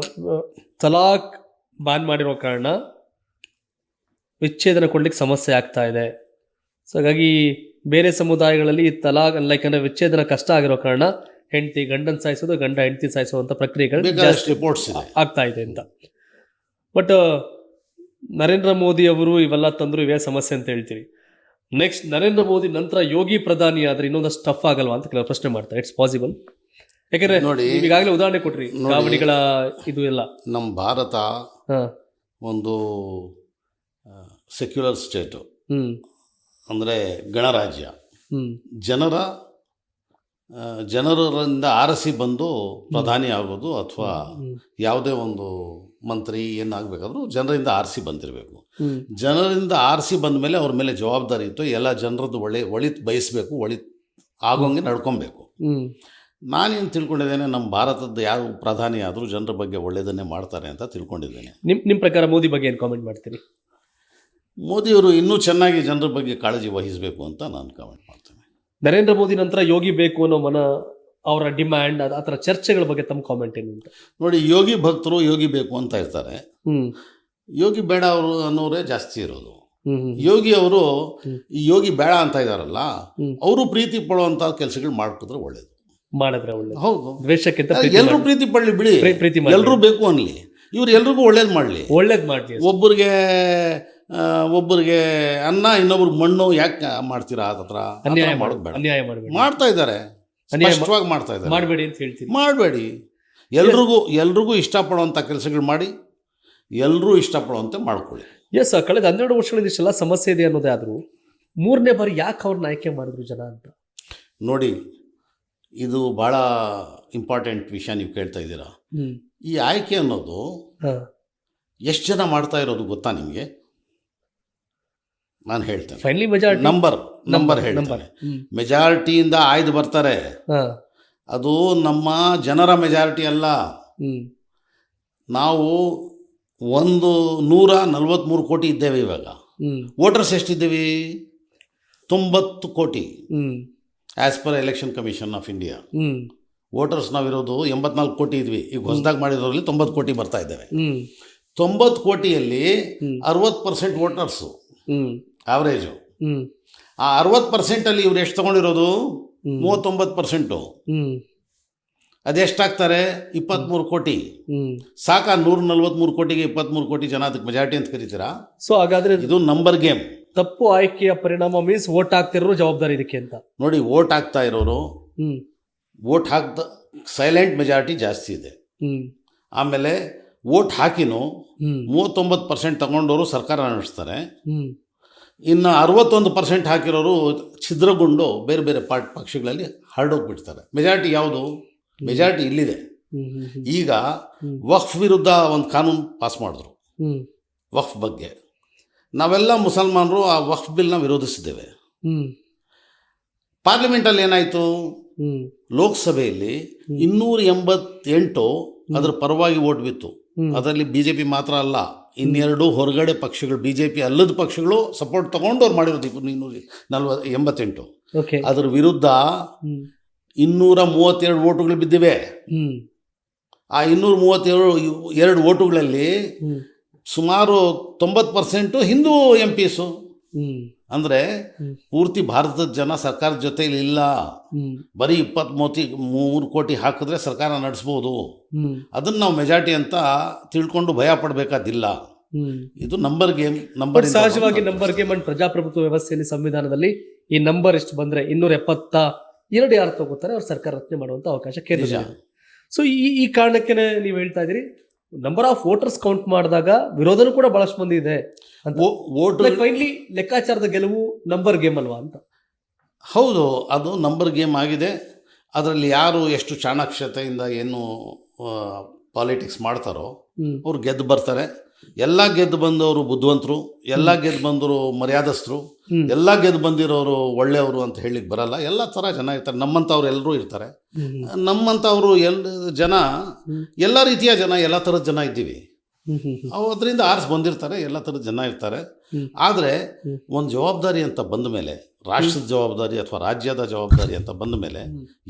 ತಲಾಕ್ ಬ್ಯಾನ್ ಮಾಡಿರೋ ಕಾರಣ ವಿಚ್ಛೇದನ ಕೊಡ್ಲಿಕ್ಕೆ ಸಮಸ್ಯೆ ಆಗ್ತಾ ಇದೆ. ಸೊ ಹಾಗಾಗಿ ಬೇರೆ ಸಮುದಾಯಗಳಲ್ಲಿ ತಲಾಕ್ ಅಂದರೆ ವಿಚ್ಛೇದನ ಕಷ್ಟ ಆಗಿರೋ ಕಾರಣ ಹೆಂಡತಿ ಗಂಡನ ಸಾಯಿಸೋದು, ಗಂಡ ಹೆಂಡತಿ ಸಾಯಿಸುವಂಥ ಪ್ರಕ್ರಿಯೆಗಳು ರಿಪೋರ್ಟ್ಸ್ ಆಗ್ತಾ ಇದೆ ಅಂತ. ಬಟ್ ನರೇಂದ್ರ ಮೋದಿ ಅವರು ಇವೆಲ್ಲ ತಂದ್ರು ಇವೇ ಸಮಸ್ಯೆ ಅಂತ ಹೇಳ್ತೀರಿ. ನೆಕ್ಸ್ಟ್ ನರೇಂದ್ರ ಮೋದಿ ನಂತರ ಯೋಗಿ ಪ್ರಧಾನಿ ಆದರೆ ಇನ್ನೊಂದಷ್ಟು ಟಫ್ ಆಗಲ್ವಾ ಅಂತ ಕೆಲವು ಪ್ರಶ್ನೆ ಮಾಡ್ತಾರೆ. It's possible. ಯಾಕಂದ್ರೆ ನೋಡಿ, ಈಗಾಗಲೇ ಉದಾಹರಣೆ ಕೊಟ್ರಿ, ಗಾವಣಿಗಳ ಇದು ಎಲ್ಲ. ನಮ್ಮ ಭಾರತ ಒಂದು ಸೆಕ್ಯುಲರ್ ಸ್ಟೇಟು, ಅಂದರೆ ಗಣರಾಜ್ಯ. ಜನರಿಂದ ಆರಿಸಿ ಬಂದು ಪ್ರಧಾನಿ ಆಗೋದು, ಅಥವಾ ಯಾವುದೇ ಒಂದು ಮಂತ್ರಿ ಏನಾಗಬೇಕಾದ್ರೂ ಜನರಿಂದ ಆರಿಸಿ ಬಂದಿರಬೇಕು. ಜನರಿಂದ ಆರಿಸಿ ಬಂದ ಮೇಲೆ ಅವ್ರ ಮೇಲೆ ಜವಾಬ್ದಾರಿ ಇತ್ತು, ಎಲ್ಲ ಜನರದ್ದು ಒಳಿತು ಬಯಸಬೇಕು, ಆಗೋಂಗೆ ನಡ್ಕೊಬೇಕು. ನಾನೇನು ತಿಳ್ಕೊಂಡಿದ್ದೇನೆ, ನಮ್ಮ ಭಾರತದ ಯಾವ ಪ್ರಧಾನಿ ಆದರೂ ಜನರ ಬಗ್ಗೆ ಒಳ್ಳೆಯದನ್ನೇ ಮಾಡ್ತಾರೆ ಅಂತ ತಿಳ್ಕೊಂಡಿದ್ದೇನೆ. ನಿಮ್ಮ ಪ್ರಕಾರ ಮೋದಿ ಬಗ್ಗೆ ಏನು ಕಾಮೆಂಟ್ ಮಾಡ್ತೀರಿ? ಮೋದಿಯವರು ಇನ್ನೂ ಚೆನ್ನಾಗಿ ಜನರ ಬಗ್ಗೆ ಕಾಳಜಿ ವಹಿಸಬೇಕು ಅಂತ ನಾನು ಕಾಮೆಂಟ್ ಮಾಡ್ತೇನೆ. ನರೇಂದ್ರ ಮೋದಿ ನಂತರ ಯೋಗಿ ಬೇಕು ಅನ್ನೋ ಅವರ ಡಿಮ್ಯಾಂಡ್, ಆ ಥರ ಚರ್ಚೆಗಳ ಬಗ್ಗೆ ತಮ್ಮ ಕಾಮೆಂಟ್ ಏನು ಅಂತ? ನೋಡಿ, ಯೋಗಿ ಭಕ್ತರು ಯೋಗಿ ಬೇಕು ಅಂತ ಇರ್ತಾರೆ, ಯೋಗಿ ಬೇಡ ಅವರು ಅನ್ನೋರೇ ಜಾಸ್ತಿ ಇರೋದು. ಯೋಗಿ ಅವರು ಈ ಯೋಗಿ ಬೇಡ ಅಂತ ಇದ್ದಾರಲ್ಲ, ಅವರು ಪ್ರೀತಿ ಪಡುವಂಥ ಕೆಲಸಗಳು ಮಾಡಿದ್ರೆ ಒಳ್ಳೇದು. ಮಾಡಿದ್ರೆ ಒಳ್ಳೇದು. ಹೌದು, ದ್ವೇಷಕ್ಕಿಂತ ಎಲ್ಲರೂ ಪ್ರೀತಿ ಪಡಲಿ, ಬಿಡಿ, ಎಲ್ಲರೂ ಬೇಕು ಅನ್ಲಿ, ಇವ್ರು ಎಲ್ರಿಗೂ ಒಳ್ಳೇದು ಮಾಡಲಿ. ಒಬ್ಬರಿಗೆ ಅನ್ನ, ಇನ್ನೊಬ್ರಿಗೆ ಮಣ್ಣು ಯಾಕೆ ಮಾಡ್ತೀರಾ? ಹತ್ರ ಮಾಡೋದು ಬೇಡ. ಮಾಡ್ತಾ ಇದ್ದಾರೆ, ಸ್ಪಷ್ಟವಾಗಿ ಮಾಡ್ತಾ ಇದ್ದಾರೆ. ಮಾಡಬೇಡಿ ಅಂತ ಹೇಳ್ತೀವಿ. ಮಾಡಬೇಡಿ. ಎಲ್ರಿಗೂ ಇಷ್ಟಪಡುವಂಥ ಕೆಲಸಗಳು ಮಾಡಿ, ಎಲ್ಲರೂ ಇಷ್ಟಪಡುವಂತೆ ಮಾಡ್ಕೊಳ್ಳಿ. ಎಸ್, ಕಳೆದ 12 ವರ್ಷಗಳಿಂದ ಇಷ್ಟೆಲ್ಲ ಸಮಸ್ಯೆ ಇದೆ ಅನ್ನೋದೇ ಆದರೂ 3ನೇ ಬಾರಿ ಯಾಕೆ ಅವ್ರನ್ನ ಆಯ್ಕೆ ಮಾಡಿದ್ರು ಜನ ಅಂತ? ನೋಡಿ, ಇದು ಭಾಳ ಇಂಪಾರ್ಟೆಂಟ್ ವಿಷಯ ನೀವು ಕೇಳ್ತಾ ಇದ್ದೀರಾ. ಈ ಆಯ್ಕೆ ಅನ್ನೋದು ಎಷ್ಟು ಜನ ಮಾಡ್ತಾ ಇರೋದು ಗೊತ್ತಾ ನಿಮಗೆ? ನಾನು ಹೇಳ್ತೇನೆ, ನಂಬರ್ ಹೇಳ್ತೇನೆ. ಮೆಜಾರಿಟಿಯಿಂದ ಆಯ್ದು ಬರ್ತಾರೆ. ಅದು ನಮ್ಮ ಜನರ ಮೆಜಾರಿಟಿ ಅಲ್ಲ. ನಾವು 143 ಕೋಟಿ ಇದ್ದೇವೆ ಇವಾಗ. ವೋಟರ್ಸ್ ಎಷ್ಟಿದ್ದೀವಿ? 90 ಕೋಟಿ as per election commission of India. Voters ನಾವಿರೋದು 84 ಕೋಟಿ ಇದ್ವಿ. ಈಗ ಹೊಸದಾಗಿ ಮಾಡಿರೋದ್ರಲ್ಲಿ 90 ಕೋಟಿ ಬರ್ತಾ ಇದ್ದೇವೆ. 90 ಕೋಟಿಯಲ್ಲಿ 60% ವೋಟರ್ಸು ಆವ್ರೇಜು. ಆ 60%ಅಲ್ಲಿ ಇವ್ರು ಎಷ್ಟು ತಗೊಂಡಿರೋದು? 39%. ಅದೆಷ್ಟಾಗ್ತಾರೆ? 23 ಕೋಟಿ. ಸಾಕ 143 ಕೋಟಿಗೆ 23 ಕೋಟಿ ಜನ ಅದಕ್ಕೆ ಮೆಜಾರಿಟಿ ಅಂತ ಕರೀತೀರಾ? ಸೊ ಹಾಗಾದ್ರೆ ಇದು ನಂಬರ್ ಗೇಮ್. ತಪ್ಪು ಆಯ್ಕೆಯ ಪರಿಣಾಮ ಮೀನ್ಸ್ ವೋಟ್ ಹಾಕ್ತಿರೋ ಜವಾಬ್ದಾರಿ ಇದಕ್ಕೆ ಅಂತ ನೋಡಿ. ವೋಟ್ ಹಾಕ್ತಾ ಇರೋರು, ವೋಟ್ ಹಾಕ್ದ ಸೈಲೆಂಟ್ ಮೆಜಾರಿಟಿ ಜಾಸ್ತಿ ಇದೆ. ಆಮೇಲೆ ವೋಟ್ ಹಾಕಿನೂ 39% ತಗೊಂಡವರು ಸರ್ಕಾರ ನಡೆಸ್ತಾರೆ. ಇನ್ನು 61% ಹಾಕಿರೋರು ಛಿದ್ರಗೊಂಡು ಬೇರೆ ಬೇರೆ ಪಕ್ಷಗಳಲ್ಲಿ ಹರಡೋಗ್ಬಿಡ್ತಾರೆ. ಮೆಜಾರಿಟಿ ಯಾವುದು? ಮೆಜಾರಿಟಿ ಇಲ್ಲಿದೆ. ಈಗ ವಕ್ಫ್ ವಿರುದ್ಧ ಒಂದು ಕಾನೂನು ಪಾಸ್ ಮಾಡಿದ್ರು. ವಕ್ಫ್ ಬಗ್ಗೆ ನಾವೆಲ್ಲ ಮುಸಲ್ಮಾನರು ಆ ವಕ್ಫ್ ಬಿಲ್ನ ವಿರೋಧಿಸಿದ್ದೇವೆ. ಪಾರ್ಲಿಮೆಂಟಲ್ಲಿ ಏನಾಯಿತು? ಲೋಕಸಭೆಯಲ್ಲಿ 288 ಅದರ ಪರವಾಗಿ ಓಟ್ ಬಿತ್ತು. ಅದರಲ್ಲಿ BJP ಮಾತ್ರ ಅಲ್ಲ, ಇನ್ನೆರಡು ಹೊರಗಡೆ ಪಕ್ಷಗಳು, BJP ಅಲ್ಲದ ಪಕ್ಷಗಳು ಸಪೋರ್ಟ್ ತಗೊಂಡು ಅವ್ರು ಮಾಡಿರೋದು 288. ಅದರ ವಿರುದ್ಧ 232 ವೋಟುಗಳು ಬಿದ್ದಿವೆ. ಆ 232 ವೋಟುಗಳಲ್ಲಿ ಸುಮಾರು 90% ಹಿಂದೂ MPಸು. ಅಂದರೆ ಪೂರ್ತಿ ಭಾರತದ ಜನ ಸರ್ಕಾರದ ಜೊತೆಲಿ ಇಲ್ಲ. ಬರೀ 23 ಕೋಟಿ ಹಾಕಿದ್ರೆ ಸರ್ಕಾರ ನಡೆಸ್ಬೋದು. ಅದನ್ನು ನಾವು ಮೆಜಾರಿಟಿ ಅಂತ ತಿಳ್ಕೊಂಡು ಭಯ ಪಡಬೇಕಾದಿಲ್ಲ. ಇದು ನಂಬರ್ ಗೇಮ್. ಸಹಜವಾಗಿ ನಂಬರ್ ಗೇಮ್ ಅಂಡ್ ಪ್ರಜಾಪ್ರಭುತ್ವ ವ್ಯವಸ್ಥೆಯಲ್ಲಿ ಸಂವಿಧಾನದಲ್ಲಿ ಈ ನಂಬರ್ ಎಷ್ಟು ಬಂದ್ರೆ 272 ಯಾರು ತಗೋತಾರೆ ಅವ್ರು ಸರ್ಕಾರ ರಚನೆ ಮಾಡುವಂತ ಅವಕಾಶ ಕೇಂದ್ರ. ಸೊ ಈ ಕಾರಣಕ್ಕೆ ನೀವು ಹೇಳ್ತಾ ಇದ್ದೀರಿ ನಂಬರ್ ಆಫ್ ವೋಟರ್ಸ್ ಕೌಂಟ್ ಮಾಡಿದಾಗ ವಿರೋಧನೂ ಕೂಡ ಬಹಳಷ್ಟು ಮಂದಿ ಇದೆ ಅಂತ. ಫೈನಲಿ ಲೆಕ್ಕಾಚಾರದ ಗೆಲುವು ನಂಬರ್ ಗೇಮ್ ಅಲ್ವಾ ಅಂತ? ಹೌದು, ಅದು ನಂಬರ್ ಗೇಮ್ ಆಗಿದೆ. ಅದರಲ್ಲಿ ಯಾರು ಎಷ್ಟು ಚಾಣಾಕ್ಷತೆಯಿಂದ ಏನು ಪಾಲಿಟಿಕ್ಸ್ ಮಾಡ್ತಾರೋ ಅವ್ರು ಗೆದ್ದು ಬರ್ತಾರೆ. ಎಲ್ಲ ಗೆದ್ದು ಬಂದವರು ಬುದ್ಧಿವಂತರು, ಎಲ್ಲ ಗೆದ್ದು ಬಂದವರು ಮರ್ಯಾದಸ್ಥರು, ಎಲ್ಲ ಗೆದ್ದು ಬಂದಿರೋರು ಒಳ್ಳೆಯವರು ಅಂತ ಹೇಳಿಕ್ಕೆ ಬರಲ್ಲ. ಎಲ್ಲ ಥರ ಜನ ಇರ್ತಾರೆ. ನಮ್ಮಂಥವ್ರು ಎಲ್ಲರೂ ಇರ್ತಾರೆ. ನಮ್ಮಂಥವ್ರು ಜನ ಎಲ್ಲ ರೀತಿಯ ಜನ, ಎಲ್ಲ ಥರದ ಜನ ಇದ್ದೀವಿ. ಅದರಿಂದ ಆರಿಸಿ ಬಂದಿರ್ತಾರೆ, ಎಲ್ಲ ಥರದ ಜನ ಇರ್ತಾರೆ. ಆದರೆ ಒಂದು ಜವಾಬ್ದಾರಿ ಅಂತ ಬಂದ ಮೇಲೆ, ರಾಷ್ಟ್ರದ ಜವಾಬ್ದಾರಿ ಅಥವಾ ರಾಜ್ಯದ ಜವಾಬ್ದಾರಿ ಅಂತ ಬಂದ ಮೇಲೆ,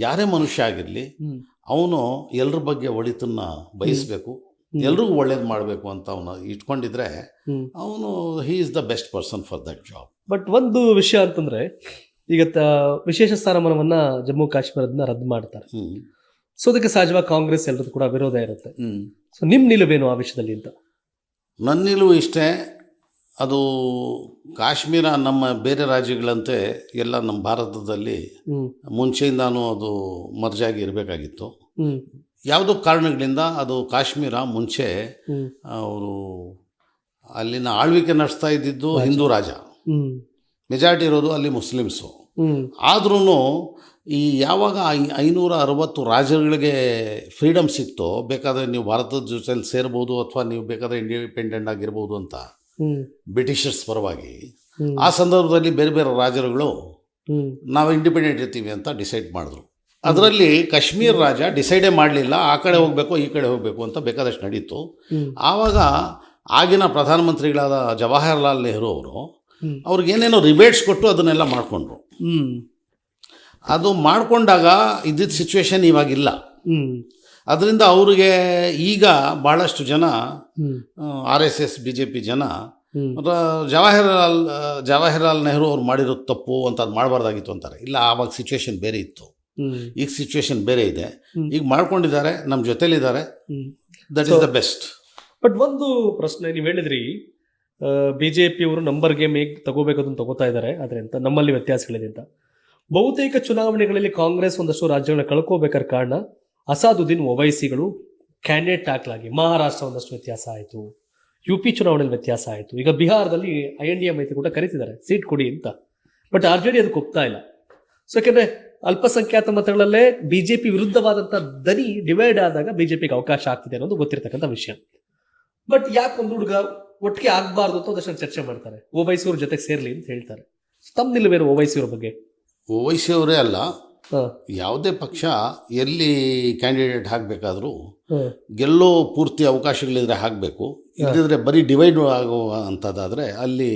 ಯಾರೇ ಮನುಷ್ಯ ಆಗಿರಲಿ ಅವನು ಎಲ್ಲರ ಬಗ್ಗೆ ಒಳಿತನ್ನ ಬಯಸಬೇಕು, ಎಲ್ರಿಗೂ ಒಳ್ಳೇದು ಮಾಡಬೇಕು ಅಂತ ಅವನು ಇಟ್ಕೊಂಡಿದ್ರೆ ಅವನು he is the best person for that job. But ಒಂದು ವಿಷಯ ಅಂತಂದ್ರೆ, ಈಗ ವಿಶೇಷ ಸ್ಥಾನಮಾನವನ್ನ ಜಮ್ಮು ಕಾಶ್ಮೀರದನ್ನ ರದ್ದು ಮಾಡ್ತಾರೆ. ಸೊ ಅದಕ್ಕೆ ಸಹಜವಾಗಿ ಕಾಂಗ್ರೆಸ್ ಎಲ್ಲರದ್ದು ಕೂಡ ವಿರೋಧ ಇರುತ್ತೆ. ಸೊ ನಿಮ್ಮ ನಿಲುವೇನು ಆ ವಿಷಯದಲ್ಲಿ ಅಂತ? ನನ್ನ ನಿಲುವು ಇಷ್ಟೇ. ಅದು ಕಾಶ್ಮೀರ ನಮ್ಮ ಬೇರೆ ರಾಜ್ಯಗಳಂತೆ ಎಲ್ಲ ನಮ್ಮ ಭಾರತದಲ್ಲಿ ಮುಂಚೆಯಿಂದಾನು ಅದು ಮರ್ಜಾಗಿ ಇರಬೇಕಾಗಿತ್ತು. ಯಾವುದೋ ಕಾರಣಗಳಿಂದ ಅದು ಕಾಶ್ಮೀರ ಮುಂಚೆ ಅವರು ಅಲ್ಲಿನ ಆಳ್ವಿಕೆ ನಡೆಸ್ತಾ ಇದ್ದಿದ್ದು ಹಿಂದೂ ರಾಜ, ಮೆಜಾರಿಟಿ ಇರೋದು ಅಲ್ಲಿ ಮುಸ್ಲಿಮ್ಸು. ಆದ್ರೂ ಈ ಯಾವಾಗ 560 ರಾಜ್ಯಗಳಿಗೆ ಫ್ರೀಡಮ್ ಸಿಕ್ತೋ, ಬೇಕಾದರೆ ನೀವು ಭಾರತದ ಜೊತೆಲಿ ಸೇರ್ಬೋದು ಅಥವಾ ನೀವು ಬೇಕಾದರೆ ಇಂಡಿಪೆಂಡೆಂಟ್ ಆಗಿರ್ಬೋದು ಅಂತ ಬ್ರಿಟಿಷರ್ಸ್ ಪರವಾಗಿ, ಆ ಸಂದರ್ಭದಲ್ಲಿ ಬೇರೆ ಬೇರೆ ರಾಜ್ಯಗಳು ನಾವು ಇಂಡಿಪೆಂಡೆಂಟ್ ಇರ್ತೀವಿ ಅಂತ ಡಿಸೈಡ್ ಮಾಡಿದ್ರು. ಅದರಲ್ಲಿ ಕಾಶ್ಮೀರ ರಾಜ ಡಿಸೈಡೇ ಮಾಡಲಿಲ್ಲ, ಆ ಕಡೆ ಹೋಗಬೇಕು ಈ ಕಡೆ ಹೋಗಬೇಕು ಅಂತ ಬೇಕಾದಷ್ಟು ನಡೀತು. ಆವಾಗ ಆಗಿನ ಪ್ರಧಾನಮಂತ್ರಿಗಳಾದ ಜವಾಹರ್ಲಾಲ್ ನೆಹರು ಅವರು ಅವ್ರಿಗೇನೇನೋ ರಿಬೇಟ್ಸ್ ಕೊಟ್ಟು ಅದನ್ನೆಲ್ಲ ಮಾಡಿಕೊಂಡ್ರು. ಅದು ಮಾಡಿಕೊಂಡಾಗ ಇದ್ದಿದ್ದ ಸಿಚುವೇಶನ್ ಇವಾಗಿಲ್ಲ. ಅದರಿಂದ ಅವ್ರಿಗೆ ಈಗ ಭಾಳಷ್ಟು ಜನ RSS BJP ಜನ ಜವಾಹರ್ಲಾಲ್ ನೆಹರು ಅವ್ರು ಮಾಡಿರೋದು ತಪ್ಪು ಅಂತ ಅದು ಮಾಡಬಾರ್ದಾಗಿತ್ತು ಅಂತಾರೆ. ಇಲ್ಲ, ಆವಾಗ ಸಿಚುವೇಶನ್ ಬೇರೆ ಇತ್ತು, ಈಗ ಸಿಚುವೇಶನ್ ಬೇರೆ ಇದೆ. ಈಗ ಮಾಡ್ಕೊಂಡಿದ್ದಾರೆ, ನಮ್ಮ ಜೊತೆಲಿದ್ದಾರೆ, that is the best. But ಒಂದು ಪ್ರಶ್ನೆ ನೀವು ಹೇಳಿದ್ರಿ, BJP ಅವರು ನಂಬರ್ ಗೇಮ್ ಹೇಗೆ ತಗೋಬೇಕು ಅದನ್ನು ತಗೋತಾ ಇದ್ದಾರೆ, ಆದರೆ ಅಂತ ನಮ್ಮಲ್ಲಿ ವ್ಯತ್ಯಾಸಗಳಿದೆ ಅಂತ. ಬಹುತೇಕ ಚುನಾವಣೆಗಳಲ್ಲಿ ಕಾಂಗ್ರೆಸ್ ಒಂದಷ್ಟು ರಾಜ್ಯಗಳನ್ನ ಕಳ್ಕೋಬೇಕಾದ ಕಾರಣ ಅಸಾದುದ್ದೀನ್ ಒವೈಸಿಗಳು ಕ್ಯಾಂಡಿಡೇಟ್ ಹಾಕಲಾಗಿ ಮಹಾರಾಷ್ಟ್ರ ಒಂದಷ್ಟು ವ್ಯತ್ಯಾಸ ಆಯಿತು, UP ಚುನಾವಣೆಯಲ್ಲಿ ವ್ಯತ್ಯಾಸ ಆಯಿತು. ಈಗ ಬಿಹಾರದಲ್ಲಿ INDA ಮೈತ್ರಿ ಕೂಡ ಕರೀತಿದ್ದಾರೆ ಸೀಟ್ ಕೊಡಿ ಅಂತ. ಬಟ್ RJD ಅದಕ್ಕೆ ಒಪ್ತಾ ಇಲ್ಲ. ಸೊ ಯಾಕೆಂದರೆ ಅಲ್ಪಸಂಖ್ಯಾತ ಮತಗಳಲ್ಲೇ BJP ವಿರುದ್ಧವಾದಂಥ ದನಿ ಡಿವೈಡ್ ಆದಾಗ BJPಗೆ ಅವಕಾಶ ಆಗ್ತಿದೆ ಅನ್ನೋದು ಗೊತ್ತಿರ್ತಕ್ಕಂಥ ವಿಷಯ. ಬಟ್ ಯಾಕೆ ಒಂದು ಹುಡುಗ ಒಟ್ಟಿಗೆ ಆಗಬಾರ್ದು ಅಂತ ಒಂದಷ್ಟು ಚರ್ಚೆ ಮಾಡ್ತಾರೆ, ಓವೈಸಿ ಅವ್ರ ಜೊತೆಗೆ ಸೇರಲಿ ಅಂತ ಹೇಳ್ತಾರೆ. ತಮ್ಮ ನಿಲುವೇನು ಓವೈಸಿ ಅವ್ರ ಬಗ್ಗೆ? ಓವೈಸಿ ಅವರೇ ಅಲ್ಲ, ಹಾಂ ಯಾವುದೇ ಪಕ್ಷ ಎಲ್ಲಿ ಕ್ಯಾಂಡಿಡೇಟ್ ಹಾಕಬೇಕಾದ್ರೂ ಹಾಂ ಗೆಲ್ಲೋ ಪೂರ್ತಿ ಅವಕಾಶಗಳಿದ್ರೆ ಹಾಕಬೇಕು, ಇಲ್ಲದಿದ್ರೆ ಬರೀ ಡಿವೈಡ್ ಆಗುವ ಅಂಥದ್ದಾದರೆ ಅಲ್ಲಿ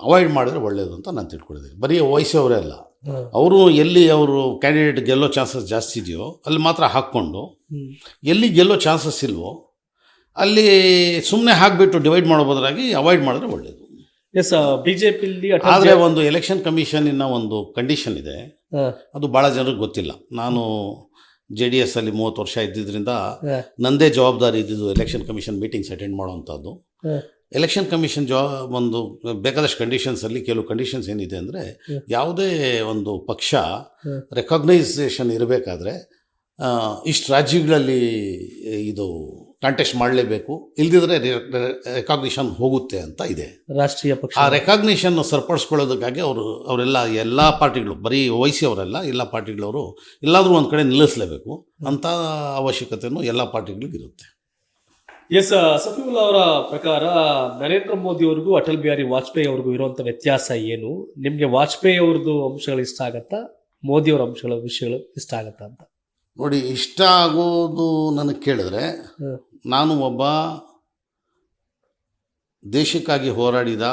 ಅವಾಯ್ಡ್ ಮಾಡಿದ್ರೆ ಒಳ್ಳೆಯದು ಅಂತ ನಾನು ತಿಳ್ಕೊಂಡಿದ್ದೀನಿ. ಬರೀ ವಯಸ್ಸವರೇ ಅಲ್ಲ, ಅವರು ಎಲ್ಲಿ ಅವರು ಕ್ಯಾಂಡಿಡೇಟ್ ಗೆಲ್ಲೋ ಚಾನ್ಸಸ್ ಜಾಸ್ತಿ ಇದೆಯೋ ಅಲ್ಲಿ ಮಾತ್ರ ಹಾಕ್ಕೊಂಡು, ಎಲ್ಲಿ ಗೆಲ್ಲೋ ಚಾನ್ಸಸ್ ಇಲ್ವೋ ಅಲ್ಲಿ ಸುಮ್ಮನೆ ಹಾಕಿಬಿಟ್ಟು ಡಿವೈಡ್ ಮಾಡೋ ಬದಲಾಗಿ ಅವಾಯ್ಡ್ ಮಾಡಿದ್ರೆ ಒಳ್ಳೆಯದು. ಎಸ್, ಬಿಜೆಪಿಲಿ ಆದರೆ ಒಂದು ಎಲೆಕ್ಷನ್ ಕಮಿಷನಿನ ಒಂದು ಕಂಡೀಷನ್ ಇದೆ, ಅದು ಭಾಳ ಜನರಿಗೆ ಗೊತ್ತಿಲ್ಲ. ನಾನು JDS ಅಲ್ಲಿ 30 ವರ್ಷ ಇದ್ದಿದ್ದರಿಂದ ನನ್ನದೇ ಜವಾಬ್ದಾರಿ ಇದ್ದಿದ್ದು ಎಲೆಕ್ಷನ್ ಕಮಿಷನ್ ಮೀಟಿಂಗ್ಸ್ ಅಟೆಂಡ್ ಮಾಡೋವಂಥದ್ದು. ಎಲೆಕ್ಷನ್ ಕಮಿಷನ್ ಒಂದು ಬೇಕಾದಷ್ಟು ಕಂಡೀಷನ್ಸಲ್ಲಿ ಕೆಲವು ಕಂಡೀಷನ್ಸ್ ಏನಿದೆ ಅಂದರೆ, ಯಾವುದೇ ಒಂದು ಪಕ್ಷ ರೆಕಾಗ್ನೈಸೇಷನ್ ಇರಬೇಕಾದ್ರೆ ಇಷ್ಟು ರಾಜ್ಯಗಳಲ್ಲಿ ಇದು ಕಾಂಟೆಸ್ಟ್ ಮಾಡಲೇಬೇಕು, ಇಲ್ದಿದ್ರೆ ರೆಕಾಗ್ನಿಷನ್ ಹೋಗುತ್ತೆ ಅಂತ ಇದೆ. ರಾಷ್ಟ್ರೀಯ ಪಕ್ಷ ಆ ರೆಕಾಗ್ನಿಷನ್ ಸರಿಪಡಿಸ್ಕೊಳ್ಳೋದಕ್ಕಾಗಿ ಎಲ್ಲ ಪಾರ್ಟಿಗಳು, ಬರೀ ಅವರೆಲ್ಲ ಎಲ್ಲ ಪಾರ್ಟಿಗಳವರು ಎಲ್ಲಾದರೂ ಒಂದು ಕಡೆ ನಿಲ್ಲಿಸಲೇಬೇಕು ಅಂತ ಅವಶ್ಯಕತೆಯೂ ಎಲ್ಲ ಪಾರ್ಟಿಗಳಿಗಿರುತ್ತೆ. ಎಸ್, ಸಫೀವುಲ್ಲಾ ಅವರ ಪ್ರಕಾರ ನರೇಂದ್ರ ಮೋದಿ ಅವ್ರಿಗೂ ಅಟಲ್ ಬಿಹಾರಿ ವಾಜಪೇಯಿ ಅವ್ರಿಗೂ ಇರುವಂಥ ವ್ಯತ್ಯಾಸ ಏನು? ನಿಮಗೆ ವಾಜಪೇಯಿ ಅವ್ರದ್ದು ಅಂಶಗಳು ಇಷ್ಟ ಆಗತ್ತಾ, ಮೋದಿ ಅವರ ವಿಷಯಗಳು ಇಷ್ಟ ಆಗತ್ತಾ ಅಂತ? ನೋಡಿ, ಇಷ್ಟ ಆಗೋದು ನನಗೆ ಕೇಳಿದ್ರೆ, ನಾನು ಒಬ್ಬ ದೇಶಕ್ಕಾಗಿ ಹೋರಾಡಿದ,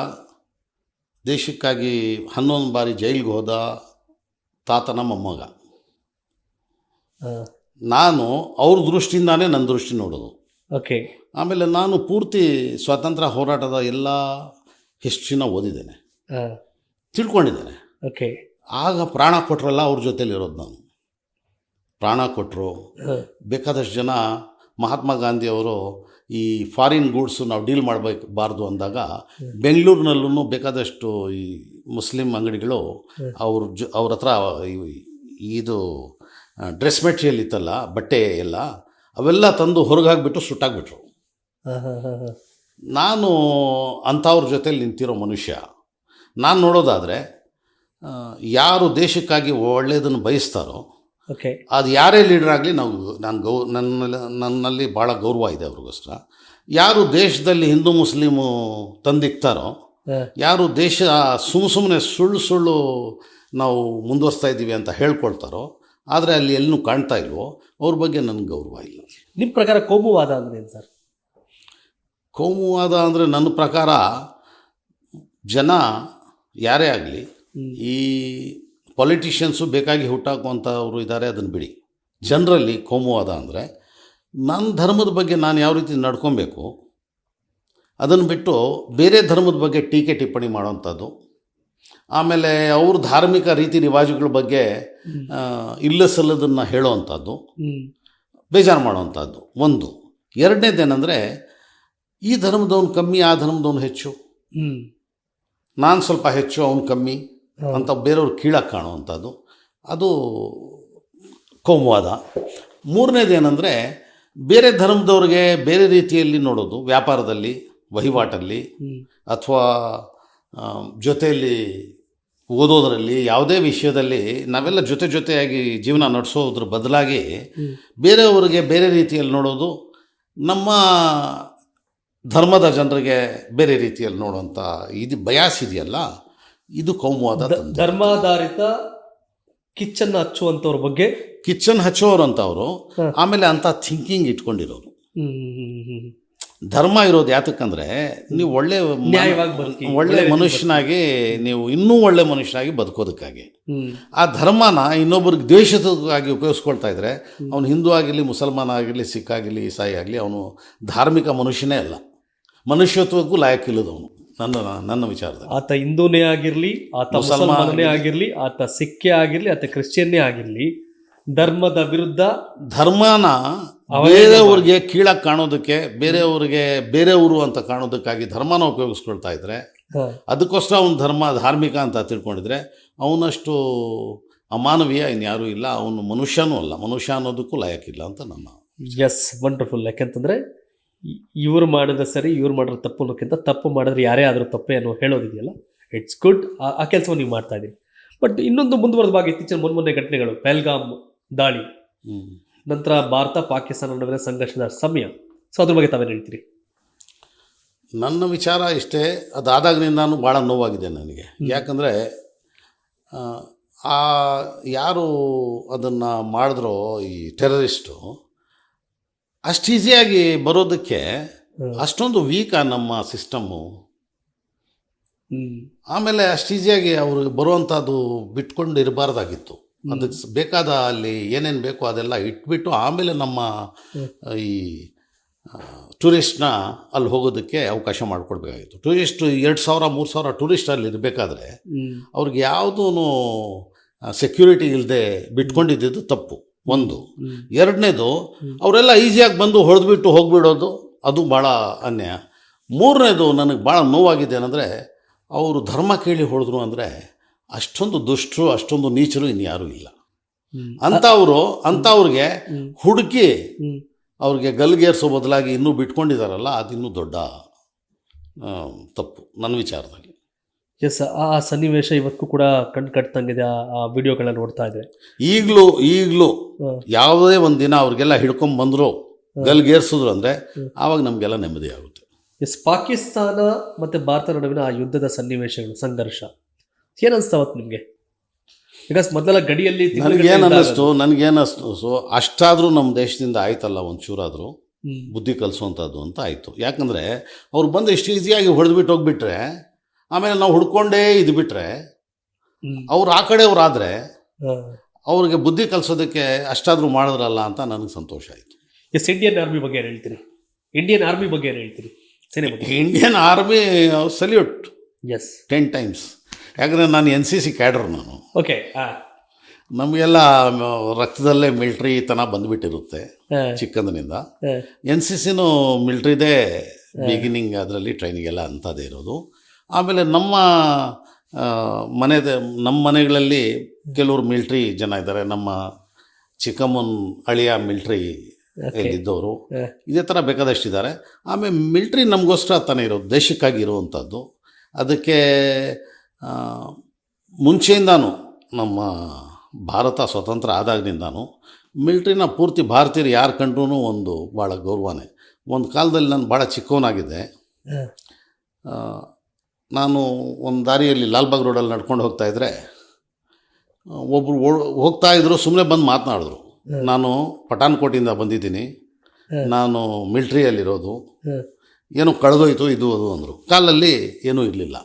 ದೇಶಕ್ಕಾಗಿ 11 ಬಾರಿ ಜೈಲಿಗೆ ಹೋದ ತಾತನ ಮೊಮ್ಮಗ. ನಾನು ಅವ್ರ ದೃಷ್ಟಿಯಿಂದಾನೇ ನನ್ನ ದೃಷ್ಟಿ ನೋಡೋದು. ಓಕೆ. ಆಮೇಲೆ ನಾನು ಪೂರ್ತಿ ಸ್ವಾತಂತ್ರ್ಯ ಹೋರಾಟದ ಎಲ್ಲ ಹಿಸ್ಟ್ರಿನ ಓದಿದ್ದೇನೆ, ತಿಳ್ಕೊಂಡಿದ್ದೇನೆ. ಓಕೆ. ಆಗ ಪ್ರಾಣ ಕೊಟ್ಟರಲ್ಲ, ಅವ್ರ ಜೊತೆಲಿರೋದು ನಾನು. ಪ್ರಾಣ ಕೊಟ್ಟರು. ಬೇಕಾದಷ್ಟು ಜನ ಮಹಾತ್ಮ ಗಾಂಧಿಯವರು ಈ ಫಾರಿನ್ ಗೂಡ್ಸು ನಾವು ಡೀಲ್ ಮಾಡಬಾರ್ದು ಅಂದಾಗ ಬೆಂಗಳೂರಿನಲ್ಲೂ ಬೇಕಾದಷ್ಟು ಈ ಮುಸ್ಲಿಂ ಅಂಗಡಿಗಳು ಅವ್ರ ಹತ್ರ ಇದು ಡ್ರೆಸ್ ಮೆಟೀರಿಯಲ್ ಇತ್ತಲ್ಲ, ಬಟ್ಟೆ ಎಲ್ಲ, ಅವೆಲ್ಲ ತಂದು ಹೊರಗಾಗ್ಬಿಟ್ಟು ಸುಟ್ಟಾಗ್ಬಿಟ್ರು. ನಾನು ಅಂಥವ್ರ ಜೊತೆಲಿ ನಿಂತಿರೋ ಮನುಷ್ಯ. ನಾನು ನೋಡೋದಾದರೆ, ಯಾರು ದೇಶಕ್ಕಾಗಿ ಒಳ್ಳೆಯದನ್ನು ಬಯಸ್ತಾರೋ, ಅದು ಯಾರೇ ಲೀಡರ್ ಆಗಲಿ ನನ್ನಲ್ಲಿ ಭಾಳ ಗೌರವ ಇದೆ ಅವ್ರಿಗೋಸ್ಕರ. ಯಾರು ದೇಶದಲ್ಲಿ ಹಿಂದೂ ಮುಸ್ಲಿಮು ತಂದಿಕ್ತಾರೋ, ಯಾರು ದೇಶ ಸುಮ್ಮನೆ ಸುಳ್ಳು ನಾವು ಮುಂದುವರಿಸ್ತಾ ಇದ್ದೀವಿ ಅಂತ ಹೇಳ್ಕೊಳ್ತಾರೋ, ಆದರೆ ಅಲ್ಲಿ ಎಲ್ಲೂ ಕಾಣ್ತಾ ಇಲ್ವೋ, ಅವ್ರ ಬಗ್ಗೆ ನನಗೆ ಗೌರವ ಇಲ್ಲ. ನಿಮ್ಮ ಪ್ರಕಾರ ಕೋಮುವಾದ ಅಂದರೆ ಏನು ಸರ್? ಕೋಮುವಾದ ಅಂದರೆ ನನ್ನ ಪ್ರಕಾರ ಜನ ಯಾರೇ ಆಗಲಿ, ಈ ಪೊಲಿಟಿಷಿಯನ್ಸು ಬೇಕಾಗಿ ಹುಟ್ಟಾಕುವಂಥವ್ರು ಇದ್ದಾರೆ, ಅದನ್ನು ಬಿಡಿ. ಜನರಲ್ಲಿ ಕೋಮುವಾದ ಅಂದರೆ ನನ್ನ ಧರ್ಮದ ಬಗ್ಗೆ ನಾನು ಯಾವ ರೀತಿ ನಡ್ಕೊಬೇಕು, ಅದನ್ನು ಬಿಟ್ಟು ಬೇರೆ ಧರ್ಮದ ಬಗ್ಗೆ ಟೀಕೆ ಟಿಪ್ಪಣಿ ಮಾಡೋವಂಥದ್ದು, ಆಮೇಲೆ ಅವ್ರ ಧಾರ್ಮಿಕ ರೀತಿ ರಿವಾಜುಗಳ ಬಗ್ಗೆ ಇಲ್ಲ ಸಲ್ಲದನ್ನು ಹೇಳೋವಂಥದ್ದು, ಬೇಜಾರು ಮಾಡೋವಂಥದ್ದು ಒಂದು. ಎರಡನೇದೇನೆಂದರೆ, ಈ ಧರ್ಮದವನು ಕಮ್ಮಿ, ಆ ಧರ್ಮದವನು ಹೆಚ್ಚು, ನಾನು ಸ್ವಲ್ಪ ಹೆಚ್ಚು ಅವನು ಕಮ್ಮಿ ಅಂತ ಬೇರೆಯವ್ರು ಕೀಳಾಗಿ ಕಾಣುವಂಥದ್ದು, ಅದು ಕೋಮುವಾದ. ಮೂರನೇದೇನೆಂದರೆ, ಬೇರೆ ಧರ್ಮದವ್ರಿಗೆ ಬೇರೆ ರೀತಿಯಲ್ಲಿ ನೋಡೋದು, ವ್ಯಾಪಾರದಲ್ಲಿ, ವಹಿವಾಟಲ್ಲಿ, ಅಥವಾ ಜೊತೆಯಲ್ಲಿ ಓದೋದರಲ್ಲಿ, ಯಾವುದೇ ವಿಷಯದಲ್ಲಿ ನಾವೆಲ್ಲ ಜೊತೆಯಾಗಿ ಜೀವನ ನಡೆಸೋದ್ರ ಬದಲಾಗಿ ಬೇರೆಯವರಿಗೆ ಬೇರೆ ರೀತಿಯಲ್ಲಿ ನೋಡೋದು, ನಮ್ಮ ಧರ್ಮದ ಜನರಿಗೆ ಬೇರೆ ರೀತಿಯಲ್ಲಿ ನೋಡುವಂಥ ಇದು ಬಯಾಸ್ ಇದೆಯಲ್ಲ, ಇದು ಕೋಮುವಾದ. ಧರ್ಮಾಧಾರಿತ ಕಿಚ್ಚನ್ನು ಹಚ್ಚುವಂಥವ್ರ ಬಗ್ಗೆ, ಕಿಚ್ಚನ್ ಹಚ್ಚೋರು ಅಂತವರು, ಆಮೇಲೆ ಅಂಥ ಥಿಂಕಿಂಗ್ ಇಟ್ಕೊಂಡಿರೋರು. ಧರ್ಮ ಇರೋದು ಯಾತಕ್ಕಂದರೆ, ನೀವು ಒಳ್ಳೆ ಮನುಷ್ಯನಾಗಿ, ನೀವು ಇನ್ನೂ ಒಳ್ಳೆ ಮನುಷ್ಯನಾಗಿ ಬದುಕೋದಕ್ಕಾಗಿ. ಆ ಧರ್ಮನ ಇನ್ನೊಬ್ಬರಿಗೆ ದ್ವೇಷಕ್ಕಾಗಿ ಉಪಯೋಗಿಸ್ಕೊಳ್ತಾ ಇದ್ರೆ, ಅವನು ಹಿಂದೂ ಆಗಿರಲಿ, ಮುಸಲ್ಮಾನ ಆಗಿರಲಿ, ಸಿಖ್ ಆಗಿರಲಿ, ಇಸಾಯಿ ಆಗಲಿ, ಅವನು ಧಾರ್ಮಿಕ ಮನುಷ್ಯನೇ ಅಲ್ಲ, ಮನುಷ್ಯತ್ವಕ್ಕೂ ಲಾಯಕ್ಕಿಲ್ಲದವನು ನನ್ನ ವಿಚಾರದಲ್ಲಿ. ಆತ ಹಿಂದೂನೇ ಆಗಿರಲಿ, ಆತ ಮುಸಲ್ಮಾನನೇ ಆಗಿರಲಿ, ಆತ ಸಿಖ್ಖೇ ಆಗಿರಲಿ, ಆತ ಕ್ರಿಶ್ಚಿಯನ್ನೇ ಆಗಿರಲಿ, ಧರ್ಮದ ವಿರುದ್ಧ, ಧರ್ಮನ ಬೇರೆಯವ್ರಿಗೆ ಕೀಳಾಗಿ ಕಾಣೋದಕ್ಕೆ, ಬೇರೆಯವ್ರಿಗೆ ಬೇರೆಯವರು ಅಂತ ಕಾಣೋದಕ್ಕಾಗಿ ಧರ್ಮನ ಉಪಯೋಗಿಸ್ಕೊಳ್ತಾ ಇದ್ರೆ, ಅದಕ್ಕೋಸ್ಕರ ಅವನು ಧಾರ್ಮಿಕ ಅಂತ ತಿಳ್ಕೊಂಡಿದ್ರೆ, ಅವನಷ್ಟು ಅಮಾನವೀಯ ಇನ್ಯಾರೂ ಇಲ್ಲ, ಅವನು ಮನುಷ್ಯನೂ ಅಲ್ಲ, ಮನುಷ್ಯ ಅನ್ನೋದಕ್ಕೂ ಲಾಯಕ್ಕಿಲ್ಲ ಅಂತ ನನ್ನ. Yes, wonderful. ಯಾಕೆಂತಂದರೆ ಇವ್ರು ಮಾಡಿದ್ರೆ ಸರಿ, ಇವ್ರು ಮಾಡಿರೋ ತಪ್ಪು ಅನ್ನೋಕ್ಕಿಂತ ತಪ್ಪು ಮಾಡಿದ್ರೆ ಯಾರೇ ಆದರೂ ತಪ್ಪೇ ಅನ್ನೋ ಹೇಳೋದಿದೆಯಲ್ಲ, ಇಟ್ಸ್ ಗುಡ್. ಆ ಕೆಲಸವನ್ನು ನೀವು ಮಾಡ್ತಾ ಇದ್ದೀರಿ. ಬಟ್ ಇನ್ನೊಂದು ಮುಂದುವರೆದ ಭಾಗ, ಇತ್ತೀಚಿನ ಮೊನ್ನೆ ಘಟನೆಗಳು, ಪಹಲ್ಗಾಮ್ ದಾಳಿ ನಂತರ ಭಾರತ ಪಾಕಿಸ್ತಾನ ನಡುವಿನ ಸಂಘರ್ಷದ ಸಮಯ, ಸೊ ಅದ್ರ ಬಗ್ಗೆ ತಾವೇನು ಹೇಳ್ತೀರಿ? ನನ್ನ ವಿಚಾರ ಇಷ್ಟೇ, ಅದಾದಾಗಿನಿಂದ ಭಾಳ ನೋವಾಗಿದೆ ನನಗೆ. ಯಾಕಂದರೆ ಯಾರು ಅದನ್ನು ಮಾಡಿದ್ರೋ ಈ ಟೆರರಿಸ್ಟು ಅಷ್ಟು ಈಸಿಯಾಗಿ ಬರೋದಕ್ಕೆ ಅಷ್ಟೊಂದು ವೀಕಾ ನಮ್ಮ ಸಿಸ್ಟಮ್ಮು. ಆಮೇಲೆ ಅಷ್ಟು ಈಸಿಯಾಗಿ ಅವ್ರಿಗೆ ಬರುವಂಥದ್ದು ಬಿಟ್ಕೊಂಡು ಇರಬಾರ್ದಾಗಿತ್ತು. ಅದಕ್ಕೆ ಬೇಕಾದ ಅಲ್ಲಿ ಏನೇನು ಬೇಕೋ ಅದೆಲ್ಲ ಇಟ್ಬಿಟ್ಟು ಆಮೇಲೆ ನಮ್ಮ ಈ ಟೂರಿಸ್ಟ್ನ ಅಲ್ಲಿ ಹೋಗೋದಕ್ಕೆ ಅವಕಾಶ ಮಾಡಿಕೊಡ್ಬೇಕಾಗಿತ್ತು. ಟೂರಿಸ್ಟು 2,000-3,000 ಟೂರಿಸ್ಟ್ ಅಲ್ಲಿ ಇರಬೇಕಾದ್ರೆ ಅವ್ರಿಗೆ ಯಾವುದೂ ಸೆಕ್ಯೂರಿಟಿ ಇಲ್ಲದೆ ಬಿಟ್ಕೊಂಡಿದ್ದು ತಪ್ಪು ಒಂದು. ಎರಡನೇದು ಅವರೆಲ್ಲ ಈಸಿಯಾಗಿ ಬಂದು ಹೊಡೆದ್ಬಿಟ್ಟು ಹೋಗಿಬಿಡೋದು, ಅದು ಭಾಳ ಅನ್ಯಾಯ. ಮೂರನೇದು ನನಗೆ ಭಾಳ ನೋವಾಗಿದೆ ಏನಂದರೆ ಅವರು ಧರ್ಮ ಕೇಳಿ ಹೊಡೆದ್ರು ಅಂದರೆ ಅಷ್ಟೊಂದು ದುಷ್ಟರು ಅಷ್ಟೊಂದು ನೀಚರು ಇನ್ಯಾರೂ ಇಲ್ಲ. ಅಂಥವ್ರಿಗೆ ಹುಡುಕಿ ಅವ್ರಿಗೆ ಗಲ್ಗೇರಿಸೋ ಬದಲಾಗಿ ಇನ್ನೂ ಬಿಟ್ಕೊಂಡಿದ್ದಾರಲ್ಲ, ಅದಿನ್ನೂ ದೊಡ್ಡ ತಪ್ಪು ನನ್ನ ವಿಚಾರದಲ್ಲಿ. ಎಸ್, ಆ ಸನ್ನಿವೇಶ ಇವತ್ತು ಕೂಡ ಕಣ್ಣು ಕಟ್ತಂಗಿದೆ. ಆ ವಿಡಿಯೋಗಳನ್ನ ನೋಡ್ತಾ ಇದ್ರೆ ಈಗಲೂ ಯಾವುದೇ ಒಂದು ದಿನ ಅವ್ರಿಗೆಲ್ಲ ಹಿಡ್ಕೊಂಡ್ ಬಂದ್ರು ಗಲ್ಗೇರಿಸಿದ್ರು ಅಂದರೆ ಆವಾಗ ನಮಗೆಲ್ಲ ನೆಮ್ಮದಿ ಆಗುತ್ತೆ. ಎಸ್, ಪಾಕಿಸ್ತಾನ ಮತ್ತು ಭಾರತ ನಡುವಿನ ಆ ಯುದ್ಧದ ಸನ್ನಿವೇಶಗಳು, ಸಂಘರ್ಷ ಏನನ್ಸ್ತಾವತ್ತು ನಿಮಗೆ? ಬಿಕಾಸ್ ಮೊದಲ ಗಡಿಯಲ್ಲಿ ನನಗೇನಿಸ್ತು ಅಷ್ಟಾದರೂ ನಮ್ಮ ದೇಶದಿಂದ ಆಯ್ತಲ್ಲ ಒಂಚೂರಾದರೂ ಬುದ್ಧಿ ಕಲಿಸುವಂಥದ್ದು ಅಂತ ಆಯಿತು. ಯಾಕಂದರೆ ಅವ್ರು ಬಂದು ಎಷ್ಟು ಈಸಿಯಾಗಿ ಹೊಡೆದ್ಬಿಟ್ಟು ಹೋಗ್ಬಿಟ್ರೆ ಆಮೇಲೆ ನಾವು ಹುಡ್ಕೊಂಡೇ ಇದ್ಬಿಟ್ರೆ ಅವ್ರು ಆ ಕಡೆಯವ್ರಾದರೆ ಅವ್ರಿಗೆ ಬುದ್ಧಿ ಕಲಿಸೋದಕ್ಕೆ ಅಷ್ಟಾದರೂ ಮಾಡಿದ್ರಲ್ಲ ಅಂತ ನನಗೆ ಸಂತೋಷ ಆಯಿತು. ಎಸ್, ಇಂಡಿಯನ್ ಆರ್ಮಿ ಬಗ್ಗೆ ಏನು ಹೇಳ್ತೀರಿ? ಇಂಡಿಯನ್ ಆರ್ಮಿ ಬಗ್ಗೆ ಏನು ಹೇಳ್ತೀರಿ? ಸೇನೆ ಬಗ್ಗೆ? Indian army salute. Yes, 10 times. ಯಾಕಂದರೆ ನಾನು NCC ಕ್ಯಾಡರ್. ನಾನು ಓಕೆ, ನಮಗೆಲ್ಲ ರಕ್ತದಲ್ಲೇ ಮಿಲ್ಟ್ರಿ ತನ ಬಂದುಬಿಟ್ಟಿರುತ್ತೆ ಚಿಕ್ಕಂದಿನಿಂದ. NCCನೂ ಮಿಲ್ಟ್ರಿದೇ ಬಿಗಿನಿಂಗ್, ಅದರಲ್ಲಿ ಟ್ರೈನಿಂಗ್ ಎಲ್ಲ ಅಂಥದ್ದೇ ಇರೋದು. ಆಮೇಲೆ ನಮ್ಮ ಮನೆಗಳಲ್ಲಿ ಕೆಲವರು ಮಿಲ್ಟ್ರಿ ಜನ ಇದ್ದಾರೆ. ನಮ್ಮ ಚಿಕ್ಕಮ್ಮನ ಅಳಿಯ ಮಿಲ್ಟ್ರಿ ಇದ್ದವರು, ಇದೇ ಥರ ಬೇಕಾದಷ್ಟಿದ್ದಾರೆ. ಆಮೇಲೆ ಮಿಲ್ಟ್ರಿ ನಮಗೋಸ್ಕರ ತಾನೇ ಇರೋದು, ದೇಶಕ್ಕಾಗಿ ಇರುವಂಥದ್ದು. ಅದಕ್ಕೆ ಮುಂಚೆಯಿಂದಾನು ನಮ್ಮ ಭಾರತ ಸ್ವತಂತ್ರ ಆದಾಗಿನಿಂದಾನು ಮಿಲ್ಟ್ರಿನ ಪೂರ್ತಿ ಭಾರತೀಯರು ಯಾರು ಕಂಡ್ರೂ ಒಂದು ಭಾಳ ಗೌರವನೇ. ಒಂದು ಕಾಲದಲ್ಲಿ ನಾನು ಭಾಳ ಚಿಕ್ಕವನಾಗಿದ್ದೆ. ನಾನು ಒಂದು ದಾರಿಯಲ್ಲಿ ಲಾಲ್ಬಾಗ್ ರೋಡಲ್ಲಿ ನಡ್ಕೊಂಡು ಹೋಗ್ತಾಯಿದ್ರೆ ಒಬ್ಬರು ಹೋಗ್ತಾಯಿದ್ರು, ಸುಮ್ಮನೆ ಬಂದು ಮಾತನಾಡಿದ್ರು. ನಾನು ಪಠಾನ್ಕೋಟಿಂದ ಬಂದಿದ್ದೀನಿ, ನಾನು ಮಿಲ್ಟ್ರಿಯಲ್ಲಿರೋದು, ಏನೋ ಕಳೆದೋಯ್ತು ಇದು ಅದು ಅಂದರು. ಕಾಲಲ್ಲಿ ಏನೂ ಇರಲಿಲ್ಲ,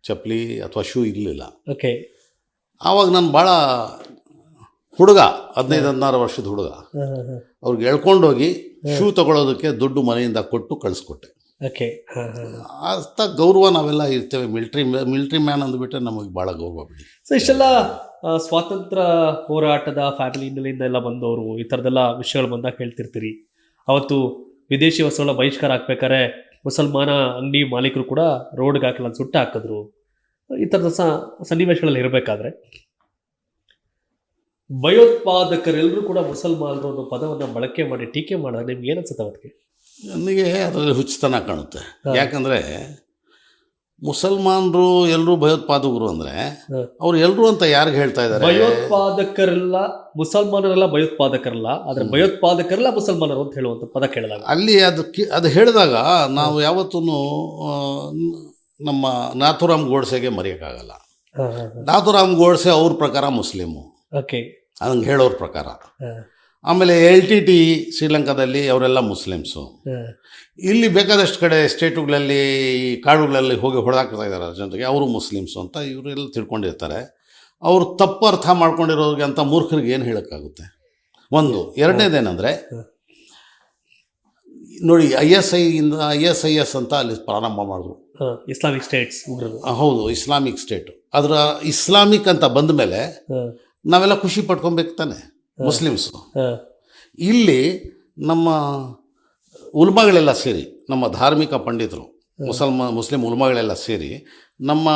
ಚಪ್ಪಲಿ ಅಥವಾ ಶೂ ಇರಲಿಲ್ಲ. ಓಕೆ, ಆವಾಗ ನಾನು ಭಾಳ ಹುಡುಗ, 15-16 ವರ್ಷದ ಹುಡುಗ. ಅವ್ರಿಗೆ ಎಳ್ಕೊಂಡೋಗಿ ಶೂ ತೊಗೊಳೋದಕ್ಕೆ ದುಡ್ಡು ಮನೆಯಿಂದ ಕೊಟ್ಟು ಕಳಿಸ್ಕೊಟ್ಟೆ. ಓಕೆ, ಅಷ್ಟ ಗೌರವ ನಾವೆಲ್ಲ ಇರ್ತೇವೆ. ಮಿಲ್ಟ್ರಿ ಮ್ಯಾನ್ ಅಂದ್ಬಿಟ್ರೆ ನಮಗೆ ಭಾಳ ಗೌರವ ಬಿಡಿ. ಸೊ ಇಷ್ಟೆಲ್ಲ ಸ್ವಾತಂತ್ರ್ಯ ಹೋರಾಟದ ಫ್ಯಾಮಿಲಿಯಿಂದ ಎಲ್ಲ ಬಂದವರು ಈ ಥರದ್ದೆಲ್ಲ ವಿಷಯಗಳು ಬಂದಾಗ ಹೇಳ್ತಿರ್ತೀರಿ. ಅವತ್ತು ವಿದೇಶಿ ವಸ್ತುಗಳ ಬಹಿಷ್ಕಾರ ಹಾಕ್ಬೇಕಾದ್ರೆ ಮುಸಲ್ಮಾನ ಅಂಗಡಿ ಮಾಲೀಕರು ಕೂಡ ರೋಡ್ಗೆ ಹಾಕಲ್ಲ ಸುಟ್ಟು ಹಾಕಿದ್ರು. ಈ ಥರದ ಸನ್ನಿವೇಶಗಳಲ್ಲಿ ಇರಬೇಕಾದ್ರೆ ಭಯೋತ್ಪಾದಕರೆಲ್ಲರೂ ಕೂಡ ಮುಸಲ್ಮಾನರು ಅನ್ನೋ ಪದವನ್ನು ಬಳಕೆ ಮಾಡಿ ಟೀಕೆ ಮಾಡಿದಾಗ ನಿಮ್ಗೆ ಏನನ್ಸುತ್ತೆ? ಅವತ್ತಿಗೆ ನನಗೆ ಅದರಲ್ಲಿ ಹುಚ್ಚತನ ಕಾಣುತ್ತೆ. ಯಾಕಂದರೆ ಮುಸಲ್ಮಾನರು ಎಲ್ಲರೂ ಭಯೋತ್ಪಾದಕರು ಅಂದರೆ ಅವ್ರು ಎಲ್ಲರೂ ಅಂತ ಯಾರಿಗೆ ಹೇಳ್ತಾ ಇದ್ದಾರೆ? ಭಯೋತ್ಪಾದಕರೆಲ್ಲ ಮುಸಲ್ಮಾನರೆಲ್ಲ ಭಯೋತ್ಪಾದಕರಲ್ಲ, ಆದರೆ ಭಯೋತ್ಪಾದಕರೆಲ್ಲ ಮುಸಲ್ಮಾನರು ಅಂತ ಹೇಳುವಂಥ ಪದ ಕೇಳಿದಾಗ ಅಲ್ಲಿ ಅದು ಹೇಳಿದಾಗ ನಾವು ಯಾವತ್ತೂ ನಮ್ಮ ನಾಥೂರಾಮ್ ಗೋಡ್ಸೆಗೆ ಮರೆಯೋಕ್ಕಾಗಲ್ಲ. ನಾಥೂರಾಮ್ ಗೋಡ್ಸೆ ಅವ್ರ ಪ್ರಕಾರ ಮುಸ್ಲಿಮು, ಓಕೆ, ಹಂಗೆ ಹೇಳೋರ ಪ್ರಕಾರ. ಆಮೇಲೆ LTT ಶ್ರೀಲಂಕಾದಲ್ಲಿ ಅವರೆಲ್ಲ ಮುಸ್ಲಿಮ್ಸು. ಇಲ್ಲಿ ಬೇಕಾದಷ್ಟು ಕಡೆ ಸ್ಟೇಟುಗಳಲ್ಲಿ ಕಾಡುಗಳಲ್ಲಿ ಹೋಗಿ ಹೊಡೆದಾಕ್ತಾ ಇದ್ದಾರೆ ಜನರಿಗೆ, ಅವರು ಮುಸ್ಲಿಮ್ಸು ಅಂತ ಇವರೆಲ್ಲ ತಿಳ್ಕೊಂಡಿರ್ತಾರೆ. ಅವರು ತಪ್ಪು ಅರ್ಥ ಮಾಡ್ಕೊಂಡಿರೋರಿಗೆ ಅಂತ ಮೂರ್ಖರಿಗೆ ಏನು ಹೇಳೋಕ್ಕಾಗುತ್ತೆ? ಒಂದು. ಎರಡನೇದೇನೆಂದರೆ ನೋಡಿ, ISIS ಅಂತ ಅಲ್ಲಿ ಪ್ರಾರಂಭ ಮಾಡಿದ್ರು, ಇಸ್ಲಾಮಿಕ್ ಸ್ಟೇಟ್ಸ್. ಹೌದು, ಇಸ್ಲಾಮಿಕ್ ಸ್ಟೇಟು. ಅದರ ಇಸ್ಲಾಮಿಕ್ ಅಂತ ಬಂದ ಮೇಲೆ ನಾವೆಲ್ಲ ಖುಷಿ ಪಡ್ಕೊಬೇಕು ತಾನೆ ಮುಸ್ಲಿಮ್ಸು. ಇಲ್ಲಿ ನಮ್ಮ ಉಲ್ಮಾಗಳೆಲ್ಲ ಸೇರಿ, ನಮ್ಮ ಧಾರ್ಮಿಕ ಪಂಡಿತರು, ಮುಸ್ಲಿಂ ಉಲ್ಮಾಗಳೆಲ್ಲ ಸೇರಿ ನಮ್ಮ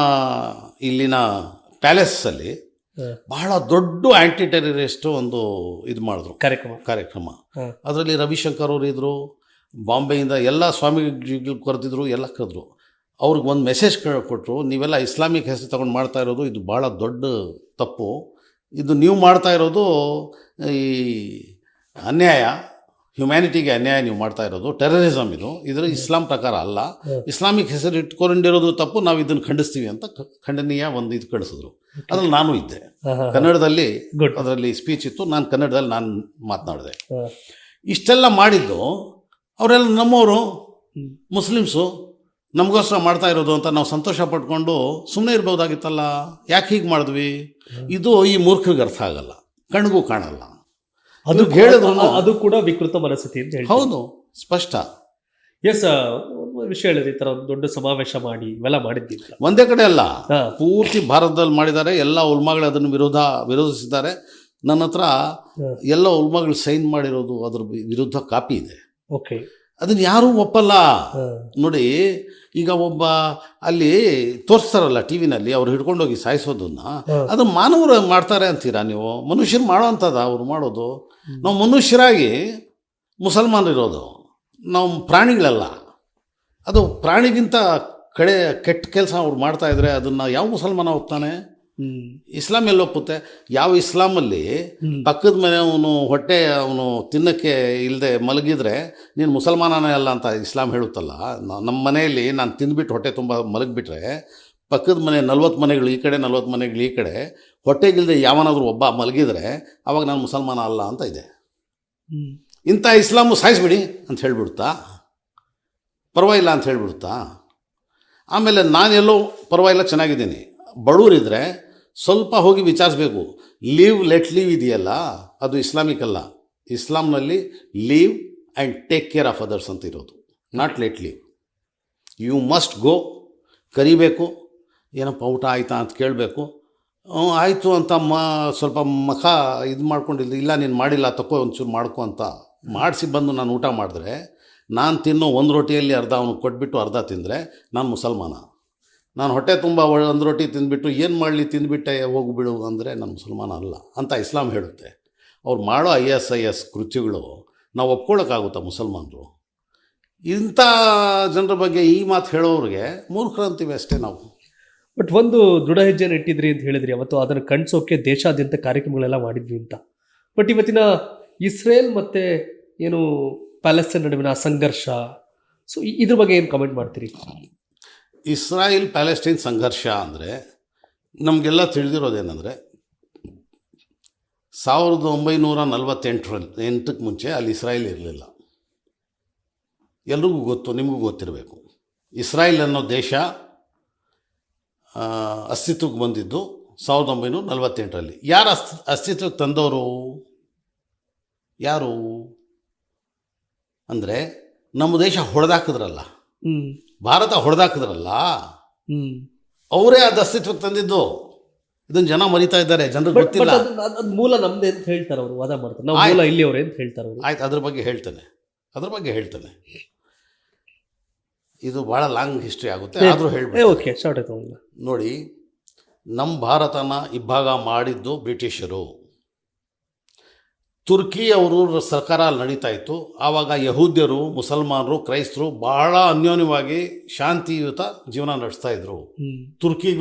ಇಲ್ಲಿನ ಪ್ಯಾಲೇಸಲ್ಲಿ ಬಹಳ ದೊಡ್ಡ ಆ್ಯಂಟಿ ಟೆರರಿಸ್ಟ್ ಒಂದು ಇದು ಮಾಡಿದ್ರು ಕಾರ್ಯಕ್ರಮ. ಅದರಲ್ಲಿ ರವಿಶಂಕರ್ ಅವರು ಇದ್ದರು, ಬಾಂಬೆಯಿಂದ ಎಲ್ಲ ಸ್ವಾಮೀಜಿಗಳು ಕರೆದಿದ್ರು, ಎಲ್ಲ ಕರೆದ್ರು. ಅವ್ರಿಗೆ ಒಂದು ಮೆಸೇಜ್ ಕೊಟ್ಟರು, ನೀವೆಲ್ಲ ಇಸ್ಲಾಮಿಕ್ ಹೆಸರು ತಗೊಂಡು ಮಾಡ್ತಾ ಇರೋದು ಇದು ಭಾಳ ದೊಡ್ಡ ತಪ್ಪು, ಇದು ನೀವು ಮಾಡ್ತಾ ಇರೋದು ಈ ಅನ್ಯಾಯ, ಹ್ಯುಮ್ಯಾನಿಟಿಗೆ ಅನ್ಯಾಯ ನೀವು ಮಾಡ್ತಾ ಇರೋದು ಟೆರರಿಸಮ್ ಇದರ ಇಸ್ಲಾಂ ಪ್ರಕಾರ ಅಲ್ಲ, ಇಸ್ಲಾಮಿಕ್ ಹೆಸರು ಇಟ್ಕೊಂಡಿರೋದು ತಪ್ಪು, ನಾವು ಇದನ್ನು ಖಂಡಿಸ್ತೀವಿ ಅಂತ ಖಂಡನೀಯ ಒಂದು ಇದು ಕಳಿಸಿದ್ರು. ಅದ್ರಲ್ಲಿ ನಾನು ಇದ್ದೆ, ಕನ್ನಡದಲ್ಲಿ ಅದರಲ್ಲಿ ಸ್ಪೀಚ್ ಇತ್ತು, ನಾನು ಕನ್ನಡದಲ್ಲಿ ನಾನು ಮಾತನಾಡಿದೆ. ಇಷ್ಟೆಲ್ಲ ಮಾಡಿದ್ದು ಅವರೆಲ್ಲ ನಮ್ಮವರು ಮುಸ್ಲಿಮ್ಸು ನಮಗೋಸ್ಕರ ಮಾಡ್ತಾ ಇರೋದು ಅಂತ ನಾವು ಸಂತೋಷ ಪಟ್ಕೊಂಡು ಸುಮ್ಮನೆ ಇರ್ಬೋದಾಗಿತ್ತಲ್ಲ, ಯಾಕೆ ಹೀಗೆ ಮಾಡಿದ್ವಿ? ಇದು ಈ ಮೂರ್ಖರಿಗೆ ಅರ್ಥ ಆಗಲ್ಲ, ಕಣ್ಗೂ ಕಾಣಲ್ಲ. ಅದು ಹೇಳಿದ್ರು ಅದು ಕೂಡ ವಿಕೃತ ಮನಸ್ಥಿತಿ ಅಂತ ಹೇಳಿ. ಹೌದು, ಸ್ಪಷ್ಟ. ಎಸ್, ಒಂದು ವಿಷಯ ಹೇಳಿದ್ರೆ ಈ ಥರ ಒಂದು ದೊಡ್ಡ ಸಮಾವೇಶ ಮಾಡಿ ಇವೆಲ್ಲ ಮಾಡಿದ್ದಿಲ್ಲ, ಒಂದೇ ಕಡೆ ಅಲ್ಲ, ಪೂರ್ತಿ ಭಾರತದಲ್ಲಿ ಮಾಡಿದ್ದಾರೆ. ಎಲ್ಲ ಉಲ್ಮಾಗಳು ಅದನ್ನು ವಿರೋಧಿಸಿದ್ದಾರೆ. ನನ್ನ ಹತ್ರ ಎಲ್ಲ ಉಲ್ಮಾಗಳು ಸೈನ್ ಮಾಡಿರೋದು ಅದ್ರ ವಿರುದ್ಧ ಕಾಪಿ ಇದೆ. ಓಕೆ, ಅದನ್ನ ಯಾರೂ ಒಪ್ಪಲ್ಲ. ನೋಡಿ, ಈಗ ಒಬ್ಬ ಅಲ್ಲಿ ತೋರಿಸ್ತಾರಲ್ಲ ಟಿ ವಿನಲ್ಲಿ, ಅವ್ರು ಹಿಡ್ಕೊಂಡೋಗಿ ಸಾಯಿಸೋದನ್ನ, ಅದು ಮಾನವರು ಮಾಡ್ತಾರೆ ಅಂತೀರಾ ನೀವು? ಮನುಷ್ಯರು ಮಾಡೋವಂಥದ್ದು ಅವ್ರು ಮಾಡೋದು. ನಾವು ಮನುಷ್ಯರಾಗಿ ಮುಸಲ್ಮಾನರಿರೋದು, ನಾವು ಪ್ರಾಣಿಗಳಲ್ಲ. ಅದು ಪ್ರಾಣಿಗಿಂತ ಕೆಟ್ಟ ಕೆಲಸ ಅವ್ರು ಮಾಡ್ತಾ ಇದ್ರೆ ಅದನ್ನು ಯಾವ ಮುಸಲ್ಮಾನ ಒಪ್ತಾನೆ? ಇಸ್ಲಾಂ ಎಲ್ಲ ಒಪ್ಪುತ್ತೆ? ಯಾವ ಇಸ್ಲಾಮಲ್ಲಿ ಪಕ್ಕದ ಮನೆ ಹೊಟ್ಟೆ ಅವನು ತಿನ್ನಕ್ಕೆ ಇಲ್ಲದೆ ಮಲಗಿದ್ರೆ ನೀನು ಮುಸಲ್ಮಾನನೇ ಅಲ್ಲ ಅಂತ ಇಸ್ಲಾಂ ಹೇಳುತ್ತಲ್ಲ. ನಮ್ಮ ಮನೆಯಲ್ಲಿ ನಾನು ತಿಂದ್ಬಿಟ್ಟು ಹೊಟ್ಟೆ ತುಂಬ ಮಲಗಿಬಿಟ್ರೆ ಪಕ್ಕದ ಮನೆ 40 ಮನೆಗಳು ಈ ಕಡೆ 40 ಮನೆಗಳು ಈ ಕಡೆ ಹೊಟ್ಟೆಗಿಲ್ಲದೆ ಯಾವನಾದರೂ ಒಬ್ಬ ಮಲಗಿದ್ರೆ ಅವಾಗ ನಾನು ಮುಸಲ್ಮಾನ ಅಲ್ಲ ಅಂತ ಇದೆ. ಇಂಥ ಇಸ್ಲಾಮು ಸಾಯಿಸ್ಬಿಡಿ ಅಂತ ಹೇಳ್ಬಿಡ್ತಾ, ಪರವಾಗಿಲ್ಲ ಅಂತ ಹೇಳ್ಬಿಡ್ತಾ. ಆಮೇಲೆ ನಾನೆಲ್ಲೋ ಪರವಾಗಿಲ್ಲ ಚೆನ್ನಾಗಿದ್ದೀನಿ, ಬಡವರಿದ್ದರೆ ಸ್ವಲ್ಪ ಹೋಗಿ ವಿಚಾರಿಸ್ಬೇಕು. ಲೀವ್ ಲೆಟ್ ಲೀವ್ ಇದೆಯಲ್ಲ, ಅದು ಇಸ್ಲಾಮಿಕ್ ಅಲ್ಲ. ಇಸ್ಲಾಂನಲ್ಲಿ live and take care of others ಅಂತ ಇರೋದು, not let live. You must go. ಕರಿಬೇಕು, ಏನಪ್ಪ ಊಟ ಆಯಿತಾ ಅಂತ ಕೇಳಬೇಕು. ಆಯಿತು ಅಂತ ಸ್ವಲ್ಪ ಮುಖ ಇದು ಮಾಡ್ಕೊಂಡಿಲ್ಲ, ಇಲ್ಲ ನೀನು ಮಾಡಿಲ್ಲ ತಗೋ ಒಂಚೂರು ಮಾಡ್ಕೊ ಅಂತ ಮಾಡಿಸಿ ಬಂದು ನಾನು ಊಟ ಮಾಡಿದ್ರೆ, ನಾನು ತಿನ್ನೋ ಒಂದು ರೊಟ್ಟಿಯಲ್ಲಿ ಅರ್ಧ ಅವನು ಕೊಟ್ಬಿಟ್ಟು ಅರ್ಧ ತಿಂದರೆ ನಾನು ಮುಸಲ್ಮಾನ. ನಾನು ಹೊಟ್ಟೆ ತುಂಬ ಒಂದು ರೊಟ್ಟಿ ತಿಂದುಬಿಟ್ಟು ಏನು ಮಾಡಲಿ ತಿಂದುಬಿಟ್ಟೆ ಹೋಗಿಬಿಡು ಅಂದರೆ ನಾನು ಮುಸಲ್ಮಾನ ಅಲ್ಲ ಅಂತ ಇಸ್ಲಾಂ ಹೇಳುತ್ತೆ. ಅವ್ರು ಮಾಡೋ ISIS ಕೃತ್ಯಗಳು ನಾವು ಒಪ್ಕೊಳ್ಳೋಕ್ಕಾಗುತ್ತಾ ಮುಸಲ್ಮಾನರು? ಇಂಥ ಜನರ ಬಗ್ಗೆ ಈ ಮಾತು ಹೇಳೋರಿಗೆ ಮೂರ್ಖರು ಅಂತೀವಿ ಅಷ್ಟೇ ನಾವು. ಬಟ್ ಒಂದು ದೃಢ ಹೆಜ್ಜೆನ ಇಟ್ಟಿದ್ರಿ ಅಂತ ಹೇಳಿದ್ರಿ ಅವತ್ತು, ಅದನ್ನು ಕಣ್ಸೋಕೆ ದೇಶಾದ್ಯಂತ ಕಾರ್ಯಕ್ರಮಗಳೆಲ್ಲ ಮಾಡಿದ್ವಿ ಅಂತ. ಬಟ್ ಇವತ್ತಿನ ಇಸ್ರೇಲ್ ಮತ್ತು ಏನು ಪ್ಯಾಲೆಸ್ತೈನ್ ನಡುವಿನ ಸಂಘರ್ಷ, ಸೊ ಇದ್ರ ಬಗ್ಗೆ ಏನು ಕಮೆಂಟ್ ಮಾಡ್ತೀರಿ? ಇಸ್ರಾಯೇಲ್ ಪ್ಯಾಲೆಸ್ಟೈನ್ ಸಂಘರ್ಷ ಅಂದರೆ ನಮಗೆಲ್ಲ ತಿಳಿದಿರೋದೇನೆಂದರೆ 1948ಕ್ಕೆ ಮುಂಚೆ ಅಲ್ಲಿ ಇಸ್ರಾಯೇಲ್ ಇರಲಿಲ್ಲ. ಎಲ್ರಿಗೂ ಗೊತ್ತು, ನಿಮಗೂ ಗೊತ್ತಿರಬೇಕು. ಇಸ್ರಾಯೇಲ್ ಅನ್ನೋ ದೇಶ ಅಸ್ತಿತ್ವಕ್ಕೆ ಬಂದಿದ್ದು 1948ರಲ್ಲಿ. ಯಾರು ಅಸ್ತಿತ್ವಕ್ಕೆ ತಂದವರು? ಯಾರು ಅಂದರೆ ನಮ್ಮ ದೇಶ ಹೊಡೆದಾಕಿದ್ರಲ್ಲ, ಭಾರತ ಹೊಡೆದಾಕಿದ್ರಲ್ಲ, ಅವರೇ ಅದು ಅಸ್ತಿತ್ವಕ್ಕೆ ತಂದಿದ್ದು. ಇದನ್ನು ಜನ ಮರಿತಾ ಇದ್ದಾರೆ, ಜನರಿಗೆ ಗೊತ್ತಿಲ್ಲ. ಮೂಲ ನಮ್ದೇ ಅಂತ ಹೇಳ್ತಾರೆ ಅವರು, ವಾದ ಮಾಡ್ತಾರೆ. ನಾವು ಮೂಲ ಇಲ್ಲಿಯವರೇ ಅಂತ ಹೇಳ್ತಾರೆ ಅವರು. ಆಯ್ತು, ಅದ್ರ ಬಗ್ಗೆ ಹೇಳ್ತೇನೆ. ಇದು ಭಾಳ ಲಾಂಗ್ ಹಿಸ್ಟ್ರಿ ಆಗುತ್ತೆ, ಆದರೂ ಹೇಳ್ಬೇಕು. ಓಕೆ, ಶಾರ್ಟ್ ಆಯ್ತು. ನೋಡಿ, ನಮ್ಮ ಭಾರತನ ಇಬ್ಬಾಗ ಮಾಡಿದ್ದು ಬ್ರಿಟಿಷರು. ತುರ್ಕಿ ಅವರು ಸರ್ಕಾರ ನಡೀತಾ ಇತ್ತು. ಆವಾಗ ಯಹೂದ್ಯರು, ಮುಸಲ್ಮಾನರು, ಕ್ರೈಸ್ತರು ಬಹಳ ಅನ್ಯೋನ್ಯವಾಗಿ ಶಾಂತಿಯುತ ಜೀವನ ನಡೆಸ್ತಾ ಇದ್ರು.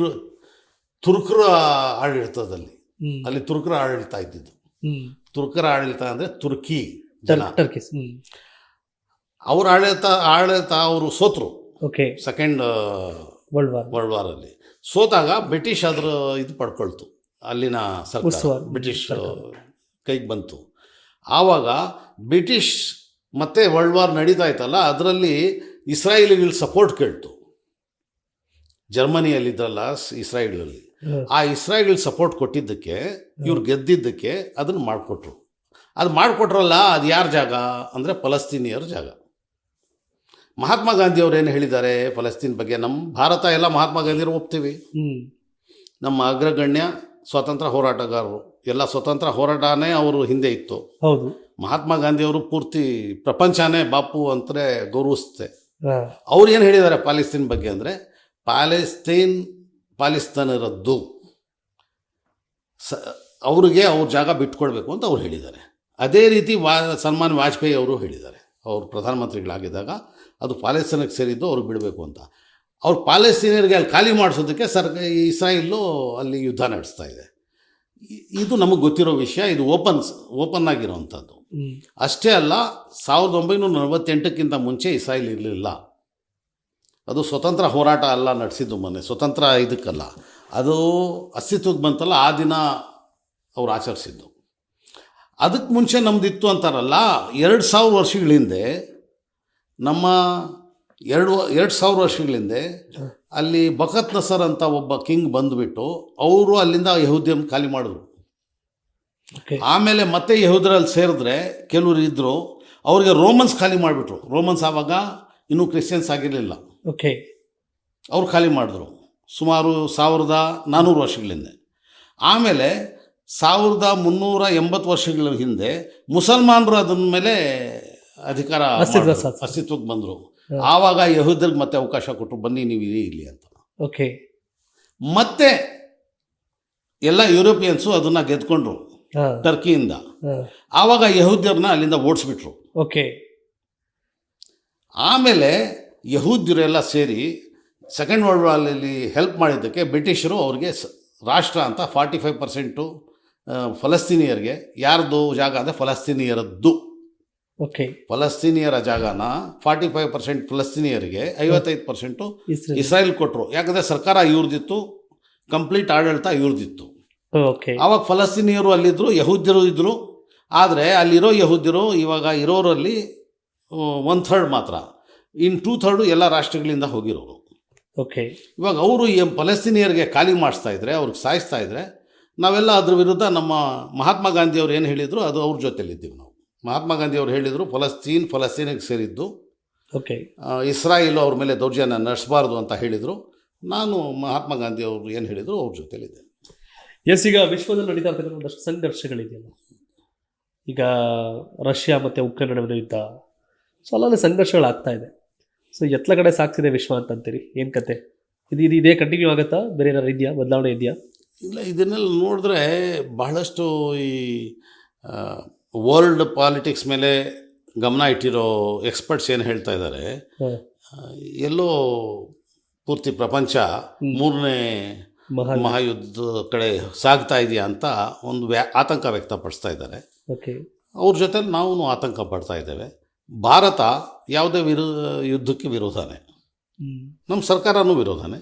ತುರ್ಕರ ಆಡಳಿತದಲ್ಲಿ, ಅಲ್ಲಿ ತುರ್ಕರ ಆಡಳಿತ ಇದ್ದಿದ್ದು. ತುರ್ಕರ ಆಡಳಿತ ಅಂದರೆ ತುರ್ಕಿ ಜನ. ಅವ್ರ ಆಡಳಿತ ಅವರು ಸೋತರು. ಸೆಕೆಂಡ್ ವರ್ಲ್ಡ್ ವಾರಲ್ಲಿ ಸೋತಾಗ ಬ್ರಿಟಿಷ್ ಅದ್ರ ಇದು ಪಡ್ಕೊಳ್ತು, ಅಲ್ಲಿನ ಸರ್ಕಾರ ಬ್ರಿಟಿಷ್ ಕೈಗೆ ಬಂತು. ಆವಾಗ ಬ್ರಿಟಿಷ್ ಮತ್ತೆ ವರ್ಲ್ಡ್ ವಾರ್ ನಡೀತಾ ಇತ್ತಲ್ಲ, ಅದರಲ್ಲಿ ಇಸ್ರಾಯೇಲಿಗಳು ಸಪೋರ್ಟ್ ಕೇಳ್ತು. ಜರ್ಮನಿಯಲ್ಲಿದ್ದಲ್ಲ ಇಸ್ರಾಯೇಲಲ್ಲಿ, ಆ ಇಸ್ರಾಯೇಲ್ ಸಪೋರ್ಟ್ ಕೊಟ್ಟಿದ್ದಕ್ಕೆ, ಇವ್ರು ಗೆದ್ದಿದ್ದಕ್ಕೆ ಅದನ್ನು ಮಾಡಿಕೊಟ್ರು. ಅದು ಮಾಡಿಕೊಟ್ರಲ್ಲ, ಅದು ಯಾರ ಜಾಗ ಅಂದರೆ ಫಲಸ್ತೀನಿಯರ ಜಾಗ. ಮಹಾತ್ಮ ಗಾಂಧಿಯವ್ರು ಏನು ಹೇಳಿದ್ದಾರೆ ಫಲಸ್ತೀನ್ ಬಗ್ಗೆ? ನಮ್ಮ ಭಾರತ ಎಲ್ಲ ಮಹಾತ್ಮ ಗಾಂಧಿಯವರು ಒಪ್ತೀವಿ. ನಮ್ಮ ಅಗ್ರಗಣ್ಯ ಸ್ವಾತಂತ್ರ್ಯ ಹೋರಾಟಗಾರರು, ಎಲ್ಲ ಸ್ವತಂತ್ರ ಹೋರಾಟನೇ ಅವರು ಹಿಂದೆ ಇತ್ತು. ಹೌದು, ಮಹಾತ್ಮ ಗಾಂಧಿಯವರು ಪೂರ್ತಿ ಪ್ರಪಂಚನೇ ಬಾಪು ಅಂತಲೇ ಗೌರವಿಸುತ್ತೆ. ಅವ್ರು ಏನು ಹೇಳಿದ್ದಾರೆ ಪ್ಯಾಲೆಸ್ತೈನ್ ಬಗ್ಗೆ ಅಂದರೆ, ಪಾಲಿಸ್ತಾನರದ್ದು, ಅವ್ರಿಗೆ ಅವ್ರ ಜಾಗ ಬಿಟ್ಕೊಡ್ಬೇಕು ಅಂತ ಅವ್ರು ಹೇಳಿದ್ದಾರೆ. ಅದೇ ರೀತಿ ಸಲ್ಮಾನ್ ವಾಜಪೇಯಿ ಅವರು ಹೇಳಿದ್ದಾರೆ, ಅವರು ಪ್ರಧಾನಮಂತ್ರಿಗಳಾಗಿದ್ದಾಗ ಅದು ಪಾಲೆಸ್ತೈನಕ್ಕೆ ಸೇರಿದ್ದು ಅವ್ರಿಗೆ ಬಿಡಬೇಕು ಅಂತ. ಅವ್ರು ಪಾಲೆಸ್ತೈನಿಯರಿಗೆ ಅಲ್ಲಿ ಖಾಲಿ ಮಾಡಿಸೋದಕ್ಕೆ ಇಸ್ರಾಯೇಲು ಅಲ್ಲಿ ಯುದ್ಧ ನಡೆಸ್ತಾ ಇದೆ. ಇದು ನಮಗೆ ಗೊತ್ತಿರೋ ವಿಷಯ, ಇದು ಓಪನ್ ಆಗಿರೋವಂಥದ್ದು. ಅಷ್ಟೇ ಅಲ್ಲ, 1948ಕ್ಕಿಂತ ಮುಂಚೆ ಇಸ್ರಾಯೇಲ್ ಇರಲಿಲ್ಲ. ಅದು ಸ್ವತಂತ್ರ ಹೋರಾಟ ಅಲ್ಲ ನಡೆಸಿದ್ದು, ಮೊನ್ನೆ ಸ್ವತಂತ್ರ ಇದಕ್ಕಲ್ಲ, ಅದು ಅಸ್ತಿತ್ವಕ್ಕೆ ಬಂತಲ್ಲ ಆ ದಿನ ಅವ್ರು ಆಚರಿಸಿದ್ದು. ಅದಕ್ಕೆ ಮುಂಚೆ ನಮ್ಮದಿತ್ತು ಅಂತಾರಲ್ಲ. 2000 ವರ್ಷಗಳ ಹಿಂದೆ ನಮ್ಮ 2000 ವರ್ಷಗಳ ಹಿಂದೆ ಅಲ್ಲಿ ಬಕತ್ ನಸರ್ ಅಂತ ಒಬ್ಬ ಕಿಂಗ್ ಬಂದುಬಿಟ್ಟು ಅವರು ಅಲ್ಲಿಂದ ಯಹೂದ್ಯರನ್ನು ಖಾಲಿ ಮಾಡಿದ್ರು. ಆಮೇಲೆ ಮತ್ತೆ ಯಹೂದರಲ್ಲಿ ಸೇರಿದ್ರೆ ಕೆಲವರು ಇದ್ದರು, ಅವ್ರಿಗೆ ರೋಮನ್ಸ್ ಖಾಲಿ ಮಾಡಿಬಿಟ್ರು. ರೋಮನ್ಸ್ ಆವಾಗ ಇನ್ನೂ ಕ್ರಿಶ್ಚಿಯನ್ಸ್ ಆಗಿರಲಿಲ್ಲ, ಅವ್ರು ಖಾಲಿ ಮಾಡಿದ್ರು ಸುಮಾರು 1400 ವರ್ಷಗಳಿಂದ. ಆಮೇಲೆ 1380 ವರ್ಷಗಳ ಹಿಂದೆ ಮುಸಲ್ಮಾನರು ಅದನ್ನ ಮೇಲೆ ಅಧಿಕಾರ ಅಸ್ತಿತ್ವಕ್ಕೆ ಬಂದರು. ಆವಾಗ ಯಹೂದ್ಯರಿಗೆ ಮತ್ತೆ ಅವಕಾಶ ಕೊಟ್ಟರು, ಬನ್ನಿ ನೀವು ಇಲ್ಲಿ ಅಂತ. ಮತ್ತೆ ಎಲ್ಲ ಯುರೋಪಿಯನ್ಸು ಅದನ್ನು ಗೆದ್ಕೊಂಡ್ರು ಟರ್ಕಿಯಿಂದ. ಆವಾಗ ಯಹೂದ್ಯರನ್ನ ಅಲ್ಲಿಂದ ಓಡಿಸ್ಬಿಟ್ರು. ಆಮೇಲೆ ಯಹೂದ್ಯರೆಲ್ಲ ಸೇರಿ ಸೆಕೆಂಡ್ ವರ್ಲ್ಡ್ ವಾರಲ್ಲಿ ಹೆಲ್ಪ್ ಮಾಡಿದ್ದಕ್ಕೆ ಬ್ರಿಟಿಷರು ಅವ್ರಿಗೆ ರಾಷ್ಟ್ರ ಅಂತ 45% ಫಲಸ್ತೀನಿಯರಿಗೆ, ಯಾರ್ದು ಜಾಗ ಅಂದರೆ ಫಲಸ್ತೀನಿಯರದ್ದು, ಫಲಸ್ತೀನಿಯರ ಜಾಗನ 45% ಫಲಸ್ತೀನಿಯರಿಗೆ, 55% ಇಸ್ರಾಯೇಲ್ ಕೊಟ್ಟರು. ಯಾಕಂದರೆ ಸರ್ಕಾರ ಇವ್ರದಿತ್ತು, ಕಂಪ್ಲೀಟ್ ಆಡಳಿತ ಇವ್ರದಿತ್ತು. ಆವಾಗ ಫಲಸ್ತೀನಿಯರು ಅಲ್ಲಿದ್ದರು, ಯಹೂದ್ಯರು ಇದ್ದರು. ಆದರೆ ಅಲ್ಲಿರೋ ಯಹೂದ್ಯರು ಇವಾಗ ಇರೋರಲ್ಲಿ 1/3 ಮಾತ್ರ, ಇನ್ನು 2/3 ಎಲ್ಲ ರಾಷ್ಟ್ರಗಳಿಂದ ಹೋಗಿರೋರು. ಇವಾಗ ಅವರು ಈ ಫಲಸ್ತೀನಿಯರಿಗೆ ಖಾಲಿ ಮಾಡಿಸ್ತಾ ಇದ್ರೆ, ಅವ್ರಿಗೆ ಸಾಯಿಸ್ತಾ ಇದ್ರೆ, ನಾವೆಲ್ಲ ಅದ್ರ ವಿರುದ್ಧ ನಮ್ಮ ಮಹಾತ್ಮ ಗಾಂಧಿಯವ್ರು ಏನು ಹೇಳಿದರು ಅದು ಅವ್ರ ಜೊತೆಲಿದ್ದೀವಿ ನಾವು. ಮಹಾತ್ಮ ಗಾಂಧಿಯವ್ರು ಹೇಳಿದರು ಫಲಸ್ತೀನಿಗೆ ಸೇರಿದ್ದು, ಇಸ್ರಾಯೇಲು ಅವ್ರ ಮೇಲೆ ದೌರ್ಜನ್ಯ ನಡೆಸಬಾರ್ದು ಅಂತ ಹೇಳಿದರು. ನಾನು ಮಹಾತ್ಮ ಗಾಂಧಿಯವರು ಏನು ಹೇಳಿದರು ಅವ್ರ ಜೊತೆಲಿದ್ದೆ. ಈಗ ವಿಶ್ವದಲ್ಲಿ ನಡೀತಾ ಇರ್ತಕ್ಕಂಥ ಒಂದಷ್ಟು ಸಂಘರ್ಷಗಳಿದೆಯಲ್ಲ, ಈಗ ರಷ್ಯಾ ಮತ್ತು ಉಕ್ರೇನ್ ನಡುವಿನ ಯುದ್ಧ, ಸೊ ಅಲ್ಲಲ್ಲಿ ಸಂಘರ್ಷಗಳಾಗ್ತಾ ಇದೆ. ಸೊ ಎತ್ಲ ಕಡೆ ಸಾಕ್ತಿದೆ ವಿಶ್ವ ಅಂತಂತೀರಿ, ಏನು ಕತೆ ಇದು ಇದೇ ಕಂಟಿನ್ಯೂ ಆಗುತ್ತಾ, ಬೇರೆ ಏನಾರು ಇದೆಯಾ, ಬದಲಾವಣೆ ಇದೆಯಾ? ಇಲ್ಲ, ಇದನ್ನೆಲ್ಲ ನೋಡಿದ್ರೆ ಬಹಳಷ್ಟು ಈ ವರ್ಲ್ಡ್ ಪಾಲಿಟಿಕ್ಸ್ ಮೇಲೆ ಗಮನ ಇಟ್ಟಿರೋ ಎಕ್ಸ್ಪರ್ಟ್ಸ್ ಏನು ಹೇಳ್ತಾ ಇದ್ದಾರೆ, ಎಲ್ಲೋ ಪೂರ್ತಿ ಪ್ರಪಂಚ 3ನೇ ಮಹಾಯುದ್ಧದ ಕಡೆ ಸಾಗ್ತಾ ಇದೆಯಾ ಅಂತ ಒಂದು ಆತಂಕ ವ್ಯಕ್ತಪಡಿಸ್ತಾ ಇದ್ದಾರೆ. ಅವ್ರ ಜೊತೆ ನಾವು ಆತಂಕ ಪಡ್ತಾ ಇದ್ದೇವೆ. ಭಾರತ ಯಾವುದೇ ಯುದ್ಧಕ್ಕೆ ವಿರೋಧನೇ, ನಮ್ಮ ಸರ್ಕಾರನೂ ವಿರೋಧನೇ.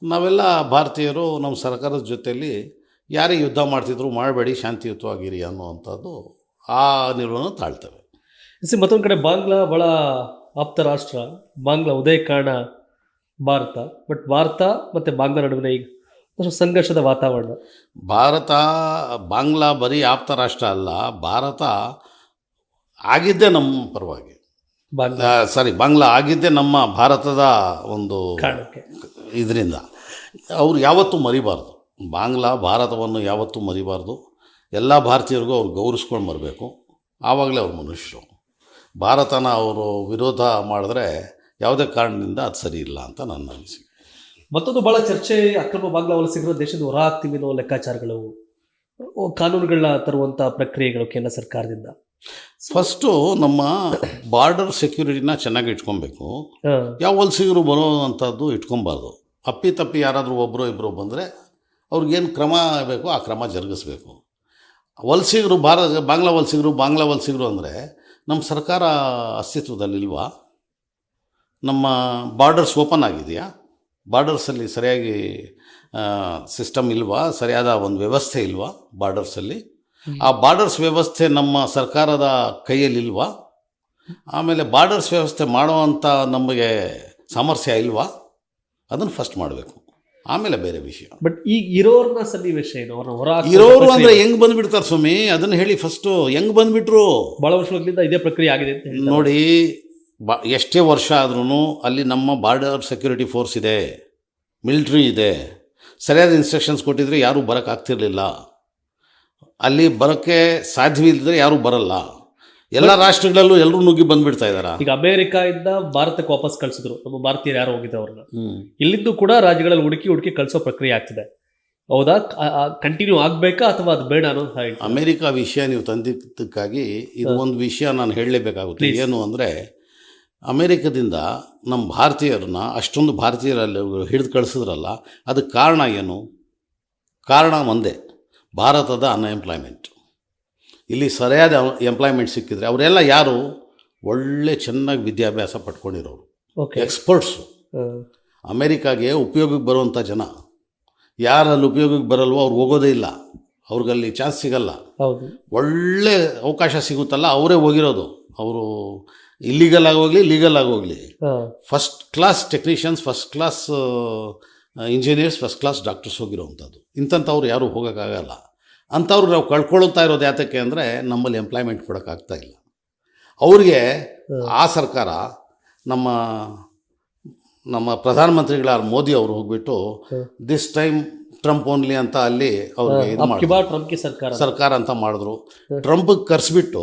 ನಾವೆಲ್ಲ ಭಾರತೀಯರು ನಮ್ಮ ಸರ್ಕಾರದ ಜೊತೆಯಲ್ಲಿ ಯಾರೇ ಯುದ್ಧ ಮಾಡ್ತಿದ್ರು ಮಾಡಬೇಡಿ, ಶಾಂತಿಯುತವಾಗಿರಿ ಅನ್ನುವಂಥದ್ದು ಆ ನಿಲುವನ್ನು ತಾಳ್ತೇವೆ. ಮತ್ತೊಂದು ಕಡೆ ಬಾಂಗ್ಲಾ ಭಾಳ ಆಪ್ತ ರಾಷ್ಟ್ರ, ಬಾಂಗ್ಲಾ ಉದಯ ಕಾರಣ ಭಾರತ, ಬಟ್ ಭಾರತ ಮತ್ತು ಬಾಂಗ್ಲಾ ನಡುವಿನ ಈಗ ಸಂಘರ್ಷದ ವಾತಾವರಣ. ಬಾಂಗ್ಲಾ ಬರೀ ಆಪ್ತ ರಾಷ್ಟ್ರ ಅಲ್ಲ, ಭಾರತ ಆಗಿದ್ದೇ ನಮ್ಮ ಪರವಾಗಿ, ಬಾಂಗ್ಲಾ ಆಗಿದ್ದೇ ನಮ್ಮ ಭಾರತದ ಒಂದು ಇದರಿಂದ. ಅವರು ಯಾವತ್ತೂ ಮರಿಬಾರ್ದು, ಬಾಂಗ್ಲಾ ಭಾರತವನ್ನು ಯಾವತ್ತೂ ಮರಿಬಾರ್ದು. ಎಲ್ಲ ಭಾರತೀಯರಿಗೂ ಅವ್ರು ಗೌರವಿಸ್ಕೊಂಡು ಬರಬೇಕು, ಆವಾಗಲೇ ಅವ್ರು ಮನುಷ್ಯರು. ಭಾರತನ ಅವರು ವಿರೋಧ ಮಾಡಿದ್ರೆ ಯಾವುದೇ ಕಾರಣದಿಂದ ಅದು ಸರಿ ಇಲ್ಲ ಅಂತ ನನ್ನ ಅನಿಸಿಕೆ. ಮತ್ತೊಂದು ಭಾಳ ಚರ್ಚೆ, ಅಕ್ರಮ ಬಾಂಗ್ಲಾ ವಲಸಿಗರು ದೇಶದ ಹೊರ ಹಾಕ್ತೀವಿ ಅನ್ನೋ ಲೆಕ್ಕಾಚಾರಗಳು, ಕಾನೂನುಗಳನ್ನ ತರುವಂಥ ಪ್ರಕ್ರಿಯೆಗಳು ಕೇಂದ್ರ ಸರ್ಕಾರದಿಂದ. ಫಸ್ಟು ನಮ್ಮ ಬಾರ್ಡರ್ ಸೆಕ್ಯೂರಿಟಿನ ಚೆನ್ನಾಗಿ ಇಟ್ಕೊಬೇಕು. ಯಾವ ವಲಸಿಗರು ಬರೋವಂಥದ್ದು ಇಟ್ಕೊಬಾರ್ದು. ಅಪ್ಪಿತಪ್ಪಿ ಯಾರಾದರೂ ಒಬ್ಬರು ಇಬ್ಬರು ಬಂದರೆ ಅವ್ರಿಗೇನು ಕ್ರಮ ಬೇಕು ಆ ಕ್ರಮ ಜರುಗಿಸ್ಬೇಕು. ವಲಸಿಗರು ಬಾಂಗ್ಲಾ ವಲಸಿಗರು ಅಂದರೆ ನಮ್ಮ ಸರ್ಕಾರ ಅಸ್ತಿತ್ವದಲ್ಲಿಲ್ವಾ? ನಮ್ಮ ಬಾರ್ಡರ್ಸ್ ಓಪನ್ ಆಗಿದೆಯಾ? ಬಾರ್ಡರ್ಸಲ್ಲಿ ಸರಿಯಾಗಿ ಸಿಸ್ಟಮ್ ಇಲ್ವಾ? ಸರಿಯಾದ ಒಂದು ವ್ಯವಸ್ಥೆ ಇಲ್ವಾ ಬಾರ್ಡರ್ಸಲ್ಲಿ? ಆ ಬಾರ್ಡರ್ಸ್ ವ್ಯವಸ್ಥೆ ನಮ್ಮ ಸರ್ಕಾರದ ಕೈಯಲ್ಲಿಲ್ವಾ? ಆಮೇಲೆ ಬಾರ್ಡರ್ಸ್ ವ್ಯವಸ್ಥೆ ಮಾಡುವಂಥ ನಮಗೆ ಸಾಮರ್ಥ್ಯ ಇಲ್ವಾ? ಅದನ್ನು ಫಸ್ಟ್ ಮಾಡಬೇಕು, ಆಮೇಲೆ ಬೇರೆ ವಿಷಯ. ಬಟ್ ಈಗ ಇರೋರ್ನ ಸನ್ನಿವೇಶ ಏನು? ಇರೋರು ಅಂದರೆ ಹೆಂಗೆ ಬಂದುಬಿಡ್ತಾರೆ ಸ್ವಾಮಿ, ಅದನ್ನು ಹೇಳಿ ಫಸ್ಟು. ಹೆಂಗೆ ಬಂದುಬಿಟ್ರು? ಭಾಳ ವರ್ಷಗಳಿಂದ ಇದೇ ಪ್ರಕ್ರಿಯೆ ಆಗಿದೆ ಅಂತ ನೋಡಿ. ಎಷ್ಟೇ ವರ್ಷ ಆದ್ರೂ ಅಲ್ಲಿ ನಮ್ಮ ಬಾರ್ಡರ್ ಸೆಕ್ಯೂರಿಟಿ ಫೋರ್ಸ್ ಇದೆ, ಮಿಲಿಟ್ರಿ ಇದೆ. ಸರಿಯಾದ ಇನ್ಸ್ಟ್ರಕ್ಷನ್ಸ್ ಕೊಟ್ಟಿದ್ರೆ ಯಾರೂ ಬರೋಕ್ಕಾಗ್ತಿರ್ಲಿಲ್ಲ. ಅಲ್ಲಿ ಬರೋಕ್ಕೆ ಸಾಧ್ಯವಿಲ್ಲದ್ರೆ ಯಾರೂ ಬರಲ್ಲ. ಎಲ್ಲ ರಾಷ್ಟ್ರಗಳಲ್ಲೂ ಎಲ್ಲರೂ ನುಗ್ಗಿ ಬಂದುಬಿಡ್ತಾ ಇದ್ದಾರೆ. ಈಗ ಅಮೇರಿಕಾದಿಂದ ಭಾರತಕ್ಕೆ ವಾಪಸ್ ಕಳಿಸಿದ್ರು ನಮ್ಮ ಭಾರತೀಯರು ಯಾರು ಹೋಗಿದ್ರು ಅವ್ರನ್ನ. ಇಲ್ಲಿಂದು ಕೂಡ ರಾಜ್ಯಗಳಲ್ಲಿ ಹುಡುಕಿ ಕಳಿಸೋ ಪ್ರಕ್ರಿಯೆ ಆಗ್ತಿದೆ. ಹೌದಾ? ಕಂಟಿನ್ಯೂ ಆಗಬೇಕಾ ಅಥವಾ ಅದು ಬೇಡ ಅನ್ನೋದು ಹೇಳಿ. ಅಮೇರಿಕಾ ವಿಷಯ ನೀವು ತಂದಿದ್ದಕ್ಕಾಗಿ ಇದು ಒಂದು ವಿಷಯ ನಾನು ಹೇಳಲೇಬೇಕಾಗುತ್ತೆ. ಏನು ಅಂದರೆ, ಅಮೇರಿಕದಿಂದ ನಮ್ಮ ಭಾರತೀಯರನ್ನ ಅಷ್ಟೊಂದು ಭಾರತೀಯರಲ್ಲಿ ಹಿಡಿದು ಕಳಿಸಿದ್ರಲ್ಲ, ಅದಕ್ಕೆ ಕಾರಣ ಏನು? ಕಾರಣ ಒಂದೇ, ಭಾರತದ ಅನ್ಎಂಪ್ಲಾಯ್ಮೆಂಟ್. ಇಲ್ಲಿ ಸರಿಯಾದ ಎಂಪ್ಲಾಯ್ಮೆಂಟ್ ಸಿಕ್ಕಿದ್ರೆ ಅವರೆಲ್ಲ ಯಾರು ಒಳ್ಳೆ ಚೆನ್ನಾಗಿ ವಿದ್ಯಾಭ್ಯಾಸ ಪಡ್ಕೊಂಡಿರೋರು, ಓಕೆ. ಎಕ್ಸ್ಪರ್ಟ್ಸು. ಅಮೇರಿಕಾಗೆ ಉಪಯೋಗಕ್ಕೆ ಬರುವಂಥ ಜನ, ಯಾರಲ್ಲಿ ಉಪಯೋಗಕ್ಕೆ ಬರಲ್ವೋ ಅವ್ರು ಹೋಗೋದೇ ಇಲ್ಲ, ಅವ್ರಿಗಲ್ಲಿ ಚಾನ್ಸ್ ಸಿಗಲ್ಲ. ಹೌದು. ಒಳ್ಳೆ ಅವಕಾಶ ಸಿಗುತ್ತಲ್ಲ ಅವರೇ ಹೋಗಿರೋದು. ಅವರು ಇಲ್ಲಿಗಲ್ ಆಗೋಗಲಿ ಲೀಗಲ್ ಆಗೋಗಲಿ first class technicians, first class engineers, first class doctors ಹೋಗಿರೋವಂಥದ್ದು. ಇಂಥವ್ರು ಯಾರೂ ಹೋಗೋಕ್ಕಾಗಲ್ಲ. ಅಂಥವ್ರು ನಾವು ಕಳ್ಕೊಳ್ತಾ ಇರೋದು ಯಾತಕ್ಕೆ ಅಂದರೆ ನಮ್ಮಲ್ಲಿ ಎಂಪ್ಲಾಯ್ಮೆಂಟ್ ಕೊಡೋಕ್ಕಾಗ್ತಾ ಇಲ್ಲ. ಅವ್ರಿಗೆ ಆ ಸರ್ಕಾರ ನಮ್ಮ ಪ್ರಧಾನಮಂತ್ರಿಗಳಾದ ಮೋದಿ ಅವರು ಹೋಗ್ಬಿಟ್ಟು ದಿಸ್ ಟೈಮ್ ಟ್ರಂಪ್ ಓನ್ಲಿ ಅಂತ ಅಲ್ಲಿ ಅವ್ರಿಗೆ ಇದು ಮಾಡಿದ್ರು, ಸರ್ಕಾರ ಅಂತ ಮಾಡಿದ್ರು. ಟ್ರಂಪ್ಗೆ ಕರೆಸ್ಬಿಟ್ಟು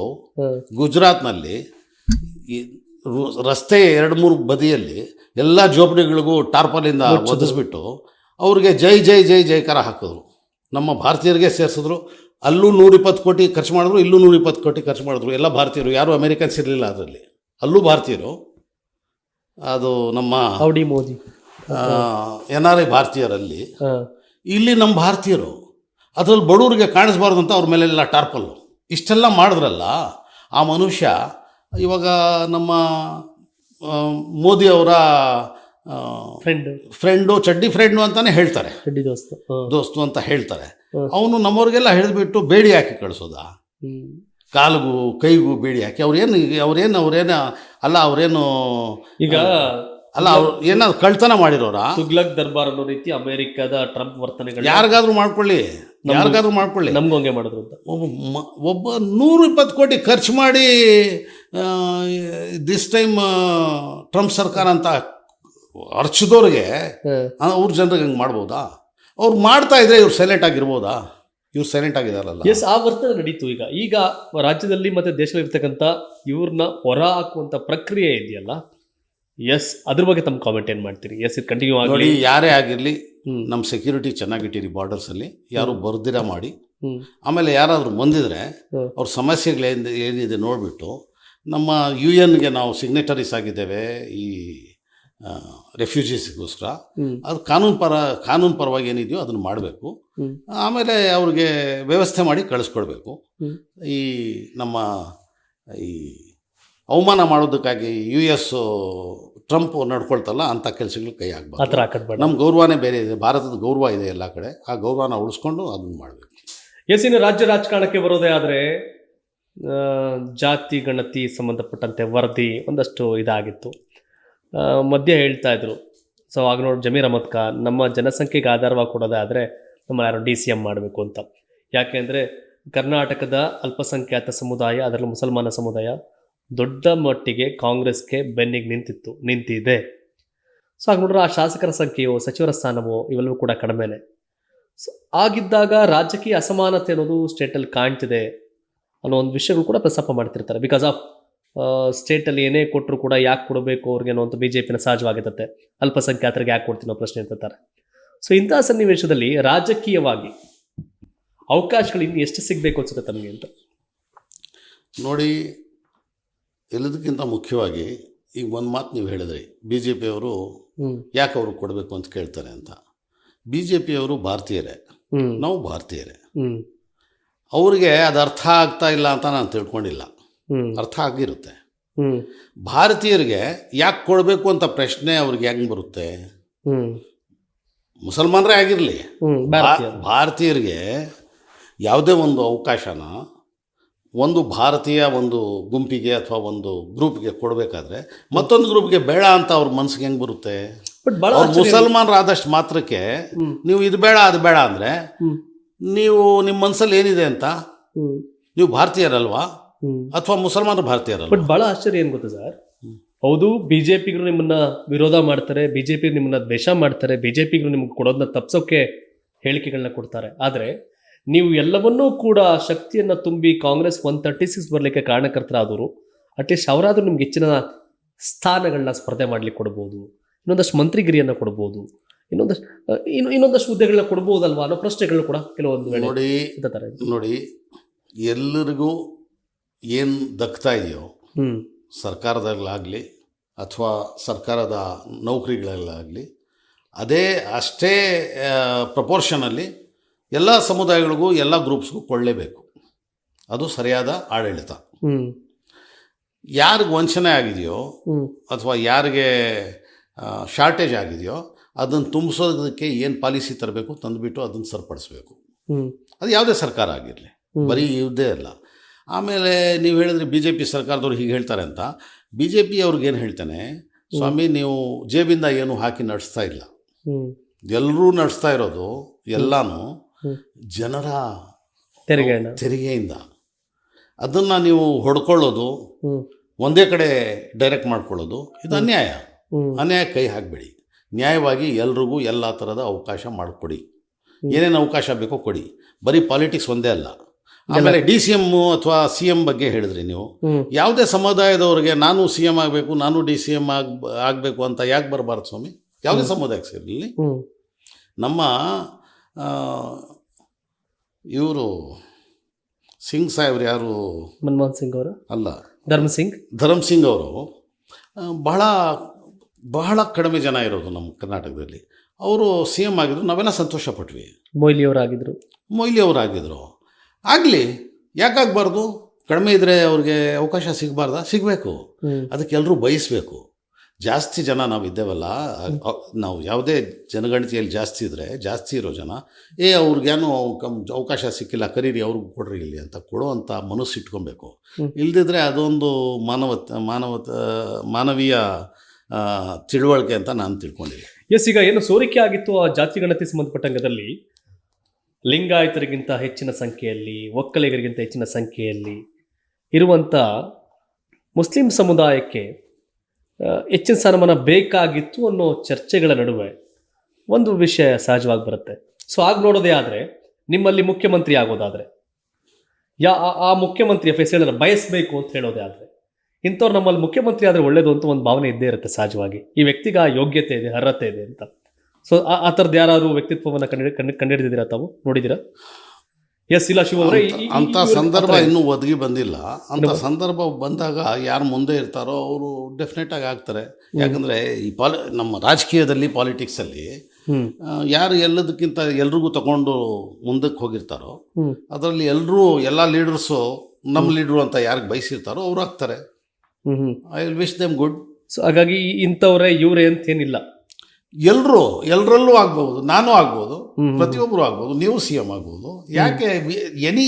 ಗುಜರಾತ್ನಲ್ಲಿ ಈ ರಸ್ತೆ 2-3 ಬದಿಯಲ್ಲಿ ಎಲ್ಲ ಜೋಪಡಿಗಳಿಗೂ ಟಾರ್ಪಲಿಂದ ಒದಿಸ್ಬಿಟ್ಟು ಅವ್ರಿಗೆ ಜೈ ಜೈ ಜೈ ಜೈಕಾರ ಹಾಕಿದ್ರು. ನಮ್ಮ ಭಾರತೀಯರಿಗೆ ಸೇರಿಸಿದ್ರು. ಅಲ್ಲೂ 120 ಕೋಟಿ ಖರ್ಚು ಮಾಡಿದ್ರು, ಇಲ್ಲೂ 120 ಕೋಟಿ ಖರ್ಚು ಮಾಡಿದ್ರು. ಎಲ್ಲ ಭಾರತೀಯರು, ಯಾರೂ ಅಮೇರಿಕನ್ಸ್ ಇರಲಿಲ್ಲ ಅದರಲ್ಲಿ. ಅಲ್ಲೂ ಭಾರತೀಯರು. ಅದು ನಮ್ಮ ಮೋದಿ NRI ಭಾರತೀಯರಲ್ಲಿ, ಇಲ್ಲಿ ನಮ್ಮ ಭಾರತೀಯರು. ಅದರಲ್ಲಿ ಬಡವರಿಗೆ ಕಾಣಿಸ್ಬಾರ್ದು ಅಂತ ಅವ್ರ ಮೇಲೆಲ್ಲ ಟಾರ್ಪಲ್ಲು. ಇಷ್ಟೆಲ್ಲ ಮಾಡಿದ್ರಲ್ಲ ಆ ಮನುಷ್ಯ. ಇವಾಗ ನಮ್ಮ ಮೋದಿ ಅವರ ಫ್ರೆಂಡು, ಚಡ್ಡಿ ಫ್ರೆಂಡು ಅಂತಲೇ ಹೇಳ್ತಾರೆ, ದೋಸ್ತು ಅಂತ ಹೇಳ್ತಾರೆ. ಅವನು ನಮ್ಮವ್ರಿಗೆಲ್ಲ ಹಿಡಿದ್ಬಿಟ್ಟು ಬೇಡಿ ಹಾಕಿ ಕಳಿಸೋದ, ಕಾಲಿಗೂ ಕೈಗೂ ಬೇಡಿ ಹಾಕಿ. ಅವ್ರೇನು ಅಲ್ಲ, ಅವರೇನು ಈಗ ಅಲ್ಲ, ಅವ್ರು ಏನಾದ್ರು ಕಳ್ತನ ಮಾಡಿರೋರ? ತುಗ್ಲಕ್ ದರ್ಬಾರ್ ಅನ್ನೋ ರೀತಿ ಅಮೆರಿಕದ ಟ್ರಂಪ್ ವರ್ತನೆಗಳು ಯಾರಿಗಾದ್ರೂ ಮಾಡ್ಕೊಳ್ಳಿ, ನಮ್ಗೂ ಹಂಗೆ ಮಾಡಿದ್ರು ಅಂತ. ಒಬ್ಬ 120 ಕೋಟಿ ಖರ್ಚು ಮಾಡಿ ದಿಸ್ ಟೈಮ್ ಟ್ರಂಪ್ ಸರ್ಕಾರ ಅಂತ ಅರ್ಚಿದವ್ರಿಗೆ ಅವ್ರ ಜನರಿಗೆ ಹಂಗೆ ಮಾಡ್ಬೋದಾ? ಅವ್ರು ಮಾಡ್ತಾ ಇದ್ರೆ ಇವ್ರು ಸೈಲೆಂಟ್ ಆಗಿರ್ಬೋದಾ? ಇವ್ರು ಸೈಲೆಂಟ್ ಆಗಿದಾರಲ್ಲ. ಎಸ್, ಆ ವರ್ತನೆ ನಡೀತು. ಈಗ ರಾಜ್ಯದಲ್ಲಿ ಮತ್ತೆ ದೇಶದಲ್ಲಿ ಇರ್ತಕ್ಕಂಥ ಇವ್ರನ್ನ ಹೊರ ಹಾಕುವಂಥ ಪ್ರಕ್ರಿಯೆ ಇದೆಯಲ್ಲ, ಎಸ್, ಅದ್ರ ಬಗ್ಗೆ ತಮ್ಮ ಕಾಮೆಂಟ್ ಏನು ಮಾಡ್ತೀರಿ? ಎಸ್, ಇದು ಕಂಟಿನ್ಯೂ ಆಗಿ ನೋಡಿ. ಯಾರೇ ಆಗಿರಲಿ ನಮ್ಮ ಸೆಕ್ಯೂರಿಟಿ ಚೆನ್ನಾಗಿಟ್ಟಿರಿ ಬಾರ್ಡರ್ಸಲ್ಲಿ. ಯಾರು ಬರ್ದಿರ ಮಾಡಿ. ಆಮೇಲೆ ಯಾರಾದರೂ ಬಂದಿದ್ರೆ ಅವ್ರ ಸಮಸ್ಯೆಗಳೇನಿದೆ ನೋಡಿಬಿಟ್ಟು, ನಮ್ಮ UN-ಗೆ ನಾವು ಸಿಗ್ನೇಟರೀಸ್ ಆಗಿದ್ದೇವೆ ಈ ರೆಫ್ಯೂಜೀಸ್ಗೋಸ್ಕರ. ಅದು ಕಾನೂನು ಪರವಾಗಿ ಏನಿದೆಯೋ ಅದನ್ನು ಮಾಡಬೇಕು. ಆಮೇಲೆ ಅವ್ರಿಗೆ ವ್ಯವಸ್ಥೆ ಮಾಡಿ ಕಳಿಸ್ಕೊಡ್ಬೇಕು. ಈ ನಮ್ಮ ಈ ಅವಮಾನ ಮಾಡೋದಕ್ಕಾಗಿ US ಟ್ರಂಪ್ ನಡ್ಕೊಳ್ತಲ್ಲ ಅಂಥ ಕೆಲಸಗಳು ಕೈ ಹಾಕ್ಬಾರ್ದು. ನಮ್ಮ ಗೌರವನೇ ಬೇರೆ ಇದೆ, ಭಾರತದ ಗೌರವ ಇದೆ ಎಲ್ಲ ಕಡೆ. ಆ ಗೌರವನ ಉಳಿಸ್ಕೊಂಡು ಅದನ್ನು ಮಾಡಬೇಕು. ಎಸ್, ಇನ್ನು ರಾಜ್ಯ ರಾಜಕಾರಣಕ್ಕೆ ಬರೋದೇ ಆದರೆ ಜಾತಿ ಗಣತಿ ಸಂಬಂಧಪಟ್ಟಂತೆ ವರದಿ ಒಂದಷ್ಟು ಇದಾಗಿತ್ತು. ಮಧ್ಯೆ ಹೇಳ್ತಾ ಇದ್ರು. ಸೊ ಆಗ ನೋಡಿ ಜಮೀರ್ ಅಹಮದ್ ಖಾನ್, ನಮ್ಮ ಜನಸಂಖ್ಯೆಗೆ ಆಧಾರವಾಗಿ ಕೊಡೋದೇ ಆದರೆ ನಮ್ಮ ಯಾರು DCM ಮಾಡಬೇಕು ಅಂತ. ಯಾಕೆಂದರೆ ಕರ್ನಾಟಕದ ಅಲ್ಪಸಂಖ್ಯಾತ ಸಮುದಾಯ, ಅದರಲ್ಲಿ ಮುಸಲ್ಮಾನ ಸಮುದಾಯ ದೊಡ್ಡ ಮಟ್ಟಿಗೆ ಕಾಂಗ್ರೆಸ್ಗೆ ಬೆನ್ನಿಗೆ ನಿಂತಿದೆ. ಸೊ ಆಗ ನೋಡ್ರೆ ಆ ಶಾಸಕರ ಸಂಖ್ಯೆಯೋ ಸಚಿವರ ಸ್ಥಾನವೋ ಇವೆಲ್ಲವೂ ಕೂಡ ಕಡಿಮೆನೆ. ಸೊ ಆಗಿದ್ದಾಗ ರಾಜಕೀಯ ಅಸಮಾನತೆ ಅನ್ನೋದು ಸ್ಟೇಟಲ್ಲಿ ಕಾಣ್ತಿದೆ ಅನ್ನೋ ಒಂದು ವಿಷಯಗಳು ಕೂಡ ಪ್ರಸ್ತಾಪ ಮಾಡ್ತಿರ್ತಾರೆ. ಬಿಕಾಸ್ ಆಫ್ ಸ್ಟೇಟಲ್ಲಿ ಏನೇ ಕೊಟ್ಟರು ಕೂಡ ಯಾಕೆ ಕೊಡಬೇಕು ಅವ್ರಿಗೆ ಅನ್ನೋ ಅಂತ BJPನ ಸಹಜವಾಗಿರುತ್ತೆ. ಅಲ್ಪಸಂಖ್ಯಾತರಿಗೆ ಯಾಕೆ ಕೊಡ್ತೀನೋ ಪ್ರಶ್ನೆ ಇರ್ತಾರೆ. ಸೊ ಇಂತಹ ಸನ್ನಿವೇಶದಲ್ಲಿ ರಾಜಕೀಯವಾಗಿ ಅವಕಾಶಗಳು ಇನ್ನು ಎಷ್ಟು ಸಿಗಬೇಕು ಅನ್ಸುತ್ತೆ ತಮಗೆ ಅಂತ ನೋಡಿ. ಎಲ್ಲದಕ್ಕಿಂತ ಮುಖ್ಯವಾಗಿ ಈಗ ಒಂದು ಮಾತು ನೀವು ಹೇಳಿದ್ರಿ, BJPಯವರು ಯಾಕೆ ಅವರು ಕೊಡಬೇಕು ಅಂತ ಕೇಳ್ತಾರೆ ಅಂತ. BJPಯವರು ಭಾರತೀಯರೇ, ನಾವು ಭಾರತೀಯರೇ. ಅವ್ರಿಗೆ ಅದು ಅರ್ಥ ಆಗ್ತಾ ಇಲ್ಲ ಅಂತ ನಾನು ತಿಳ್ಕೊಂಡಿಲ್ಲ, ಅರ್ಥ ಆಗಿರುತ್ತೆ. ಭಾರತೀಯರಿಗೆ ಯಾಕೆ ಕೊಡಬೇಕು ಅಂತ ಪ್ರಶ್ನೆ ಅವ್ರಿಗೆ ಹೆಂಗೆ ಬರುತ್ತೆ? ಮುಸಲ್ಮಾನರೇ ಆಗಿರಲಿ, ಭಾರತೀಯರಿಗೆ ಯಾವುದೇ ಒಂದು ಅವಕಾಶನ ಒಂದು ಭಾರತೀಯ ಒಂದು ಗುಂಪಿಗೆ ಅಥವಾ ಒಂದು ಗ್ರೂಪ್ಗೆ ಕೊಡಬೇಕಾದ್ರೆ ಮತ್ತೊಂದು ಗ್ರೂಪ್ಗೆ ಬೇಡ ಅಂತ ಅವ್ರ ಮನಸ್ಸಿಗೆ ಹೆಂಗೆ ಬರುತ್ತೆ? ಅವ್ರು ಮುಸಲ್ಮಾನರಾದಷ್ಟು ಮಾತ್ರಕ್ಕೆ ನೀವು ಇದು ಬೇಡ ಅದು ಬೇಡ ಅಂದರೆ ನೀವು ನಿಮ್ಮ ಮನಸ್ಸಲ್ಲಿ ಏನಿದೆ ಅಂತ? ನೀವು ಭಾರತೀಯರಲ್ವಾ ಅಥವಾ ಮುಸಲ್ಮಾನರು ಭಾರತೀಯರಲ್ಲ? ಬಟ್ ಭಾಳ ಆಶ್ಚರ್ಯ ಏನು ಗೊತ್ತಾ ಸರ್, ಹೌದು BJPಗರು ನಿಮ್ಮನ್ನ ವಿರೋಧ ಮಾಡ್ತಾರೆ, BJP ನಿಮ್ಮನ್ನ ದ್ವೇಷ ಮಾಡ್ತಾರೆ, BJPಗರು ನಿಮ್ಗೆ ಕೊಡೋದನ್ನ ತಪ್ಸೋಕೆ ಹೇಳಿಕೆಗಳನ್ನ ಕೊಡ್ತಾರೆ. ಆದರೆ ನೀವು ಎಲ್ಲವನ್ನೂ ಕೂಡ ಶಕ್ತಿಯನ್ನು ತುಂಬಿ ಕಾಂಗ್ರೆಸ್ 136 ಬರಲಿಕ್ಕೆ ಕಾರಣಕರ್ತರಾದವರು ಅಟ್ಲೀಸ್ಟ್ ಅವರಾದರೂ ನಿಮ್ಗೆ ಹೆಚ್ಚಿನ ಸ್ಥಾನಗಳನ್ನ ಸ್ಪರ್ಧೆ ಮಾಡಲಿಕ್ಕೆ ಕೊಡ್ಬೋದು, ಇನ್ನೊಂದಷ್ಟು ಮಂತ್ರಿಗಿರಿಯನ್ನು ಕೊಡ್ಬೋದು, ಇನ್ನೊಂದಷ್ಟು ಹುದ್ದೆಗಳನ್ನ ಕೊಡ್ಬೋದಲ್ವಾ ಅನ್ನೋ ಪ್ರಶ್ನೆಗಳು ಕೂಡ ಕೆಲವೊಂದು ನೋಡಿ. ಎಲ್ಲರಿಗೂ ಏನು ದಕ್ತಾ ಇದೆಯೋ ಸರ್ಕಾರದಲ್ಲಾಗಲಿ ಅಥವಾ ಸರ್ಕಾರದ ನೌಕರಿಗಳಲ್ಲಾಗಲಿ ಅಷ್ಟೇ ಪ್ರಪೋರ್ಷನಲ್ಲಿ ಎಲ್ಲ ಸಮುದಾಯಗಳಿಗೂ ಎಲ್ಲ ಗ್ರೂಪ್ಸ್ಗೂ ಕೊಡಲೇಬೇಕು. ಅದು ಸರಿಯಾದ ಆಡಳಿತ. ಹ್ಮ್ ಯಾರಿಗೆ ವಂಚನೆ ಆಗಿದೆಯೋ ಹ್ಮ್ ಅಥವಾ ಯಾರಿಗೆ ಶಾರ್ಟೇಜ್ ಆಗಿದೆಯೋ ಅದನ್ನು ತುಂಬಿಸೋದಕ್ಕೆ ಏನು ಪಾಲಿಸಿ ತರಬೇಕು ತಂದುಬಿಟ್ಟು ಅದನ್ನು ಸರಿಪಡಿಸ್ಬೇಕು. ಹ್ಮ್ ಅದು ಯಾವುದೇ ಸರ್ಕಾರ ಆಗಿರಲಿ, ಬರೀ ಇದೇ ಅಲ್ಲ. ಆಮೇಲೆ ನೀವು ಹೇಳಿದ್ರೆ ಬಿ ಜೆ ಪಿ ಸರ್ಕಾರದವ್ರು ಹೀಗೆ ಹೇಳ್ತಾರೆ ಅಂತ. ಬಿ ಜೆ ಪಿ ಅವ್ರಿಗೇನು ಹೇಳ್ತಾನೆ, ಸ್ವಾಮಿ ನೀವು ಜೇಬಿಂದ ಏನು ಹಾಕಿ ನಡೆಸ್ತಾ ಇಲ್ಲ, ಹ್ಮ್ ಎಲ್ಲರೂ ನಡೆಸ್ತಾ ಇರೋದು ಎಲ್ಲನೂ ಜನರ ತೆರಿಗೆಯಿಂದ. ಅದನ್ನು ನೀವು ಹೊಡ್ಕೊಳ್ಳೋದು, ಒಂದೇ ಕಡೆ ಡೈರೆಕ್ಟ್ ಮಾಡ್ಕೊಳ್ಳೋದು, ಇದು ಅನ್ಯಾಯ. ಅನ್ಯಾಯ ಕೈ ಹಾಕಬೇಡಿ. ನ್ಯಾಯವಾಗಿ ಎಲ್ರಿಗೂ ಎಲ್ಲ ಥರದ ಅವಕಾಶ ಮಾಡಿಕೊಡಿ. ಏನೇನು ಅವಕಾಶ ಬೇಕೋ ಕೊಡಿ. ಬರೀ ಪಾಲಿಟಿಕ್ಸ್ ಒಂದೇ ಅಲ್ಲ. ಆಮೇಲೆ ಡಿ ಸಿ ಎಮ್ ಅಥವಾ ಸಿ ಎಮ್ ಬಗ್ಗೆ ಹೇಳಿದ್ರಿ ನೀವು. ಯಾವುದೇ ಸಮುದಾಯದವ್ರಿಗೆ ನಾನು ಸಿ ಎಮ್ ಆಗಬೇಕು, ನಾನು ಡಿ ಸಿ ಎಮ್ ಆಗಬೇಕು ಅಂತ ಯಾಕೆ ಬರಬಾರ್ದು ಸ್ವಾಮಿ? ಯಾವುದೇ ಸಮುದಾಯಕ್ಕೆ ಸೇರಲಿ. ನಮ್ಮ ಇವರು ಸಿಂಗ್ ಸಾಹೇಬ್ರು, ಯಾರು ಮನಮೋಹನ್ ಸಿಂಗ್ ಅವರು ಅಲ್ಲ, ಧರ್ಮ್ ಸಿಂಗ್ ಅವರು ಬಹಳ ಬಹಳ ಕಡಿಮೆ ಜನ ಇರೋದು ನಮ್ಮ ಕರ್ನಾಟಕದಲ್ಲಿ. ಅವರು ಸಿ ಎಮ್ ಆಗಿದ್ರು, ನಾವೆಲ್ಲ ಸಂತೋಷಪಟ್ವಿ. ಮೊಯ್ಲಿ ಅವರಾಗಿದ್ರು. ಆಗಲಿ, ಯಾಕಾಗಬಾರ್ದು? ಕಡಿಮೆ ಇದ್ದರೆ ಅವ್ರಿಗೆ ಅವಕಾಶ ಸಿಗಬಾರ್ದಾ? ಸಿಗಬೇಕು. ಅದಕ್ಕೆ ಎಲ್ಲರೂ ಬಯಸಬೇಕು. ಜಾಸ್ತಿ ಜನ ನಾವು ಇದ್ದೇವಲ್ಲ, ನಾವು ಯಾವುದೇ ಜನಗಣತಿಯಲ್ಲಿ ಜಾಸ್ತಿ ಇದ್ದರೆ, ಜಾಸ್ತಿ ಇರೋ ಜನ ಅವ್ರಿಗೇನು ಅವಕಾಶ ಸಿಕ್ಕಿಲ್ಲ, ಕರೀರಿ, ಅವ್ರಿಗೆ ಕೊಡ್ರಿ ಇಲ್ಲಿ ಅಂತ ಕೊಡುವಂಥ ಮನಸ್ಸು ಇಟ್ಕೊಬೇಕು. ಇಲ್ದಿದ್ರೆ ಅದೊಂದು ಮಾನವೀಯ ತಿಳುವಳಿಕೆ ಅಂತ ನಾನು ತಿಳ್ಕೊಂಡಿದ್ದೆ. ಈಗ ಏನು ಸೋರಿಕೆ ಆಗಿತ್ತು ಆ ಜಾತಿ ಗಣತಿ ಸಂಬಂಧಪಟ್ಟಂಗದಲ್ಲಿ, ಲಿಂಗಾಯತರಿಗಿಂತ ಹೆಚ್ಚಿನ ಸಂಖ್ಯೆಯಲ್ಲಿ, ಒಕ್ಕಲಿಗರಿಗಿಂತ ಹೆಚ್ಚಿನ ಸಂಖ್ಯೆಯಲ್ಲಿ ಇರುವಂಥ ಮುಸ್ಲಿಂ ಸಮುದಾಯಕ್ಕೆ ಹೆಚ್ಚಿನ ಸ್ಥಾನಮಾನ ಬೇಕಾಗಿತ್ತು ಅನ್ನೋ ಚರ್ಚೆಗಳ ನಡುವೆ ಒಂದು ವಿಷಯ ಸಹಜವಾಗಿ ಬರುತ್ತೆ. ಸೊ ಆಗ ನೋಡೋದೇ ಆದರೆ, ನಿಮ್ಮಲ್ಲಿ ಮುಖ್ಯಮಂತ್ರಿ ಆಗೋದಾದರೆ, ಆ ಮುಖ್ಯಮಂತ್ರಿಯ ಫೆಸಿಲಿಟಿನ ಬಯಸಬೇಕು ಅಂತ ಹೇಳೋದೇ ಆದರೆ, ಇಂಥವ್ರು ನಮ್ಮಲ್ಲಿ ಮುಖ್ಯಮಂತ್ರಿ ಆದರೆ ಒಳ್ಳೇದು ಅಂತ ಒಂದು ಭಾವನೆ ಇದ್ದೇ ಇರುತ್ತೆ ಸಹಜವಾಗಿ. ಈ ವ್ಯಕ್ತಿಗೆ ಆ ಯೋಗ್ಯತೆ ಇದೆ, ಅರ್ಹತೆ ಇದೆ ಅಂತ. ಸೊ ಆ ಥರದ್ದು ಯಾರಾದರೂ ವ್ಯಕ್ತಿತ್ವವನ್ನು ಕಂಡುಹಿಡಿದಿದ್ದೀರಾ, ತಾವು ನೋಡಿದ್ದೀರಾ? ಎಸ್, ಇಲ್ಲ ಶಿವ ಅವರೇ, ಅಂಥ ಸಂದರ್ಭ ಇನ್ನೂ ಒದಗಿ ಬಂದಿಲ್ಲ. ಅಂಥ ಸಂದರ್ಭ ಬಂದಾಗ ಯಾರು ಮುಂದೆ ಇರ್ತಾರೋ ಅವರು ಡೆಫಿನೆಟಾಗಿ ಆಗ್ತಾರೆ. ಯಾಕಂದರೆ ಈ ನಮ್ಮ ರಾಜಕೀಯದಲ್ಲಿ, ಪಾಲಿಟಿಕ್ಸಲ್ಲಿ ಯಾರು ಎಲ್ಲದಕ್ಕಿಂತ ಎಲ್ರಿಗೂ ತಗೊಂಡು ಮುಂದಕ್ಕೆ ಹೋಗಿರ್ತಾರೋ ಅದರಲ್ಲಿ ಎಲ್ಲ ಲೀಡರ್ಸು ನಮ್ಮ ಲೀಡ್ರು ಅಂತ ಯಾರಿಗೆ ಬಯಸಿರ್ತಾರೋ ಅವ್ರು ಆಗ್ತಾರೆ. I will wish them good. So ಹಾಗಾಗಿ ಇಂಥವ್ರೆ ಇವರೇ ಅಂತೇನಿಲ್ಲ, ಎಲ್ಲರಲ್ಲೂ ಆಗ್ಬೋದು. ನಾನು ಆಗ್ಬೋದು, ಪ್ರತಿಯೊಬ್ಬರು ಆಗ್ಬೋದು, ನೀವು ಸಿ ಎಂ ಆಗ್ಬೋದು. ಯಾಕೆ ಎನಿ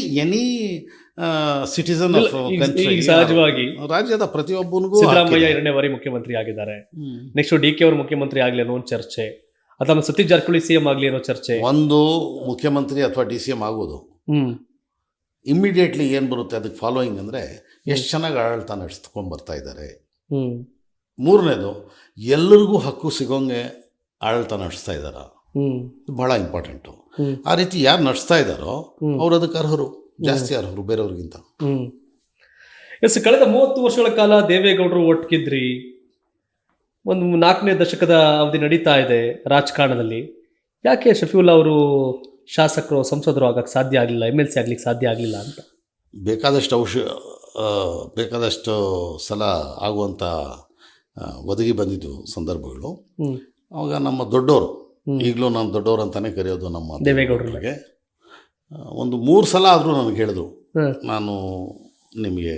ಸಿಟಿಸನ್ ಆಫ್ ಕಂಟ್ರಿ, ಸಹಜವಾಗಿ ರಾಜ್ಯದ ಪ್ರತಿಯೊಬ್ಬನಿಗೂ. ಸಿದ್ದರಾಮಯ್ಯ 2ನೇ ಬಾರಿ ಮುಖ್ಯಮಂತ್ರಿ ಆಗಿದ್ದಾರೆ. ನೆಕ್ಸ್ಟ್ ಡಿ ಕೆ ಅವರು ಮುಖ್ಯಮಂತ್ರಿ ಆಗಲಿ ಅನ್ನೋ ಒಂದು ಚರ್ಚೆ, ಅಥವಾ ಸತೀಶ್ ಜಾರಕಿಹೊಳಿ ಸಿ ಎಂ ಆಗಲಿ ಅನ್ನೋ ಚರ್ಚೆ. ಒಂದು ಮುಖ್ಯಮಂತ್ರಿ ಅಥವಾ ಡಿ ಸಿ ಎಂ ಆಗೋದು ಇಮ್ಮಿಡಿಯೇಟ್ಲಿ ಏನು ಬರುತ್ತೆ ಅದಕ್ಕೆ ಫಾಲೋಯಿಂಗ್ ಅಂದರೆ ಎಷ್ಟು ಚೆನ್ನಾಗಿ ಆಡಳಿತ ನಡೆಸ್ಕೊಂಡು ಬರ್ತಾ ಇದ್ದಾರೆ. ಮೂರನೇದು, ಎಲ್ಲರಿಗೂ ಹಕ್ಕು ಸಿಗೋಂಗೆ ಆಡಳಿತ ನಡೆಸ್ತಾ ಇದ್ದಾರ. ಬಹಳ ಇಂಪಾರ್ಟೆಂಟು. ಆ ರೀತಿ ಯಾರು ನಡೆಸ್ತಾ ಇದ್ದಾರೋ ಅವ್ರು ಅದಕ್ಕೆ ಅರ್ಹರು, ಜಾಸ್ತಿ ಅರ್ಹರು ಬೇರೆಯವ್ರಿಗಿಂತ. ಎಸ್, ಕಳೆದ 30 ವರ್ಷಗಳ ಕಾಲ ದೇವೇಗೌಡರು ಒಟ್ಟಿಗಿದ್ರಿ. ಒಂದು 4ನೇ ದಶಕದ ಅವಧಿ ನಡೀತಾ ಇದೆ ರಾಜಕಾರಣದಲ್ಲಿ. ಯಾಕೆ ಶಫೀವುಲ್ಲಾ ಅವರು ಶಾಸಕರು, ಸಂಸದರು ಆಗಕ್ಕೆ ಸಾಧ್ಯ ಆಗಲಿಲ್ಲ, MLC ಆಗ್ಲಿಕ್ಕೆ ಸಾಧ್ಯ ಆಗಲಿಲ್ಲ ಅಂತ? ಬೇಕಾದಷ್ಟು ಸಲ ಆಗುವಂಥ ಒದಗಿ ಬಂದಿದ್ದು ಸಂದರ್ಭಗಳು. ಅವಾಗ ನಮ್ಮ ದೊಡ್ಡವರು, ಈಗಲೂ ನಾನು ದೊಡ್ಡವರು ಅಂತಲೇ ಕರೆಯೋದು ನಮ್ಮ ದೇವೇಗೌಡರಿಗೆ, ಒಂದು 3 ಸಲ ಆದರೂ ನನಗೆ ಹೇಳಿದ್ರು, ನಾನು ನಿಮಗೆ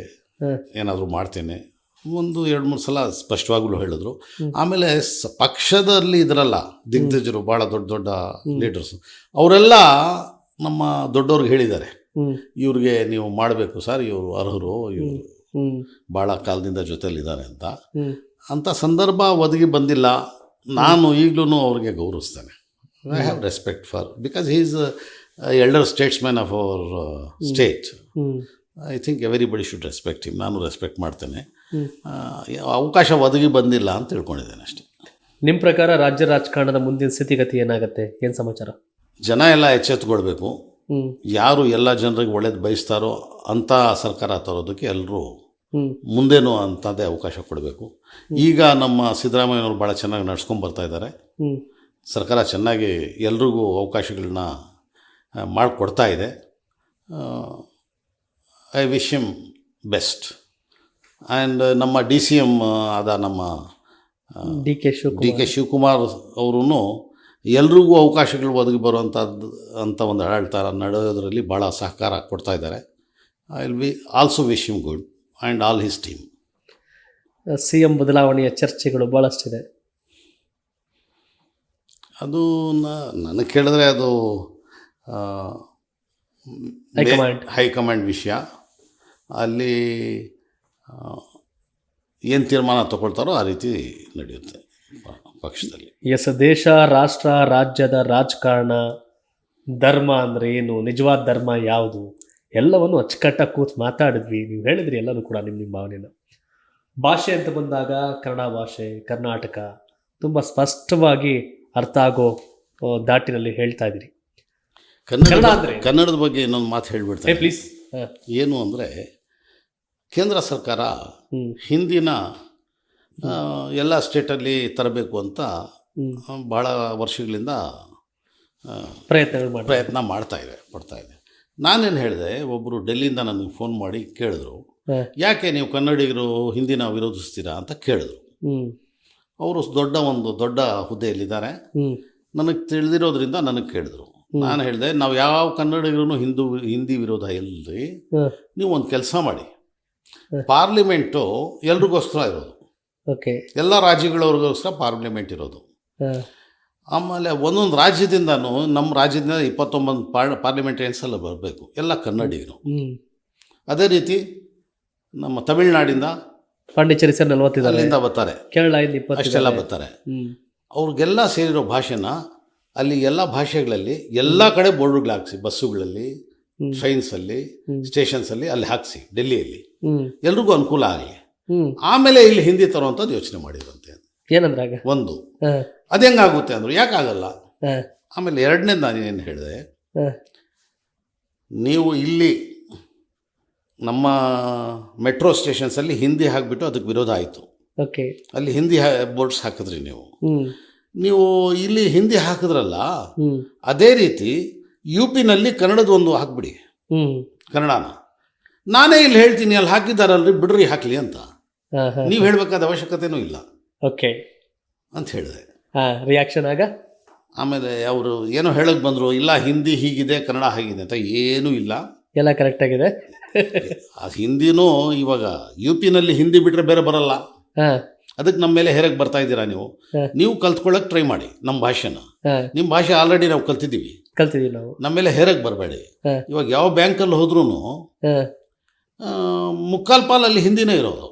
ಏನಾದರೂ ಮಾಡ್ತೇನೆ. ಒಂದು 2-3 ಸಲ ಸ್ಪಷ್ಟವಾಗಲೂ ಹೇಳಿದ್ರು. ಆಮೇಲೆ ಪಕ್ಷದಲ್ಲಿ ಇದ್ರಲ್ಲ ದಿಗ್ಗಜರು, ಭಾಳ ದೊಡ್ಡ ಲೀಡರ್ಸು, ಅವರೆಲ್ಲ ನಮ್ಮ ದೊಡ್ಡವ್ರಿಗೆ ಹೇಳಿದ್ದಾರೆ, ಇವ್ರಿಗೆ ನೀವು ಮಾಡಬೇಕು ಸರ್, ಇವರು ಅರ್ಹರು, ಇವರು ಭಾಳ ಕಾಲದಿಂದ ಜೊತೆಯಲ್ಲಿದ್ದಾರೆ ಅಂತ ಸಂದರ್ಭ ಒದಗಿ ಬಂದಿಲ್ಲ. ನಾನು ಈಗಲೂ ಅವ್ರಿಗೆ ಗೌರವಿಸ್ತೇನೆ. I have respect for, because he is elder statesman of our state. I think everybody should respect him. ನಾನು ರೆಸ್ಪೆಕ್ಟ್ ಮಾಡ್ತೇನೆ. ಅವಕಾಶ ಒದಗಿ ಬಂದಿಲ್ಲ ಅಂತ ತಿಳ್ಕೊಂಡಿದ್ದೇನೆ ಅಷ್ಟೇ. ನಿಮ್ಮ ಪ್ರಕಾರ ರಾಜ್ಯ ರಾಜಕಾರಣದ ಮುಂದಿನ ಸ್ಥಿತಿಗತಿ ಏನಾಗುತ್ತೆ, ಏನು ಸಮಾಚಾರ? ಜನ ಎಲ್ಲ ಎಚ್ಚೆತ್ತುಕೊಳ್ಬೇಕು. ಯಾರು ಎಲ್ಲ ಜನರಿಗೆ ಒಳ್ಳೇದು ಬಯಸ್ತಾರೋ ಅಂಥ ಸರ್ಕಾರ ತರೋದಕ್ಕೆ ಎಲ್ಲರೂ ಮುಂದೇನು ಅಂಥದ್ದೇ ಅವಕಾಶ ಕೊಡಬೇಕು. ಈಗ ನಮ್ಮ ಸಿದ್ದರಾಮಯ್ಯನವರು ಭಾಳ ಚೆನ್ನಾಗಿ ನಡ್ಸ್ಕೊಂಡು ಬರ್ತಾ ಇದ್ದಾರೆ. ಸರ್ಕಾರ ಚೆನ್ನಾಗಿ ಎಲ್ರಿಗೂ ಅವಕಾಶಗಳನ್ನ ಮಾಡಿಕೊಡ್ತಾ ಇದೆ. I wish him best. And ನಮ್ಮ ಡಿ ಸಿ ಎಮ್ ಆದ ನಮ್ಮ ಡಿ ಕೆ ಶಿವಕುಮಾರ್ ಅವರೂ ಎಲ್ರಿಗೂ ಅವಕಾಶಗಳು ಒದಗಿ ಬರುವಂಥದ್ದು ಅಂತ ಒಂದು ಆಡಳಿತ ನಡೆಯೋದರಲ್ಲಿ ಭಾಳ ಸಹಕಾರ ಕೊಡ್ತಾ ಇದ್ದಾರೆ. I will be also wish him good and all his team. CM ಬದಲಾವಣೆಯ ಚರ್ಚೆಗಳು ಭಾಳಷ್ಟಿದೆ. ಅದು ನನಗೆ ಕೇಳಿದ್ರೆ ಅದು ಹೈಕಮಾಂಡ್ ವಿಷಯ. ಅಲ್ಲಿ ಏನು ತೀರ್ಮಾನ ತಗೊಳ್ತಾರೋ ಆ ರೀತಿ ನಡೆಯುತ್ತೆ ಪಕ್ಷದಲ್ಲಿ. ಎಸ್, ದೇಶ, ರಾಷ್ಟ್ರ, ರಾಜ್ಯದ ರಾಜಕಾರಣ, ಧರ್ಮ ಅಂದರೆ ಏನು, ನಿಜವಾದ ಧರ್ಮ ಯಾವುದು, ಎಲ್ಲವನ್ನು ಅಚ್ಚುಕಟ್ಟಾಗಿ ಕೂತು ಮಾತಾಡಿದ್ವಿ. ನೀವು ಹೇಳಿದ್ರಿ ಎಲ್ಲರೂ ಕೂಡ ನಿಮ್ಮ ಭಾವನೆನ. ಭಾಷೆ ಅಂತ ಬಂದಾಗ ಕನ್ನಡ ಭಾಷೆ, ಕರ್ನಾಟಕ ತುಂಬ ಸ್ಪಷ್ಟವಾಗಿ ಅರ್ಥ ಆಗೋ ದಾಟಿನಲ್ಲಿ ಹೇಳ್ತಾ ಇದ್ದೀರಿ. ಕನ್ನಡದ ಬಗ್ಗೆ ಇನ್ನೊಂದು ಮಾತು ಹೇಳ್ಬಿಡ್ತಾರೆ ಪ್ಲೀಸ್. ಏನು ಅಂದರೆ, ಕೇಂದ್ರ ಸರ್ಕಾರ ಹಿಂದಿನ ಎಲ್ಲ ಸ್ಟೇಟಲ್ಲಿ ತರಬೇಕು ಅಂತ ಭಾಳ ವರ್ಷಗಳಿಂದ ಪ್ರಯತ್ನ ಮಾಡ್ತಾ ಇದೆ. ನಾನೇನು ಹೇಳಿದೆ, ಒಬ್ಬರು ಡೆಲ್ಲಿಯಿಂದ ನನಗೆ ಫೋನ್ ಮಾಡಿ ಕೇಳಿದ್ರು, ಯಾಕೆ ನೀವು ಕನ್ನಡಿಗರು ಹಿಂದಿನ ವಿರೋಧಿಸ್ತೀರಾ ಅಂತ ಕೇಳಿದ್ರು. ಅವರು ದೊಡ್ಡ ಹುದ್ದೆಯಲ್ಲಿದ್ದಾರೆ, ನನಗೆ ತಿಳಿದಿರೋದ್ರಿಂದ ನನಗೆ ಕೇಳಿದ್ರು. ನಾನು ಹೇಳಿದೆ, ನಾವು ಯಾವ ಕನ್ನಡಿಗರು ಹಿಂದಿ ವಿರೋಧ ಇಲ್ಲರಿ, ನೀವು ಒಂದು ಕೆಲಸ ಮಾಡಿ, ಪಾರ್ಲಿಮೆಂಟು ಎಲ್ರಿಗೋಸ್ಕರ ಇರೋದು, ಎಲ್ಲ ರಾಜ್ಯಗಳವ್ರಿಗೋಸ್ಕರ ಪಾರ್ಲಿಮೆಂಟ್ ಇರೋದು. ಆಮೇಲೆ ಒಂದೊಂದು ರಾಜ್ಯದಿಂದನೂ, ನಮ್ಮ ರಾಜ್ಯದಿಂದ 29 ಪಾರ್ಲಿಮೆಂಟೇರಿಯನ್ಸ್ ಎಲ್ಲ ಬರಬೇಕು, ಎಲ್ಲ ಕನ್ನಡಿಗರು. ಅದೇ ರೀತಿ ನಮ್ಮ ತಮಿಳ್ನಾಡಿಂದ ಪಾಂಡಿಚೇರಿ ಸರ್ 40 ಅಲ್ಲಿಂದ ಬರ್ತಾರೆ, ಕೇರಳ 20 ಅಷ್ಟೆಲ್ಲ ಬರ್ತಾರೆ. ಅವ್ರಿಗೆಲ್ಲ ಸೇರಿರೋ ಭಾಷೆನ ಅಲ್ಲಿ ಎಲ್ಲ ಭಾಷೆಗಳಲ್ಲಿ ಎಲ್ಲ ಕಡೆ ಬೋರ್ಡ್ಗಳು ಹಾಕ್ಸಿ, ಬಸ್ಸುಗಳಲ್ಲಿ, ಟ್ರೈನ್ಸಲ್ಲಿ, ಸ್ಟೇಷನ್ಸಲ್ಲಿ ಅಲ್ಲಿ ಹಾಕ್ಸಿ, ಡೆಲ್ಲಿಯಲ್ಲಿ ಎಲ್ರಿಗೂ ಅನುಕೂಲ ಆಗಲಿ. ಆಮೇಲೆ ಇಲ್ಲಿ ಹಿಂದಿ ತರುವಂಥದ್ದು ಯೋಚನೆ ಮಾಡಿದಂತೆ. ಏನಂದ್ರಾಗ ಒಂದು ಅದು ಹೆಂಗಾಗುತ್ತೆ ಅಂದರು, ಯಾಕಾಗಲ್ಲ. ಆಮೇಲೆ ಎರಡನೇದು ನಾನು ಏನು ಹೇಳಿದೆ, ನೀವು ಇಲ್ಲಿ ನಮ್ಮ ಮೆಟ್ರೋ ಸ್ಟೇಷನ್ಸಲ್ಲಿ ಹಿಂದಿ ಹಾಕಿಬಿಟ್ಟು ಅದಕ್ಕೆ ವಿರೋಧ ಆಯಿತು. ಅಲ್ಲಿ ಹಿಂದಿ ಬೋರ್ಡ್ಸ್ ಹಾಕಿದ್ರಿ ನೀವು ಇಲ್ಲಿ ಹಿಂದಿ ಹಾಕಿದ್ರಲ್ಲ, ಅದೇ ರೀತಿ UPನಲ್ಲಿ ಕನ್ನಡದ ಒಂದು ಹಾಕ್ಬಿಡಿ, ಕನ್ನಡನ. ನಾನೇ ಇಲ್ಲಿ ಹೇಳ್ತೀನಿ, ಅಲ್ಲಿ ಹಾಕಿದ್ದಾರಲ್ರಿ, ಬಿಡ್ರಿ ಹಾಕಲಿ ಅಂತ ನೀವು ಹೇಳಬೇಕಾದ ಅವಶ್ಯಕತೆನೂ ಇಲ್ಲ ಅಂತ ಹೇಳಿದೆ. ರಿಯಾಕ್ಷನ್ ಆಗ ಆಮೇಲೆ ಅವರು ಏನೋ ಹೇಳಕ್ಕೆ ಬಂದರು, ಇಲ್ಲ ಹಿಂದಿ ಹೀಗಿದೆ, ಕನ್ನಡ ಹಾಗಿದೆ ಅಂತ. ಏನೂ ಇಲ್ಲ, ಎಲ್ಲ ಕರೆಕ್ಟ್ ಆಗಿದೆ. ಆ ಹಿಂದಿನೂ ಇವಾಗ UPನಲ್ಲಿ ಹಿಂದಿ ಬಿಟ್ಟರೆ ಬೇರೆ ಬರಲ್ಲ, ಅದಕ್ಕೆ ನಮ್ಮ ಮೇಲೆ ಹೇರಕ್ಕೆ ಬರ್ತಾ ಇದ್ದೀರಾ ನೀವು ಕಲ್ತ್ಕೊಳ್ಳೋಕೆ ಟ್ರೈ ಮಾಡಿ ನಮ್ಮ ಭಾಷೆನ. ನಿಮ್ಮ ಭಾಷೆ ಆಲ್ರೆಡಿ ನಾವು ಕಲ್ತಿದ್ದೀವಿ ನಾವು, ನಮ್ಮ ಮೇಲೆ ಹೇರಕ್ಕೆ ಬರಬೇಡಿ. ಇವಾಗ ಯಾವ ಬ್ಯಾಂಕಲ್ಲಿ ಹೋದ್ರೂ ಮುಕ್ಕಾಲು ಪಾಲಲ್ಲಿ ಹಿಂದಿನೇ ಇರೋದು.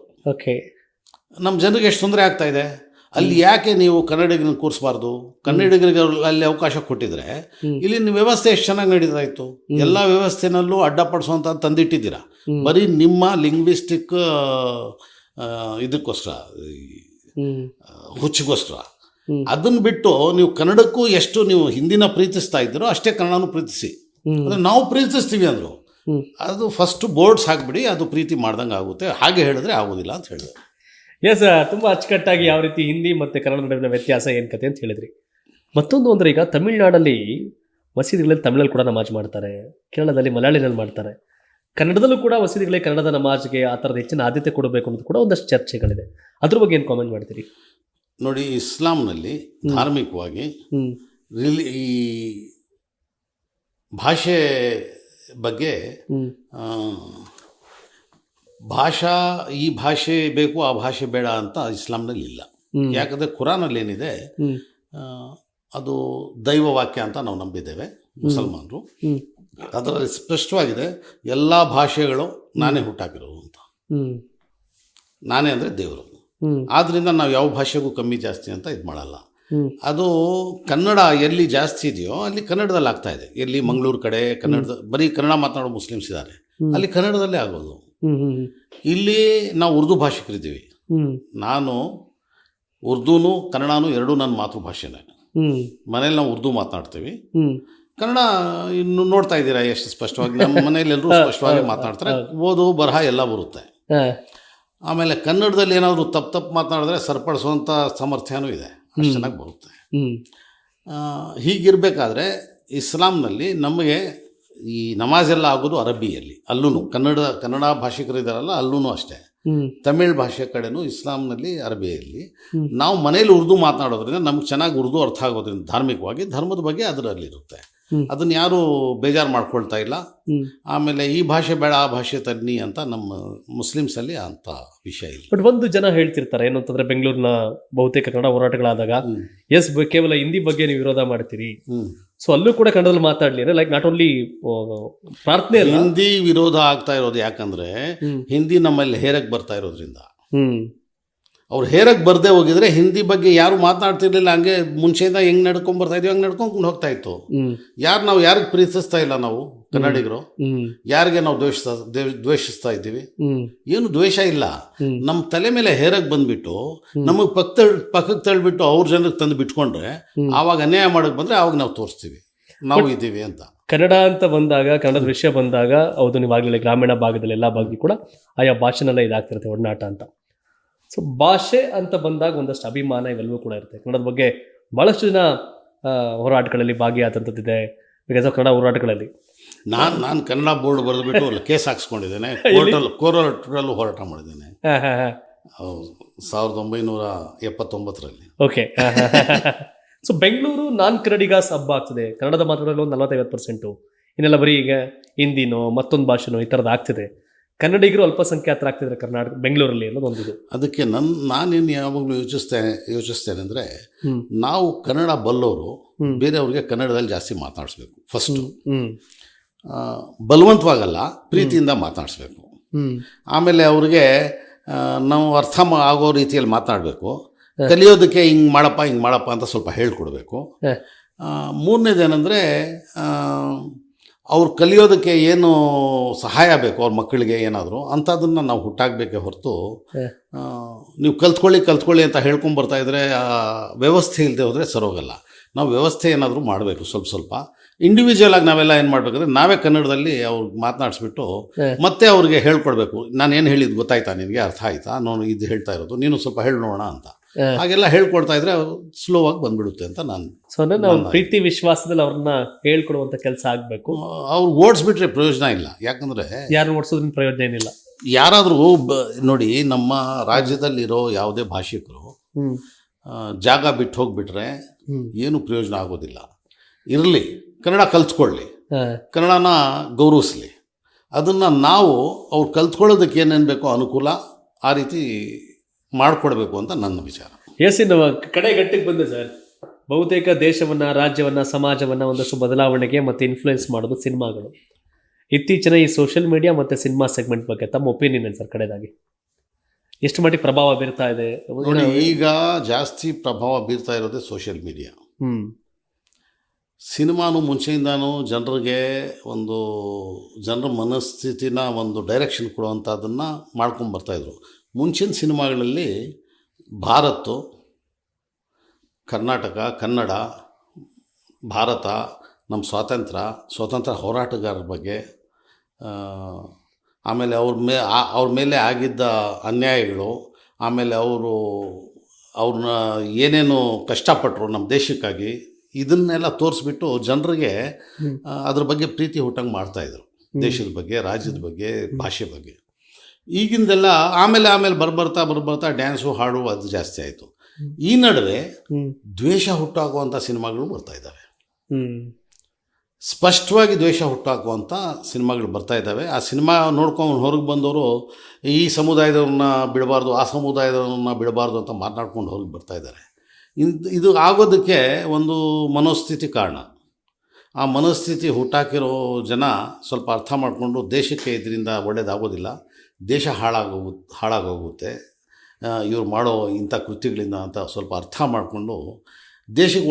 ನಮ್ಮ ಜನರಿಗೆ ಎಷ್ಟು ತೊಂದರೆ ಆಗ್ತಾ ಇದೆ. ಅಲ್ಲಿ ಯಾಕೆ ನೀವು ಕನ್ನಡಿಗರನ್ನ ಕೂರಿಸಬಾರ್ದು? ಕನ್ನಡಿಗರಿಗೆ ಅಲ್ಲಿ ಅವಕಾಶ ಕೊಟ್ಟಿದ್ರೆ ಇಲ್ಲಿನ ವ್ಯವಸ್ಥೆ ಎಷ್ಟು ಚೆನ್ನಾಗಿ ನಡೀತಾ ಇತ್ತು. ಎಲ್ಲ ವ್ಯವಸ್ಥೆನಲ್ಲೂ ಅಡ್ಡಪಡಿಸುವಂತ ತಂದಿಟ್ಟಿದ್ದೀರಾ, ಬರೀ ನಿಮ್ಮ ಲಿಂಗ್ವಿಸ್ಟಿಕ್ ಇದಕ್ಕೋಸ್ಕರ, ಹುಚ್ಚಿಗೋಸ್ಕರ. ಅದನ್ನು ಬಿಟ್ಟು ನೀವು ಕನ್ನಡಕ್ಕೂ ಎಷ್ಟು ನೀವು ಹಿಂದಿನ ಪ್ರೀತಿಸ್ತಾ ಇದ್ದೀರೋ ಅಷ್ಟೇ ಕನ್ನಡನೂ ಪ್ರೀತಿಸಿ. ಅಂದರೆ ನಾವು ಪ್ರೀತಿಸ್ತೀವಿ ಅಂದರು, ಅದು ಫಸ್ಟ್ ಬೋರ್ಡ್ಸ್ ಹಾಕ್ಬಿಡಿ, ಅದು ಪ್ರೀತಿ ಮಾಡ್ದಂಗೆ ಆಗುತ್ತೆ. ಹಾಗೆ ಹೇಳಿದ್ರೆ ಆಗೋದಿಲ್ಲ ಅಂತ ಹೇಳಿದೆ. ಎಸ್, ತುಂಬ ಅಚ್ಚುಕಟ್ಟಾಗಿ ಯಾವ ರೀತಿ ಹಿಂದಿ ಮತ್ತು ಕನ್ನಡ ನಡುವಿನ ವ್ಯತ್ಯಾಸ ಏನು ಕತೆ ಅಂತ ಹೇಳಿದ್ರಿ. ಮತ್ತೊಂದು ಅಂದರೆ, ಈಗ ತಮಿಳ್ನಾಡಲ್ಲಿ ಮಸೀದಿಗಳಲ್ಲಿ ತಮಿಳಲ್ಲಿ ಕೂಡ ನಮಾಜ್ ಮಾಡ್ತಾರೆ, ಕೇರಳದಲ್ಲಿ ಮಲಯಾಳಿನಲ್ಲಿ ಮಾಡ್ತಾರೆ, ಕನ್ನಡದಲ್ಲೂ ಕೂಡ ಮಸೀದಿಗಳೇ ಕನ್ನಡದ ನಮಾಜ್ಗೆ ಆ ಥರದ ಹೆಚ್ಚಿನ ಆದ್ಯತೆ ಕೊಡಬೇಕು ಅನ್ನೋದು ಕೂಡ ಒಂದಷ್ಟು ಚರ್ಚೆಗಳಿದೆ. ಅದ್ರ ಬಗ್ಗೆ ಏನು ಕಾಮೆಂಟ್ ಮಾಡ್ತೀರಿ? ನೋಡಿ, ಇಸ್ಲಾಂನಲ್ಲಿ ಧಾರ್ಮಿಕವಾಗಿ ಈ ಭಾಷೆ ಬಗ್ಗೆ ಈ ಭಾಷೆ ಬೇಕು, ಆ ಭಾಷೆ ಬೇಡ ಅಂತ ಇಸ್ಲಾಂನಲ್ಲಿ ಇಲ್ಲ. ಯಾಕಂದರೆ ಕುರಾನಲ್ಲಿ ಏನಿದೆ, ಅದು ದೈವವಾಕ್ಯ ಅಂತ ನಾವು ನಂಬಿದ್ದೇವೆ ಮುಸಲ್ಮಾನರು. ಅದರಲ್ಲಿ ಸ್ಪಷ್ಟವಾಗಿದೆ, ಎಲ್ಲ ಭಾಷೆಗಳು ನಾನೇ ಹುಟ್ಟಾಕಿರೋದು ಅಂತ. ನಾನೇ ಅಂದರೆ ದೇವರು. ಆದ್ದರಿಂದ ನಾವು ಯಾವ ಭಾಷೆಗೂ ಕಮ್ಮಿ ಜಾಸ್ತಿ ಅಂತ ಇದು ಮಾಡಲ್ಲ. ಅದು ಕನ್ನಡ ಎಲ್ಲಿ ಜಾಸ್ತಿ ಇದೆಯೋ ಅಲ್ಲಿ ಕನ್ನಡದಲ್ಲಿ ಆಗ್ತಾ ಇದೆ. ಎಲ್ಲಿ ಮಂಗಳೂರು ಕಡೆ ಬರೀ ಕನ್ನಡ ಮಾತನಾಡೋ ಮುಸ್ಲಿಮ್ಸ್ ಇದ್ದಾರೆ, ಅಲ್ಲಿ ಕನ್ನಡದಲ್ಲೇ ಆಗೋದು. ಇಲ್ಲಿ ನಾವು ಉರ್ದು ಭಾಷಿಕರಿದ್ದೀವಿ. ನಾನು ಉರ್ದೂನು ಕನ್ನಡನೂ ಎರಡೂ ನನ್ನ ಮಾತೃಭಾಷೆನೇ. ಮನೇಲಿ ನಾವು ಉರ್ದು ಮಾತನಾಡ್ತೀವಿ, ಕನ್ನಡ ಇನ್ನು ನೋಡ್ತಾ ಇದ್ದೀರಾ ಎಷ್ಟು ಸ್ಪಷ್ಟವಾಗಿ. ನಮ್ಮ ಮನೇಲಿ ಎಲ್ಲರೂ ಸ್ಪಷ್ಟವಾಗಿ ಮಾತನಾಡ್ತಾರೆ, ಓದು ಬರಹ ಎಲ್ಲ ಬರುತ್ತೆ. ಆಮೇಲೆ ಕನ್ನಡದಲ್ಲಿ ಏನಾದರೂ ತಪ್ಪು ಮಾತನಾಡಿದ್ರೆ ಸರಿಪಡಿಸುವಂಥ ಸಾಮರ್ಥ್ಯನೂ ಇದೆ, ಅಷ್ಟು ಚೆನ್ನಾಗಿ ಬರುತ್ತೆ. ಹೀಗಿರಬೇಕಾದ್ರೆ ಇಸ್ಲಾಂನಲ್ಲಿ ನಮಗೆ ಈ ನಮಾಜ್ ಎಲ್ಲ ಆಗೋದು ಅರಬಿಯಲ್ಲಿ, ಅಲ್ಲೂ ಕನ್ನಡ ಭಾಷಿಕರಿದ್ದಾರಲ್ಲ ಅಲ್ಲೂ ಅಷ್ಟೇ. ತಮಿಳ್ ಭಾಷೆ ಕಡೆನೂ ಇಸ್ಲಾಂನಲ್ಲಿ ಅರಬಿಯಲ್ಲಿ. ನಾವು ಮನೇಲಿ ಉರ್ದು ಮಾತನಾಡೋದ್ರಿಂದ ನಮ್ಗೆ ಚೆನ್ನಾಗಿ ಉರ್ದು ಅರ್ಥ ಆಗೋದ್ರಿಂದ ಧಾರ್ಮಿಕವಾಗಿ ಧರ್ಮದ ಬಗ್ಗೆ ಅದರಲ್ಲಿರುತ್ತೆ. ಅದನ್ನು ಯಾರೂ ಬೇಜಾರು ಮಾಡ್ಕೊಳ್ತಾ ಇಲ್ಲ. ಹ್ಮ್. ಆಮೇಲೆ ಈ ಭಾಷೆ ಬೇಡ ಆ ಭಾಷೆ ತನ್ನಿ ಅಂತ ನಮ್ಮ ಮುಸ್ಲಿಮ್ಸಲ್ಲಿ ಅಂಥ ವಿಷಯ ಇಲ್ಲ. ಬಟ್ ಒಂದು ಜನ ಹೇಳ್ತಿರ್ತಾರೆ ಏನು ಅಂತಂದ್ರೆ, ಬೆಂಗಳೂರಿನ ಬಹುತೇಕ ಕನ್ನಡ ಹೋರಾಟಗಳಾದಾಗ ಎಸ್ ಕೇವಲ ಹಿಂದಿ ಬಗ್ಗೆ ನೀವು ವಿರೋಧ ಮಾಡ್ತೀರಿ, ಸೊ ಅಲ್ಲೂ ಕೂಡ ಕನ್ನಡದಲ್ಲಿ ಮಾತಾಡ್ಲಿ ಅಂದ್ರೆ ಲೈಕ್ ನಾಟ್ ಓನ್ಲಿ ಪ್ರಾರ್ಥನೆ ಅಲ್ಲ, ಹಿಂದಿ ವಿರೋಧ ಆಗ್ತಾ ಇರೋದು ಯಾಕಂದ್ರೆ ಹಿಂದಿ ನಮ್ಮಲ್ಲಿ ಹೇರಕ್ಕೆ ಬರ್ತಾ ಇರೋದ್ರಿಂದ. ಅವ್ರು ಹೇರಕ್ಕೆ ಬರದೇ ಹೋಗಿದ್ರೆ ಹಿಂದಿ ಬಗ್ಗೆ ಯಾರು ಮಾತನಾಡ್ತಿರ್ಲಿಲ್ಲ. ಹಂಗೆ ಮುಂಚೆಯಿಂದ ಹೆಂಗ್ ನಡ್ಕೊಂಡ್ ಬರ್ತಾ ಇದೀವಿ ಹಂಗೆ ನಡ್ಕೊಂಡು ಹೋಗ್ತಾ ಇತ್ತು. ನಾವು ಯಾರಿಗೆ ಪ್ರೀತಿಸ್ತಾ ಇಲ್ಲ, ನಾವು ಕನ್ನಡಿಗರು ಯಾರಿಗೆ ನಾವು ದ್ವೇಷಿಸ್ತಾ ಇದ್ದೀವಿ? ಏನು ದ್ವೇಷ ಇಲ್ಲ. ನಮ್ಮ ತಲೆ ಮೇಲೆ ಹೇರಕ್ಕೆ ಬಂದ್ಬಿಟ್ಟು ನಮಗೆ ಪಕ್ಕಕ್ಕೆ ತಳ್ಳಿಬಿಟ್ಟು ಅವ್ರ ಜನಕ್ಕೆ ತಂದು ಬಿಟ್ಕೊಂಡ್ರೆ ಆವಾಗ ಅನ್ಯಾಯ ಮಾಡಕ್ ಬಂದ್ರೆ ಅವಾಗ ನಾವು ತೋರಿಸ್ತೀವಿ ನಾವು ಇದ್ದೀವಿ ಅಂತ. ಕನ್ನಡ ಅಂತ ಬಂದಾಗ, ಕನ್ನಡದ ವಿಷಯ ಬಂದಾಗ, ಹೌದು ನೀವಾಗಲೇ ಗ್ರಾಮೀಣ ಭಾಗದಲ್ಲಿ ಎಲ್ಲ ಭಾಗದಲ್ಲಿ ಕೂಡ ಆಯಾ ಭಾಷೆನೆಲ್ಲ ಇದಾಗ್ತಿರುತ್ತೆ ಒಡನಾಟ ಅಂತ. ಸೊ ಭಾಷೆ ಅಂತ ಬಂದಾಗ ಒಂದಷ್ಟು ಅಭಿಮಾನ ಇವೆಲ್ಲವೂ ಕೂಡ ಇರುತ್ತೆ. ಕನ್ನಡದ ಬಗ್ಗೆ ಭಾಳಷ್ಟು ಜನ ಹೋರಾಟಗಳಲ್ಲಿ ಭಾಗಿಯಾದಂಥದ್ದಿದೆ. ಬಿಕಾಸ್ ಆಫ್ ಕನ್ನಡ ಹೋರಾಟಗಳಲ್ಲಿ ನಾನು ಕನ್ನಡ ಬೋರ್ಡ್ ಬರೆದ್ಬಿಟ್ಟು ಕೇಸ್ ಹಾಕ್ಸ್ಕೊಂಡಿದ್ದೇನೆ. ಕೋರ್ಟಲ್ಲೂ ಹೋರಾಟ ಮಾಡಿದ್ದೇನೆ 1979ರಲ್ಲಿ. ಓಕೆ. ಸೊ ಬೆಂಗಳೂರು ನಾನ್ ಕನ್ನಡಿಗಾಸ್ ಹಬ್ಬ ಆಗ್ತದೆ. ಕನ್ನಡದ ಮಾತಾಡೋದು ಒಂದು 40-50%, ಇನ್ನೆಲ್ಲ ಬರೀ ಈಗ ಹಿಂದಿನೋ ಮತ್ತೊಂದು ಭಾಷೆನೋ ಈ ಥರದ್ದು ಆಗ್ತಿದೆ. ಕನ್ನಡಿಗರು ಅಲ್ಪಸಂಖ್ಯಾತರಾಗ್ತಿದ್ದಾರೆ ಕರ್ನಾಟಕ ಬೆಂಗಳೂರಲ್ಲಿ ಅನ್ನೋದು ಒಂದಿದು. ಅದಕ್ಕೆ ನಾನೇನು ಯಾವಾಗಲೂ ಯೋಚಿಸ್ತೇನೆ ಅಂದರೆ, ನಾವು ಕನ್ನಡ ಬಲ್ಲವರು ಬೇರೆಯವ್ರಿಗೆ ಕನ್ನಡದಲ್ಲಿ ಜಾಸ್ತಿ ಮಾತನಾಡಿಸ್ಬೇಕು. ಫಸ್ಟು ಬಲವಂತವಾಗಲ್ಲ, ಪ್ರೀತಿಯಿಂದ ಮಾತನಾಡಿಸ್ಬೇಕು. ಆಮೇಲೆ ಅವ್ರಿಗೆ ನಾವು ಅರ್ಥ ಆಗೋ ರೀತಿಯಲ್ಲಿ ಮಾತನಾಡಬೇಕು. ಕಲಿಯೋದಕ್ಕೆ ಹಿಂಗೆ ಮಾಡಪ್ಪ ಅಂತ ಸ್ವಲ್ಪ ಹೇಳ್ಕೊಡ್ಬೇಕು. ಮೂರನೇದೇನೆಂದರೆ, ಅವ್ರು ಕಲಿಯೋದಕ್ಕೆ ಏನು ಸಹಾಯ ಬೇಕು ಅವ್ರ ಮಕ್ಕಳಿಗೆ ಏನಾದರೂ ಅಂಥದನ್ನು ನಾವು ಹುಟ್ಟಾಕಬೇಕೇ ಹೊರತು ನೀವು ಕಲ್ತ್ಕೊಳ್ಳಿ ಅಂತ ಹೇಳ್ಕೊಂಬರ್ತಾ ಇದ್ರೆ ವ್ಯವಸ್ಥೆ ಇಲ್ಲದೆ ಹೋದರೆ ಸರೋಗಲ್ಲ. ನಾವು ವ್ಯವಸ್ಥೆ ಏನಾದರೂ ಮಾಡಬೇಕು. ಸ್ವಲ್ಪ ಇಂಡಿವಿಜುವಲ್ ಆಗಿ ನಾವೆಲ್ಲ ಏನು ಮಾಡಬೇಕಂದ್ರೆ, ನಾವೇ ಕನ್ನಡದಲ್ಲಿ ಅವ್ರಿಗೆ ಮಾತನಾಡಿಸ್ಬಿಟ್ಟು ಮತ್ತೆ ಅವ್ರಿಗೆ ಹೇಳ್ಕೊಡ್ಬೇಕು. ನಾನು ಏನು ಹೇಳಿದ್ದು ಗೊತ್ತಾಯ್ತಾ ನಿನಗೆ, ಅರ್ಥ ಆಯ್ತಾ, ನಾನು ಇದು ಹೇಳ್ತಾ ಇರೋದು, ನೀನು ಸ್ವಲ್ಪ ಹೇಳಿ ನೋಡೋಣ ಅಂತ. ಹಾಗೆಲ್ಲ ಹೇಳ್ಕೊಡ್ತಾ ಇದ್ರೆ ಸ್ಲೋ ಆಗಿ ಬಂದ್ಬಿಡುತ್ತೆ ಅಂತ ನಾನು. ಸೊ ಅಂದರೆ ನಾವು ಪ್ರೀತಿ ವಿಶ್ವಾಸದಲ್ಲಿ ಅವ್ರನ್ನ ಹೇಳ್ಕೊಡುವಂಥ ಕೆಲಸ ಆಗಬೇಕು. ಅವ್ರು ಓಡಿಸ್ಬಿಟ್ರೆ ಪ್ರಯೋಜನ ಇಲ್ಲ. ಯಾಕಂದರೆ ಯಾರು ಓಡಿಸೋದ್ರಿಂದ ಪ್ರಯೋಜನ ಏನಿಲ್ಲ. ಯಾರಾದರೂ ನೋಡಿ, ನಮ್ಮ ರಾಜ್ಯದಲ್ಲಿರೋ ಯಾವುದೇ ಭಾಷಿಕರು ಜಾಗ ಬಿಟ್ಟು ಹೋಗ್ಬಿಟ್ರೆ ಏನು ಪ್ರಯೋಜನ ಆಗೋದಿಲ್ಲ. ಇರಲಿ, ಕನ್ನಡ ಕಲ್ತ್ಕೊಳ್ಳಿ, ಕನ್ನಡನ ಗೌರವಿಸ್ಲಿ. ಅದನ್ನು ನಾವು ಅವ್ರು ಕಲ್ತ್ಕೊಳ್ಳೋದಕ್ಕೆ ಏನೇನು ಬೇಕೋ ಅನುಕೂಲ ಆ ರೀತಿ ಮಾಡಿಕೊಡ್ಬೇಕು ಅಂತ ನನ್ನ ವಿಚಾರ. ನಮ್ಮ ಕಡೆಗಟ್ಟಿಗೆ ಬಂದೆ ಸರ್. ಬಹುತೇಕ ದೇಶವನ್ನು, ರಾಜ್ಯವನ್ನು, ಸಮಾಜವನ್ನು ಒಂದಷ್ಟು ಬದಲಾವಣೆಗೆ ಮತ್ತು ಇನ್ಫ್ಲುಯೆನ್ಸ್ ಮಾಡೋದು ಸಿನಿಮಾಗಳು. ಇತ್ತೀಚಿನ ಈ ಸೋಷಿಯಲ್ ಮೀಡಿಯಾ ಮತ್ತು ಸಿನಿಮಾ ಸೆಗ್ಮೆಂಟ್ ಬಗ್ಗೆ ತಮ್ಮ ಒಪಿನಿಯನ್ ಏನು ಸರ್? ಕಡೆದಾಗಿ ಎಷ್ಟು ಮಟ್ಟಿಗೆ ಪ್ರಭಾವ ಬೀರ್ತಾ ಇದೆ? ನೋಡಿ, ಈಗ ಜಾಸ್ತಿ ಪ್ರಭಾವ ಬೀರ್ತಾ ಇರೋದೇ ಸೋಷಿಯಲ್ ಮೀಡಿಯಾ. ಸಿನಿಮಾನು ಮುಂಚೆಯಿಂದಾನು ಜನರ ಮನಸ್ಥಿತಿನ ಒಂದು ಡೈರೆಕ್ಷನ್ ಕೊಡುವಂಥದ್ದನ್ನು ಮಾಡ್ಕೊಂಬರ್ತಾಯಿದ್ರು. ಮುಂಚಿನ ಸಿನಿಮಾಗಳಲ್ಲಿ ಭಾರತ, ಕರ್ನಾಟಕ, ಕನ್ನಡ, ಭಾರತ, ನಮ್ಮ ಸ್ವಾತಂತ್ರ್ಯ ಹೋರಾಟಗಾರರ ಬಗ್ಗೆ, ಆಮೇಲೆ ಅವ್ರ ಮೇಲೆ ಆಗಿದ್ದ ಅನ್ಯಾಯಗಳು, ಆಮೇಲೆ ಅವ್ರನ್ನ ಏನೇನು ಕಷ್ಟಪಟ್ಟರು ನಮ್ಮ ದೇಶಕ್ಕಾಗಿ, ಇದನ್ನೆಲ್ಲ ತೋರಿಸ್ಬಿಟ್ಟು ಜನರಿಗೆ ಅದ್ರ ಬಗ್ಗೆ ಪ್ರೀತಿ ಹುಟ್ಟಂಗೆ ಮಾಡ್ತಾಯಿದ್ರು. ದೇಶದ ಬಗ್ಗೆ, ರಾಜ್ಯದ ಬಗ್ಗೆ, ಭಾಷೆ ಬಗ್ಗೆ. ಈಗಿಂದೆಲ್ಲ ಆಮೇಲೆ ಬರ್ಬರ್ತಾ ಡ್ಯಾನ್ಸು, ಹಾಡು ಅದು ಜಾಸ್ತಿ ಆಯಿತು. ಈ ನಡುವೆ ದ್ವೇಷ ಹುಟ್ಟಾಕುವಂಥ ಸಿನಿಮಾಗಳು ಬರ್ತಾ ಇದ್ದಾವೆ. ಸ್ಪಷ್ಟವಾಗಿ ದ್ವೇಷ ಹುಟ್ಟಾಕುವಂಥ ಸಿನಿಮಾಗಳು ಬರ್ತಾ ಇದ್ದಾವೆ. ಆ ಸಿನಿಮಾ ನೋಡ್ಕೊಂಡು ಹೊರಗೆ ಬಂದವರು ಈ ಸಮುದಾಯದವ್ರನ್ನ ಬಿಡಬಾರ್ದು, ಆ ಸಮುದಾಯದವ್ರನ್ನ ಬಿಡಬಾರ್ದು ಅಂತ ಮಾತನಾಡ್ಕೊಂಡು ಹೊರಗೆ ಬರ್ತಾ ಇದ್ದಾರೆ. ಇದು ಆಗೋದಕ್ಕೆ ಒಂದು ಮನೋಸ್ಥಿತಿ ಕಾರಣ. ಆ ಮನೋಸ್ಥಿತಿ ಹುಟ್ಟಾಕಿರೋ ಜನ ಸ್ವಲ್ಪ ಅರ್ಥ ಮಾಡಿಕೊಂಡು ದೇಶಕ್ಕೆ ಇದರಿಂದ ಒಳ್ಳೇದಾಗೋದಿಲ್ಲ, ದೇಶ ಹಾಳಾಗೋಗುತ್ತೆ ಇವ್ರು ಮಾಡೋ ಇಂಥ ಕೃತ್ಯಗಳಿಂದ ಅಂತ ಸ್ವಲ್ಪ ಅರ್ಥ ಮಾಡಿಕೊಂಡು ದೇಶಕ್ಕೆ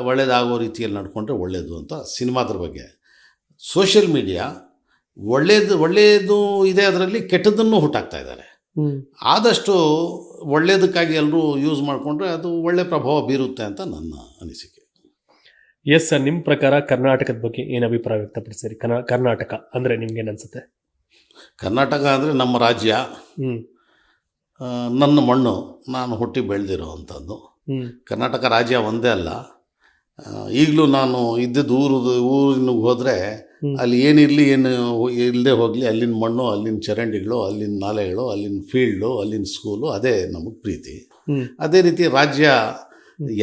ಒಳ್ಳೇದಾಗೋ ರೀತಿಯಲ್ಲಿ ನಡ್ಕೊಂಡ್ರೆ ಒಳ್ಳೆಯದು ಅಂತ ಸಿನಿಮಾದ್ರ ಬಗ್ಗೆ. ಸೋಷಿಯಲ್ ಮೀಡಿಯಾ ಒಳ್ಳೆಯದು ಇದೆ, ಅದರಲ್ಲಿ ಕೆಟ್ಟದನ್ನು ಹುಟ್ಟಾಕ್ತಾ ಇದ್ದಾರೆ. ಆದಷ್ಟು ಒಳ್ಳೆಯದಕ್ಕಾಗಿ ಎಲ್ಲರೂ ಯೂಸ್ ಮಾಡಿಕೊಂಡ್ರೆ ಅದು ಒಳ್ಳೆಯ ಪ್ರಭಾವ ಬೀರುತ್ತೆ ಅಂತ ನನ್ನ ಅನಿಸಿಕೆ. ಎಸ್ ಸರ್, ನಿಮ್ಮ ಪ್ರಕಾರ ಕರ್ನಾಟಕದ ಬಗ್ಗೆ ಏನು ಅಭಿಪ್ರಾಯ ವ್ಯಕ್ತಪಡಿಸಿರಿ? ಕರ್ನಾಟಕ ಅಂದರೆ ನಿಮ್ಗೇನು ಅನಿಸುತ್ತೆ? ಕರ್ನಾಟಕ ಅಂದರೆ ನಮ್ಮ ರಾಜ್ಯ, ನನ್ನ ಮಣ್ಣು, ನಾನು ಹುಟ್ಟಿ ಬೆಳೆದಿರೋ ಅಂಥದ್ದು. ಕರ್ನಾಟಕ ರಾಜ್ಯ ಒಂದೇ ಅಲ್ಲ. ಈಗಲೂ ನಾನು ಇದ್ದಿದ್ದು ಊರಿನಿಗೆ ಹೋದರೆ ಅಲ್ಲಿ ಏನಿರಲಿ ಏನು ಇಲ್ಲದೆ ಹೋಗಲಿ, ಅಲ್ಲಿನ ಮಣ್ಣು, ಅಲ್ಲಿನ ಚರಂಡಿಗಳು, ಅಲ್ಲಿನ ನಾಲೆಗಳು, ಅಲ್ಲಿನ ಫೀಲ್ಡು, ಅಲ್ಲಿನ ಸ್ಕೂಲು, ಅದೇ ನಮಗೆ ಪ್ರೀತಿ. ಅದೇ ರೀತಿ ರಾಜ್ಯ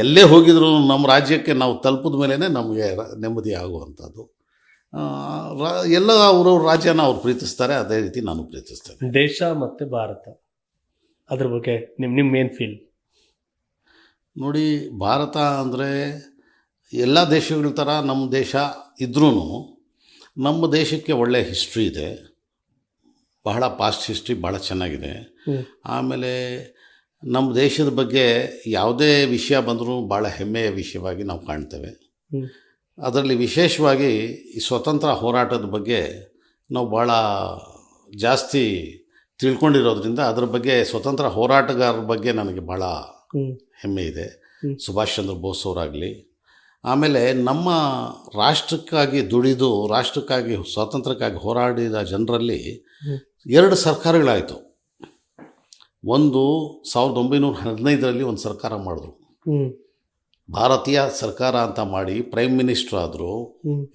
ಎಲ್ಲೇ ಹೋಗಿದ್ರು ನಮ್ಮ ರಾಜ್ಯಕ್ಕೆ ನಾವು ತಲುಪಿದ ಮೇಲೇ ನಮಗೆ ನೆಮ್ಮದಿ ಆಗುವಂಥದ್ದು. ಎಲ್ಲ ಅವ್ರವ್ರ ರಾಜ್ಯನ ಅವ್ರು ಪ್ರೀತಿಸ್ತಾರೆ, ಅದೇ ರೀತಿ ನಾನು ಪ್ರೀತಿಸ್ತೇನೆ. ದೇಶ ಮತ್ತು ಭಾರತ, ಅದ್ರ ಬಗ್ಗೆ ನಿಮ್ಮ ಮೇನ್ ಫೀಲ್? ನೋಡಿ, ಭಾರತ ಅಂದರೆ ಎಲ್ಲ ದೇಶಗಳ ಥರ ನಮ್ಮ ದೇಶ ಇದ್ರೂ ನಮ್ಮ ದೇಶಕ್ಕೆ ಒಳ್ಳೆಯ ಹಿಸ್ಟ್ರಿ ಇದೆ, ಬಹಳ ಪಾಸ್ಟ್ ಹಿಸ್ಟ್ರಿ ಭಾಳ ಚೆನ್ನಾಗಿದೆ. ಆಮೇಲೆ ನಮ್ಮ ದೇಶದ ಬಗ್ಗೆ ಯಾವುದೇ ವಿಷಯ ಬಂದರೂ ಭಾಳ ಹೆಮ್ಮೆಯ ವಿಷಯವಾಗಿ ನಾವು ಕಾಣ್ತೇವೆ. ಅದರಲ್ಲಿ ವಿಶೇಷವಾಗಿ ಈ ಸ್ವತಂತ್ರ ಹೋರಾಟದ ಬಗ್ಗೆ ನಾವು ಭಾಳ ಜಾಸ್ತಿ ತಿಳ್ಕೊಂಡಿರೋದ್ರಿಂದ ಅದ್ರ ಬಗ್ಗೆ ಸ್ವತಂತ್ರ ಹೋರಾಟಗಾರರ ಬಗ್ಗೆ ನನಗೆ ಭಾಳ ಹೆಮ್ಮೆ ಇದೆ. ಸುಭಾಷ್ ಚಂದ್ರ ಬೋಸ್ ಅವರಾಗಲಿ, ಆಮೇಲೆ ನಮ್ಮ ರಾಷ್ಟ್ರಕ್ಕಾಗಿ ದುಡಿದು ರಾಷ್ಟ್ರಕ್ಕಾಗಿ ಸ್ವಾತಂತ್ರ್ಯಕ್ಕಾಗಿ ಹೋರಾಡಿದ ಜನರಲ್ಲಿ 2 ಸರ್ಕಾರಗಳಾಯಿತು. ಒಂದು 1915ರಲ್ಲಿ ಒಂದು ಸರ್ಕಾರ ಮಾಡಿದ್ರು, ಭಾರತೀಯ ಸರ್ಕಾರ ಅಂತ ಮಾಡಿ ಪ್ರೈಮ್ ಮಿನಿಸ್ಟರ್ ಆದರು,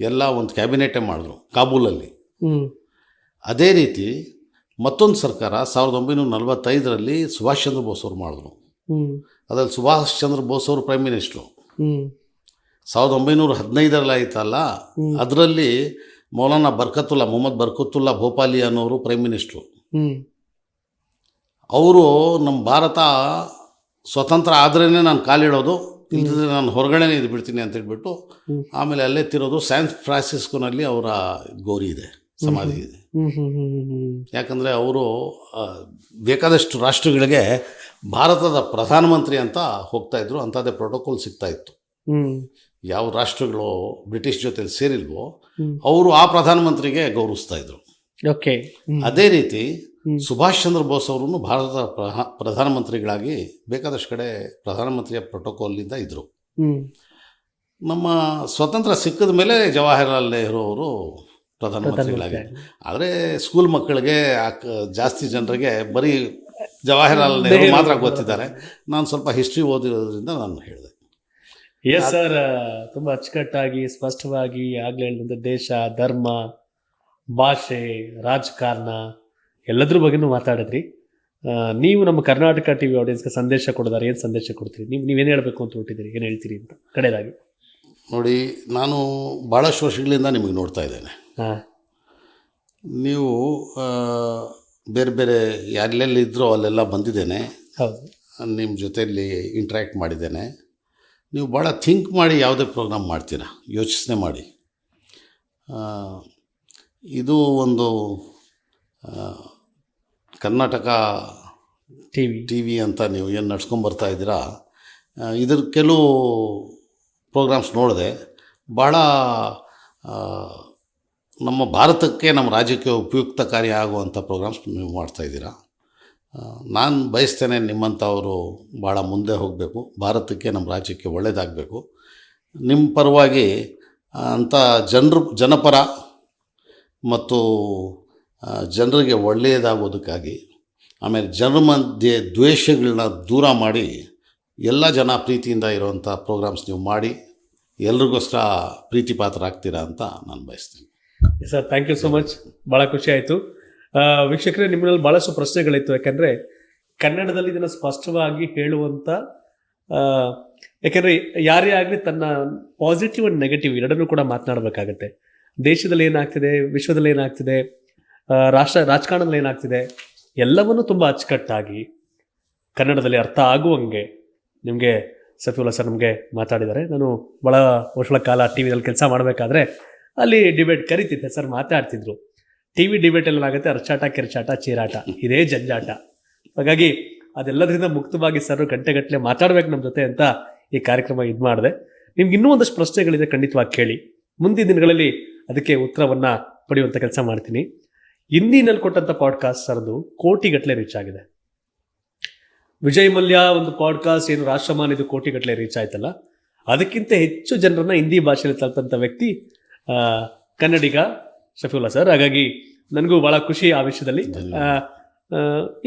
ಎಲ್ಲ ಒಂದು ಕ್ಯಾಬಿನೆಟೇ ಮಾಡಿದ್ರು ಕಾಬೂಲಲ್ಲಿ. ಅದೇ ರೀತಿ ಮತ್ತೊಂದು ಸರ್ಕಾರ 1945ರಲ್ಲಿ ಸುಭಾಷ್ ಚಂದ್ರ ಬೋಸ್ ಅವರು ಮಾಡಿದ್ರು. ಅದರಲ್ಲಿ ಸುಭಾಷ್ ಚಂದ್ರ ಬೋಸ್ ಅವರು ಪ್ರೈಮ್ ಮಿನಿಸ್ಟ್ರು. 1915ರಲ್ಲಿ ಆಯ್ತಲ್ಲ, ಅದರಲ್ಲಿ ಮೌಲಾನಾ ಮೊಹಮ್ಮದ್ ಬರ್ಕತುಲ್ಲಾ ಭೋಪಾಲಿ ಅನ್ನೋರು ಪ್ರೈಮ್ ಮಿನಿಸ್ಟ್ರು. ಅವರು ನಮ್ಮ ಭಾರತ ಸ್ವತಂತ್ರ ಆದ್ರೇ ನಾನು ಕಾಲಿಡೋದು, ಇಲ್ಲದ್ರೆ ನಾನು ಹೊರಗಡೆನೇ ಇದು ಬಿಡ್ತೀನಿ ಅಂತ ಹೇಳ್ಬಿಟ್ಟು ಆಮೇಲೆ ಅಲ್ಲೇ ತಿರೋದು ಸ್ಯಾನ್ ಫ್ರಾನ್ಸಿಸ್ಕೋನಲ್ಲಿ ಅವರ ಗೌರಿ ಇದೆ, ಸಮಾಧಿ ಇದೆ. ಯಾಕಂದರೆ ಅವರು ಬೇಕಾದಷ್ಟು ರಾಷ್ಟ್ರಗಳಿಗೆ ಭಾರತದ ಪ್ರಧಾನಮಂತ್ರಿ ಅಂತ ಹೋಗ್ತಾಯಿದ್ರು, ಅಂಥದ್ದೇ ಪ್ರೋಟೋಕಾಲ್ ಸಿಗ್ತಾಯಿತ್ತು. ಯಾವ ರಾಷ್ಟ್ರಗಳು ಬ್ರಿಟಿಷ್ ಜೊತೆಲಿ ಸೇರಿಲ್ವೋ ಅವರು ಆ ಪ್ರಧಾನಮಂತ್ರಿಗೆ ಗೌರವಿಸ್ತಾ ಇದ್ರು. ಅದೇ ರೀತಿ ಸುಭಾಷ್ ಚಂದ್ರ ಬೋಸ್ ಅವರು ಭಾರತದ ಪ್ರಧಾನಮಂತ್ರಿಗಳಾಗಿ ಬೇಕಾದಷ್ಟು ಕಡೆ ಪ್ರಧಾನಮಂತ್ರಿಯ ಪ್ರೋಟೋಕಾಲಿಂದ ಇದ್ದರು. ನಮ್ಮ ಸ್ವತಂತ್ರ ಸಿಕ್ಕಿದ ಮೇಲೆ ಜವಾಹರ್ಲಾಲ್ ನೆಹರು ಅವರು ಪ್ರಧಾನಮಂತ್ರಿಗಳಾಗಿ. ಆದರೆ ಸ್ಕೂಲ್ ಮಕ್ಕಳಿಗೆ ಜಾಸ್ತಿ ಜನರಿಗೆ ಬರೀ ಜವಾಹರ್ಲಾಲ್ ನೆಹರು ಮಾತ್ರ ಗೊತ್ತಿದ್ದಾರೆ. ನಾನು ಸ್ವಲ್ಪ ಹಿಸ್ಟ್ರಿ ಓದಿರೋದ್ರಿಂದ ನಾನು ಹೇಳಿದೆ. ಎಸ್ ಸರ್, ತುಂಬ ಅಚ್ಚುಕಟ್ಟಾಗಿ ಸ್ಪಷ್ಟವಾಗಿ ಆಗಲೇ ಹೇಳಿದಂತೆ ದೇಶ, ಧರ್ಮ, ಭಾಷೆ, ರಾಜಕಾರಣ ಎಲ್ಲದ್ರ ಬಗ್ಗೆನೂ ಮಾತಾಡಿದ್ರಿ. ನೀವು ನಮ್ಮ ಕರ್ನಾಟಕ ಟಿವಿ ಆಡಿಯನ್ಸ್ಗೆ ಸಂದೇಶ ಕೊಡೋದಾರೆ ಏನು ಸಂದೇಶ ಕೊಡ್ತೀರಿ? ನೀವೇನು ಹೇಳಬೇಕು ಅಂತ ಹೊರಟಿದ್ದೀರಿ, ಏನು ಹೇಳ್ತೀರಿ ಅಂತ ಕಡೆಯದಾಗಿ? ನೋಡಿ, ನಾನು ಭಾಳಷ್ಟು ವರ್ಷಗಳಿಂದ ನಿಮಗೆ ನೋಡ್ತಾ ಇದ್ದೇನೆ. ನೀವು ಬೇರೆ ಬೇರೆ ಎಲ್ಲೆಲ್ಲಿದ್ದರೋ ಅಲ್ಲೆಲ್ಲ ಬಂದಿದ್ದೇನೆ. ಹೌದು, ನಿಮ್ಮ ಜೊತೆಯಲ್ಲಿ ಇಂಟ್ರ್ಯಾಕ್ಟ್ ಮಾಡಿದ್ದೇನೆ. ನೀವು ಭಾಳ ಥಿಂಕ್ ಮಾಡಿ ಯಾವುದೇ ಪ್ರೋಗ್ರಾಮ್ ಮಾಡ್ತೀರಾ, ಯೋಚನೆ ಮಾಡಿ. ಇದು ಒಂದು ಕರ್ನಾಟಕ ಟಿ ವಿ ಅಂತ ನೀವು ಏನು ನಡ್ಸ್ಕೊಂಬರ್ತಾ ಇದ್ದೀರಾ, ಇದ್ರ ಕೆಲವು ಪ್ರೋಗ್ರಾಮ್ಸ್ ನೋಡಿದೆ. ಭಾಳ ನಮ್ಮ ಭಾರತಕ್ಕೆ, ನಮ್ಮ ರಾಜ್ಯಕ್ಕೆ ಉಪಯುಕ್ತಕಾರಿ ಆಗುವಂಥ ಪ್ರೋಗ್ರಾಮ್ಸ್ ನೀವು ಮಾಡ್ತಾಯಿದ್ದೀರಾ. ನಾನು ಬಯಸ್ತೇನೆ ನಿಮ್ಮಂಥವರು ಭಾಳ ಮುಂದೆ ಹೋಗಬೇಕು, ಭಾರತಕ್ಕೆ, ನಮ್ಮ ರಾಜ್ಯಕ್ಕೆ ಒಳ್ಳೆಯದಾಗಬೇಕು. ನಿಮ್ಮ ಪರವಾಗಿ ಅಂಥ ಜನಪರ ಮತ್ತು ಜನರಿಗೆ ಒಳ್ಳೆಯದಾಗೋದಕ್ಕಾಗಿ, ಆಮೇಲೆ ಜನರ ಮಧ್ಯೆ ದ್ವೇಷಗಳನ್ನ ದೂರ ಮಾಡಿ ಎಲ್ಲ ಜನ ಪ್ರೀತಿಯಿಂದ ಇರೋವಂಥ ಪ್ರೋಗ್ರಾಮ್ಸ್ ನೀವು ಮಾಡಿ ಎಲ್ರಿಗೋಸ್ಕರ ಪ್ರೀತಿ ಪಾತ್ರರಾಗ್ತೀರಾ ಅಂತ ನಾನು ಬಯಸ್ತೀನಿ. Sir, thank you so much. ಭಾಳ ಖುಷಿ ಆಯಿತು. ವೀಕ್ಷಕರೇ, ನಿಮ್ಮಲ್ಲಿ ಭಾಳಷ್ಟು ಪ್ರಶ್ನೆಗಳಿತ್ತು. ಯಾಕೆಂದರೆ ಕನ್ನಡದಲ್ಲಿ ಇದನ್ನು ಸ್ಪಷ್ಟವಾಗಿ ಹೇಳುವಂಥ, ಯಾಕೆಂದರೆ ಯಾರೇ ಆಗಲಿ ತನ್ನ ಪಾಸಿಟಿವ್ ಆ್ಯಂಡ್ ನೆಗೆಟಿವ್ ಎರಡನ್ನೂ ಕೂಡ ಮಾತನಾಡಬೇಕಾಗತ್ತೆ. ದೇಶದಲ್ಲಿ ಏನಾಗ್ತಿದೆ, ವಿಶ್ವದಲ್ಲಿ ಏನಾಗ್ತಿದೆ, ರಾಜಕಾರಣದಲ್ಲಿ ಏನಾಗ್ತಿದೆ, ಎಲ್ಲವನ್ನೂ ತುಂಬ ಅಚ್ಚುಕಟ್ಟಾಗಿ ಕನ್ನಡದಲ್ಲಿ ಅರ್ಥ ಆಗುವಂಗೆ ನಿಮಗೆ ಸಫಿಯುಲ್ಲಾ ಸರ್ ನಮಗೆ ಮಾತಾಡಿದ್ದಾರೆ. ನಾನು ಭಾಳ ವರ್ಷಗಳ ಕಾಲ ಟಿ ವಿದಲ್ಲಿ ಕೆಲಸ ಮಾಡಬೇಕಾದ್ರೆ ಅಲ್ಲಿ ಡಿಬೇಟ್ ಕರಿತಿದ್ದೆ. ಸರ್ ಮಾತಾಡ್ತಿದ್ರು. ಟಿ ವಿ ಡಿಬೇಟಲ್ಲಿ ಏನಾಗುತ್ತೆ, ಅರ್ಚಾಟ, ಕಿರ್ಚಾಟ, ಚೀರಾಟ, ಇದೇ ಜಂಜಾಟ. ಹಾಗಾಗಿ ಅದೆಲ್ಲದರಿಂದ ಮುಕ್ತವಾಗಿ ಸರ್ ಗಂಟೆಗಟ್ಟಲೆ ಮಾತಾಡ್ಬೇಕು ನಮ್ಮ ಜೊತೆ ಅಂತ ಈ ಕಾರ್ಯಕ್ರಮ ಇದು ಮಾಡಿದೆ. ನಿಮ್ಗೆ ಇನ್ನೂ ಒಂದಷ್ಟು ಪ್ರಶ್ನೆಗಳಿದೆ, ಖಂಡಿತವಾಗಿ ಕೇಳಿ. ಮುಂದಿನ ದಿನಗಳಲ್ಲಿ ಅದಕ್ಕೆ ಉತ್ತರವನ್ನು ಪಡೆಯುವಂಥ ಕೆಲಸ ಮಾಡ್ತೀನಿ. ಹಿಂದಿನಲ್ಲಿ ಕೊಟ್ಟಂಥ ಪಾಡ್ಕಾಸ್ಟ್ ಸರ್ದು ಕೋಟಿಗಟ್ಟಲೆ ರೀಚ್ ಆಗಿದೆ. ವಿಜಯ್ ಮಲ್ಯ ಒಂದು ಪಾಡ್ಕಾಸ್ಟ್ ಏನು ರಾಷ್ಟ್ರಮಾನ್, ಇದು ಕೋಟಿಗಟ್ಟಲೆ ರೀಚ್ ಆಯ್ತಲ್ಲ, ಅದಕ್ಕಿಂತ ಹೆಚ್ಚು ಜನರನ್ನ ಹಿಂದಿ ಭಾಷೆಯಲ್ಲಿ ತಲುಪಂಥ ವ್ಯಕ್ತಿ ಕನ್ನಡಿಗ ಶಫೀವುಲ್ಲಾ ಸರ್. ಹಾಗಾಗಿ ನನಗೂ ಭಾಳ ಖುಷಿ ಆ ವಿಷಯದಲ್ಲಿ.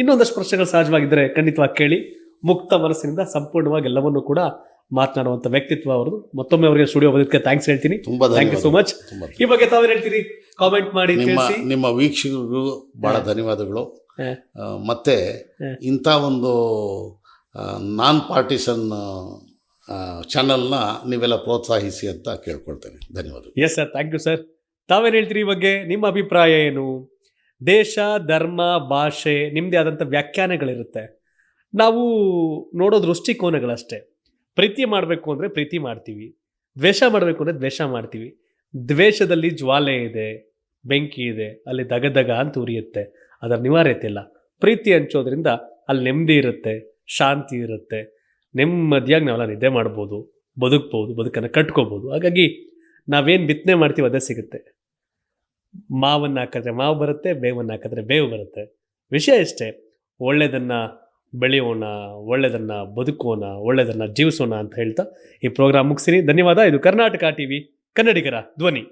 ಇನ್ನೊಂದಷ್ಟು ಪ್ರಶ್ನೆಗಳು ಸಹಜವಾಗಿದ್ದರೆ ಖಂಡಿತವಾಗಿ ಕೇಳಿ. ಮುಕ್ತ ಮನಸ್ಸಿನಿಂದ ಸಂಪೂರ್ಣವಾಗಿ ಎಲ್ಲವನ್ನೂ ಕೂಡ ಮಾತನಾಡುವಂಥ ವ್ಯಕ್ತಿತ್ವ ಅವ್ರದ್ದು. ಮತ್ತೊಮ್ಮೆ ಅವರಿಗೆ ಸ್ಟುಡಿಯೋ ಬಂದಿದ್ದಕ್ಕೆ ಥ್ಯಾಂಕ್ಸ್ ಹೇಳ್ತೀನಿ. Thank you so much. ಈ ಬಗ್ಗೆ ತಾವೇನು ಹೇಳ್ತೀರಿ? ಕಾಮೆಂಟ್ ಮಾಡಿ. ನಿಮ್ಮ ವೀಕ್ಷಕರಿಗೂ ಭಾಳ ಧನ್ಯವಾದಗಳು. ಮತ್ತೆ ಇಂಥ ಒಂದು ನಾನ್ ಪಾರ್ಟಿಸನ್ ಚಾನಲ್ನ ನೀವೆಲ್ಲ ಪ್ರೋತ್ಸಾಹಿಸಿ ಅಂತ ಕೇಳ್ಕೊಳ್ತೇನೆ. ಧನ್ಯವಾದಗಳು. Yes sir, thank you sir. ತಾವೇನು ಹೇಳ್ತೀರಿ ಈ ಬಗ್ಗೆ? ನಿಮ್ಮ ಅಭಿಪ್ರಾಯ ಏನು? ದೇಶ, ಧರ್ಮ, ಭಾಷೆ ನಿಮ್ಮದೇ ಆದಂಥ ವ್ಯಾಖ್ಯಾನಗಳಿರುತ್ತೆ. ನಾವು ನೋಡೋ ದೃಷ್ಟಿಕೋನಗಳಷ್ಟೇ. ಪ್ರೀತಿ ಮಾಡಬೇಕು ಅಂದರೆ ಪ್ರೀತಿ ಮಾಡ್ತೀವಿ, ದ್ವೇಷ ಮಾಡಬೇಕು ಅಂದರೆ ದ್ವೇಷ ಮಾಡ್ತೀವಿ. ದ್ವೇಷದಲ್ಲಿ ಜ್ವಾಲೆ ಇದೆ, ಬೆಂಕಿ ಇದೆ, ಅಲ್ಲಿ ದಗದಗ ಅಂತ ಉರಿಯುತ್ತೆ, ಅದರ ನಿವಾರ್ಯತೆ ಇಲ್ಲ. ಪ್ರೀತಿ ಹಂಚೋದ್ರಿಂದ ಅಲ್ಲಿ ನೆಮ್ಮದಿ ಇರುತ್ತೆ, ಶಾಂತಿ ಇರುತ್ತೆ, ನೆಮ್ಮದಿಯಾಗಿ ನಾವೆಲ್ಲ ನಿದ್ದೆ ಮಾಡ್ಬೋದು, ಬದುಕ್ಬೋದು, ಬದುಕನ್ನು ಕಟ್ಕೋಬೋದು. ಹಾಗಾಗಿ ನಾವೇನು ಬಿತ್ತನೆ ಮಾಡ್ತೀವಿ ಅದೇ ಸಿಗುತ್ತೆ. ಮಾವನ್ನು ಹಾಕಿದ್ರೆ ಮಾವು ಬರುತ್ತೆ, ಬೇವನ್ನು ಹಾಕಿದ್ರೆ ಬೇವು ಬರುತ್ತೆ. ವಿಷಯ ಇಷ್ಟೇ, ಒಳ್ಳೆಯದನ್ನು ಬೆಳೆಯೋಣ, ಒಳ್ಳೆಯದನ್ನು ಬದುಕೋಣ, ಒಳ್ಳೆಯದನ್ನು ಜೀವಿಸೋಣ ಅಂತ ಹೇಳ್ತಾ ಈ ಪ್ರೋಗ್ರಾಮ್ ಮುಗಿಸಿರಿ. ಧನ್ಯವಾದ. ಇದು ಕರ್ನಾಟಕ ಟಿವಿ, ಕನ್ನಡಿಗರ ಧ್ವನಿ.